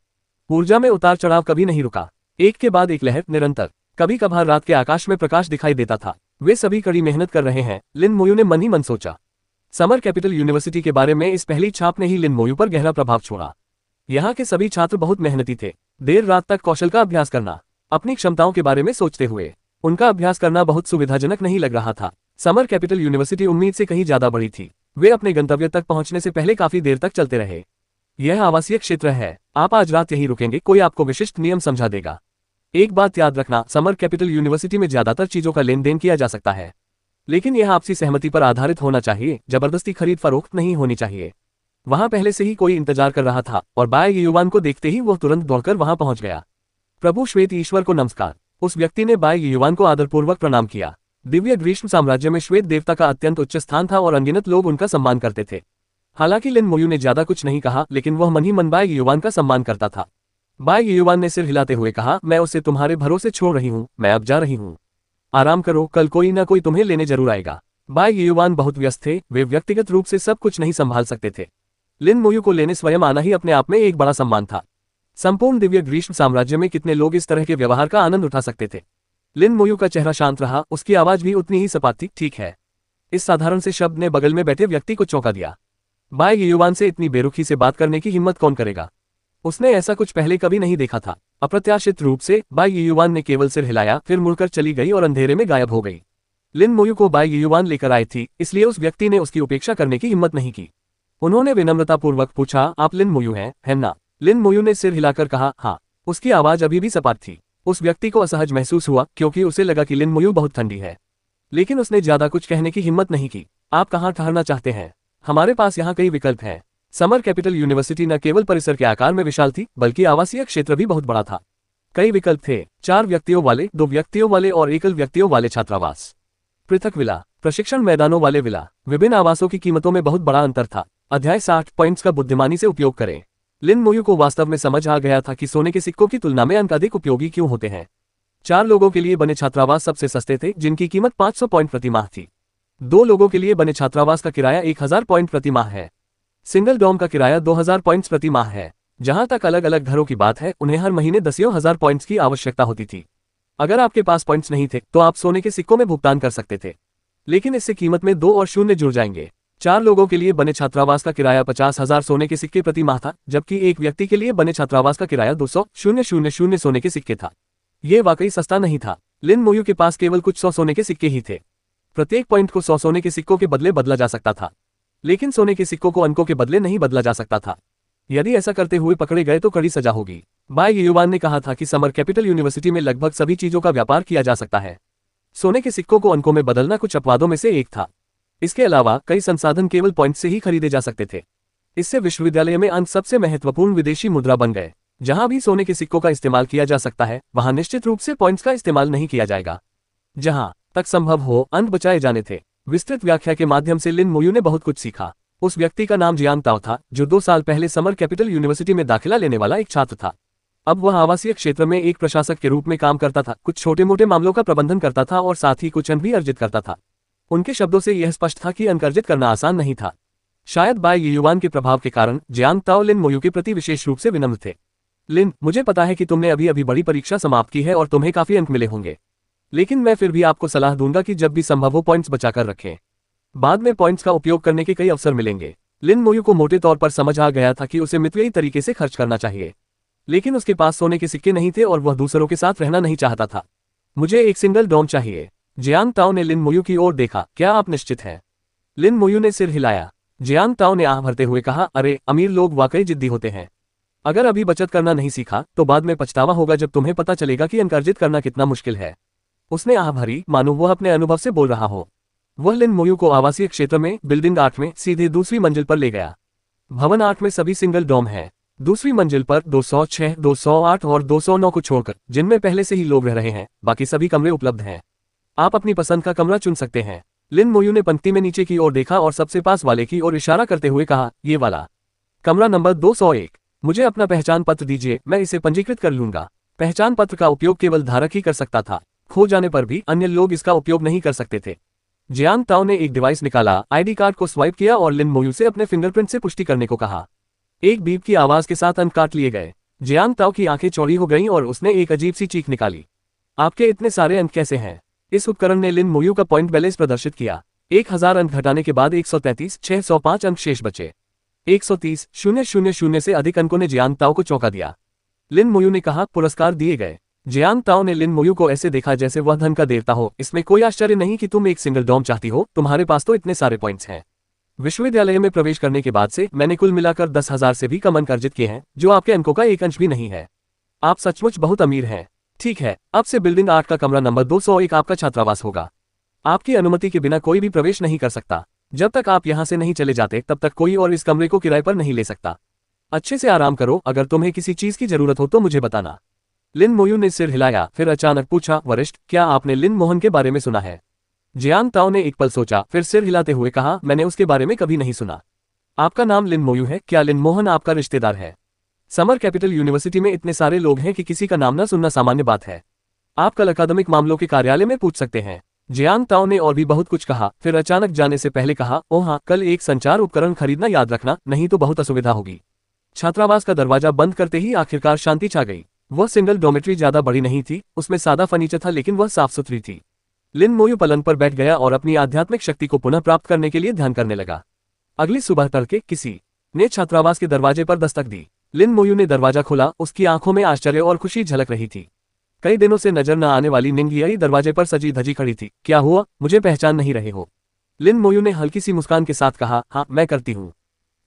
ऊर्जा में उतार चढ़ाव कभी नहीं रुका, एक के बाद एक लहर, निरंतर। कभी कभार रात के आकाश में प्रकाश दिखाई देता था। वे सभी कड़ी मेहनत कर रहे हैं, लिन मोयू ने मन ही मन सोचा। समर कैपिटल यूनिवर्सिटी के बारे में इस पहली छाप ने ही लिन मोयू पर गहरा प्रभाव छोड़ा। यहाँ के सभी छात्र बहुत मेहनती थे। देर रात तक कौशल का अभ्यास करना, अपनी क्षमताओं के बारे में सोचते हुए उनका अभ्यास करना बहुत सुविधाजनक नहीं लग रहा था। समर कैपिटल यूनिवर्सिटी उम्मीद से कहीं ज्यादा बड़ी थी। वे अपने गंतव्य तक पहुंचने से पहले काफी देर तक चलते रहे। यह आवासीय क्षेत्र है, आप आज रात यहीं रुकेंगे, कोई आपको विशिष्ट नियम समझा देगा। एक बात याद रखना, समर कैपिटल यूनिवर्सिटी में ज्यादातर चीजों का लेन देन किया जा सकता है, लेकिन यह आपसी सहमति पर आधारित होना चाहिए। जबरदस्ती खरीद फरोख्त नहीं होनी चाहिए। वहां पहले से ही कोई इंतजार कर रहा था और बाय युवान को देखते ही वह तुरंत दौड़कर वहां पहुंच गया। प्रभु श्वेत ईश्वर को नमस्कार। उस व्यक्ति ने बाय युवान को आदरपूर्वक प्रणाम किया। दिव्य ग्रीष्म साम्राज्य में श्वेत देवता का अत्यंत उच्च स्थान था और अनगिनत लोग उनका सम्मान करते थे। हालांकि लिन मोयू ने ज्यादा कुछ नहीं कहा, लेकिन वह मन ही मन बाय युवान का सम्मान करता था। बाय युवान ने सिर हिलाते हुए कहा, मैं उसे तुम्हारे भरोसे छोड़ रही हूँ, मैं अब जा रही हूँ। आराम करो, कल कोई ना कोई तुम्हें लेने जरूर आएगा। बाय युवान बहुत व्यस्त थे, वे व्यक्तिगत रूप से सब कुछ नहीं संभाल सकते थे। लिन मोयू को लेने स्वयं आना ही अपने आप में एक बड़ा सम्मान था। संपूर्ण दिव्य ग्रीष्म साम्राज्य में कितने लोग इस तरह के व्यवहार का आनंद उठा सकते थे? लिन मोयू का चेहरा शांत रहा, उसकी आवाज भी उतनी ही सपाट थी। ठीक है। इस साधारण से शब्द ने बगल में बैठे व्यक्ति को चौंका दिया। बाय युवान से इतनी बेरुखी से बात करने की हिम्मत कौन करेगा? उसने ऐसा कुछ पहले कभी नहीं देखा था। अप्रत्याशित रूप से बाय युवान ने केवल सिर हिलाया, फिर मुड़कर चली गई और अंधेरे में गायब हो गई। लिन मोयू को बाय युवान लेकर आई थी, इसलिए उस व्यक्ति ने उसकी उपेक्षा करने की हिम्मत नहीं की। उन्होंने विनम्रतापूर्वक पूछा, आप लिन मोयू हैं, है ना? लिन मोयू ने सिर हिलाकर कहा, हाँ। उसकी आवाज अभी भी सपाट थी। उस व्यक्ति को असहज महसूस हुआ, क्योंकि उसे लगा कि लिन मोयू बहुत ठंडी है। लेकिन उसने ज्यादा कुछ कहने की हिम्मत नहीं की। आप कहाँ ठहरना चाहते हैं? हमारे पास यहाँ कई विकल्प हैं। समर कैपिटल यूनिवर्सिटी न केवल परिसर के आकार में विशाल थी, बल्कि आवासीय क्षेत्र भी बहुत बड़ा था। कई विकल्प थे, 4 व्यक्तियों वाले, 2 व्यक्तियों वाले और एकल व्यक्तियों वाले छात्रावास, पृथक विला, प्रशिक्षण मैदानों वाले विला। विभिन्न आवासों की कीमतों में बहुत बड़ा अंतर था। अध्याय 60 पॉइंट्स का बुद्धिमानी से उपयोग करें। लिन मोयू को वास्तव में समझ आ गया था कि सोने के सिक्कों की तुलना में अंक अधिक उपयोगी क्यों होते हैं। 4 लोगों के लिए बने छात्रावास सबसे सस्ते थे, जिनकी कीमत 500 पॉइंट प्रति माह थी। 2 लोगों के लिए बने छात्रावास का किराया 1000 पॉइंट प्रति माह है। सिंगल डॉर्म का किराया 2000 पॉइंट्स प्रति माह है। जहां तक अलग अलग घरों की बात है, उन्हें हर महीने 10,000 पॉइंट्स की आवश्यकता होती थी। अगर आपके पास पॉइंट्स नहीं थे, तो आप सोने के सिक्कों में भुगतान कर सकते थे, लेकिन इससे कीमत में 2 और शून्य जुड़ जाएंगे। 4 लोगों के लिए बने छात्रावास का किराया 50,000 सोने के सिक्के प्रति माह था, जबकि एक व्यक्ति के लिए बने छात्रावास का किराया 200,000 सोने के सिक्के था। ये वाकई सस्ता नहीं था। लिन मोयू के पास केवल कुछ 100 सोने के सिक्के ही थे। प्रत्येक पॉइंट को 100 सोने के सिक्कों के बदले बदला जा सकता था, लेकिन सोने के सिक्कों को अंकों के बदले नहीं बदला जा सकता था। यदि ऐसा करते हुए पकड़े गए तो कड़ी सजा होगी। बाय युवान ने कहा था कि समर कैपिटल यूनिवर्सिटी में लगभग सभी चीजों का व्यापार किया जा सकता है। सोने के सिक्कों को अंकों में बदलना कुछ अपवादों में से एक था। इसके अलावा कई संसाधन केवल पॉइंट से ही खरीदे जा सकते थे। इससे विश्वविद्यालय में अंक सबसे महत्वपूर्ण विदेशी मुद्रा बन गए। जहां भी सोने के सिक्कों का इस्तेमाल किया जा सकता है, वहां निश्चित रूप से पॉइंट्स का इस्तेमाल नहीं किया जाएगा। जहां तक संभव हो, अंक बचाए जाने थे। विस्तृत व्याख्या के माध्यम से लिन मोयू ने बहुत कुछ सीखा। उस व्यक्ति का नाम जियांग ताओ था, जो 2 साल पहले समर कैपिटल यूनिवर्सिटी में दाखिला लेने वाला एक छात्र था। अब वह आवासीय क्षेत्र में एक प्रशासक के रूप में काम करता था, कुछ छोटे मोटे मामलों का प्रबंधन करता था और साथ ही कुछ अंक भी अर्जित करता था। उनके शब्दों से यह स्पष्ट था कि अंक अर्जित करना आसान नहीं था। शायद बाय युवान के प्रभाव के कारण जियांग ताओ लिन मोयू के प्रति विशेष रूप से विनम्र थे। लिन, मुझे पता है कि तुमने अभी अभी बड़ी परीक्षा समाप्त की है और तुम्हें काफी अंक मिले होंगे, लेकिन मैं फिर भी आपको सलाह दूंगा कि जब भी संभव हो पॉइंट्स बचाकर रखें। बाद में पॉइंट्स का उपयोग करने के कई अवसर मिलेंगे। लिन मोयू को मोटे तौर पर समझ आ गया था कि उसे मितव्ययी तरीके से खर्च करना चाहिए, लेकिन उसके पास सोने के सिक्के नहीं थे और वह दूसरों के साथ रहना नहीं चाहता था। मुझे एक सिंगल डॉम चाहिए। जियांग ताओ ने लिन मोयू की ओर देखा। क्या आप निश्चित हैं? लिन मोयू ने सिर हिलाया। जियांग ताओ ने आह भरते हुए कहा, अरे, अमीर लोग वाकई जिद्दी होते हैं। अगर अभी बचत करना नहीं सीखा तो बाद में पछतावा होगा जब तुम्हें पता चलेगा कि अंक अर्जित करना कितना मुश्किल है। उसने आह भरी, मानो वह अपने अनुभव से बोल रहा हो। वह लिन मोयू को आवासीय क्षेत्र में बिल्डिंग 8 में सीधे दूसरी मंजिल पर ले गया। भवन 8 में सभी सिंगल डॉम हैं। दूसरी मंजिल पर 206, 208 और 209 को छोड़कर, जिनमें पहले से ही लोग रह रहे हैं, बाकी सभी कमरे उपलब्ध हैं। आप अपनी पसंद का कमरा चुन सकते हैं। लिन मोयू ने पंक्ति में नीचे की ओर देखा और सबसे पास वाले की ओर इशारा करते हुए कहा, ये वाला कमरा नंबर 201। मुझे अपना पहचान पत्र दीजिए, मैं इसे पंजीकृत कर लूंगा। पहचान पत्र का उपयोग केवल धारक ही कर सकता था। खो जाने पर भी अन्य लोग इसका उपयोग नहीं कर सकते थे। जियांग ताओ ने एक डिवाइस निकाला, आईडी कार्ड को स्वाइप किया और लिन मोयू से अपने फिंगरप्रिंट से पुष्टि करने को कहा। एक बीप की आवाज के साथ अंक काट लिए गए। जियांग ताओ की आंखें चौड़ी हो गईं और उसने एक अजीब सी चीख निकाली। आपके इतने सारे अंक कैसे हैं? इस उपकरण ने लिन मोयू का पॉइंट बैलेंस प्रदर्शित किया। 1000 अंक घटाने के बाद 133,605 अंक शेष बचे। 130,000 से अधिक अंकों ने जियांग ताओ को चौंका दिया। लिन मोयू ने कहा, पुरस्कार दिए गए। जियांग ताओ ने लिन मोयू को ऐसे देखा जैसे वह धन का देवता हो। इसमें कोई आश्चर्य नहीं कि तुम एक सिंगल डॉम चाहती हो, तुम्हारे पास तो इतने सारे पॉइंट्स हैं। विश्वविद्यालय में प्रवेश करने के बाद से मैंने कुल मिलाकर 10,000 से भी कम अंक अर्जित किए हैं, जो आपके अंकों का एक अंश भी नहीं है। आप सचमुच बहुत अमीर हैं। ठीक है, अब से बिल्डिंग 8 का कमरा नंबर 201 आपका छात्रावास होगा। आपकी अनुमति के बिना कोई भी प्रवेश नहीं कर सकता। जब तक आप यहाँ से नहीं चले जाते तब तक कोई और इस कमरे को किराए पर नहीं ले सकता। अच्छे से आराम करो, अगर तुम्हें किसी चीज की जरूरत हो तो मुझे बताना। लिन मोयू ने सिर हिलाया, फिर अचानक पूछा, वरिष्ठ, क्या आपने लिन मोहन के बारे में सुना है? जियांग ताओ ने एक पल सोचा, फिर सिर हिलाते हुए कहा, मैंने उसके बारे में कभी नहीं सुना। आपका नाम लिन मोयू है? क्या लिन मोहन आपका रिश्तेदार है? समर कैपिटल यूनिवर्सिटी में इतने सारे लोग हैं कि किसी का नाम न सुनना सामान्य बात है। आप कल अकादमिक मामलों के कार्यालय में पूछ सकते हैं। जियांग ताओ ने और भी बहुत कुछ कहा, फिर अचानक जाने से पहले कहा, ओह हाँ, कल एक संचार उपकरण खरीदना याद रखना, नहीं तो बहुत असुविधा होगी। छात्रावास का दरवाजा बंद करते ही आखिरकार शांति छा गई। वह सिंगल डॉर्मेट्री ज्यादा बड़ी नहीं थी, उसमें सादा फर्नीचर था लेकिन वह साफ सुथरी थी। लिन मोयू पलंग पर बैठ गया और अपनी आध्यात्मिक शक्ति को पुनः प्राप्त करने के लिए ध्यान करने लगा। अगली सुबह तड़के किसी ने छात्रावास के दरवाजे पर दस्तक दी। लिन मोयू ने दरवाजा खोला, उसकी आंखों में आश्चर्य और खुशी झलक रही थी। कई दिनों से नजर न आने वाली निंग लियाई दरवाजे पर सजी धजी खड़ी थी। क्या हुआ, मुझे पहचान नहीं रहे हो? लिन मोयू ने हल्की सी मुस्कान के साथ कहा, हाँ मैं करती हूँ।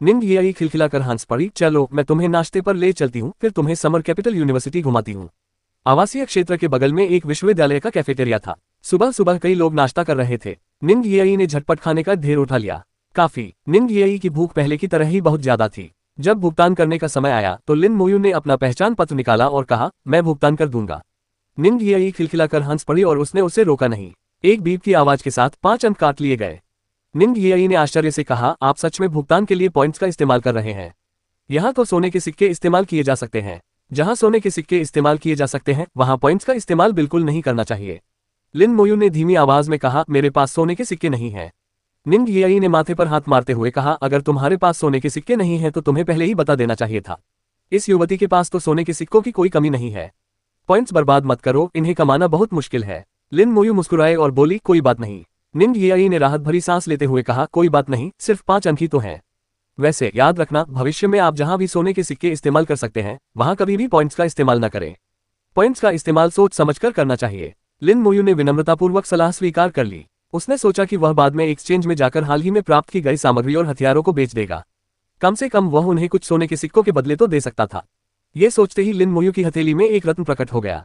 निंग लियाई खिलखिलाकर हंस पड़ी, चलो मैं तुम्हें नाश्ते पर ले चलती हूँ, फिर तुम्हें समर कैपिटल यूनिवर्सिटी घुमाती हूँ। आवासीय क्षेत्र के बगल में एक विश्वविद्यालय का कैफेटेरिया था। सुबह सुबह कई लोग नाश्ता कर रहे थे। निंग लियाई ने झटपट खाने का ढेर उठा लिया। काफी। निंग लियाई की भूख पहले की तरह ही बहुत ज्यादा थी। जब भुगतान करने का समय आया तो लिन मोयू ने अपना पहचान पत्र निकाला और कहा, मैं भुगतान कर दूंगा। निंग लियाई खिलखिलाकर हंस पड़ी और उसने उसे रोका नहीं। एक बीप की आवाज के साथ 5 अंक काट लिए गए। निंग लियाई ने आश्चर्य से कहा, आप सच में भुगतान के लिए पॉइंट्स का इस्तेमाल कर रहे हैं? यहाँ तो सोने के सिक्के इस्तेमाल किए जा सकते हैं। जहाँ सोने के सिक्के इस्तेमाल किए जा सकते हैं वहाँ पॉइंट्स का इस्तेमाल बिल्कुल नहीं करना चाहिए। लिन मोयू ने धीमी आवाज में कहा, मेरे पास सोने के सिक्के नहीं हैं। निंग लियाई ने माथे पर हाथ मारते हुए कहा, अगर तुम्हारे पास सोने के सिक्के नहीं हैं तो तुम्हें पहले ही बता देना चाहिए था। इस युवती के पास तो सोने के सिक्कों की कोई कमी नहीं है। पॉइंट्स बर्बाद मत करो, इन्हें कमाना बहुत मुश्किल है। लिन मोयू मुस्कुराए और बोली, कोई बात नहीं। निंग लियाई ने राहत भरी सांस लेते हुए कहा, कोई बात नहीं, सिर्फ 5 अंक ही तो हैं। वैसे याद रखना, भविष्य में आप जहां भी सोने के सिक्के इस्तेमाल कर सकते हैं वहां कभी भी पॉइंट्स का इस्तेमाल न करें। पॉइंट्स का इस्तेमाल सोच समझकर करना चाहिए। लिन मोयू ने विनम्रतापूर्वक सलाह स्वीकार कर ली। उसने सोचा कि वह बाद में एक्सचेंज में जाकर हाल ही में प्राप्त की गई सामग्री और हथियारों को बेच देगा। कम से कम वह उन्हें कुछ सोने के सिक्कों के बदले तो दे सकता था। ये सोचते ही लिन मोयू की हथेली में एक रत्न प्रकट हो गया।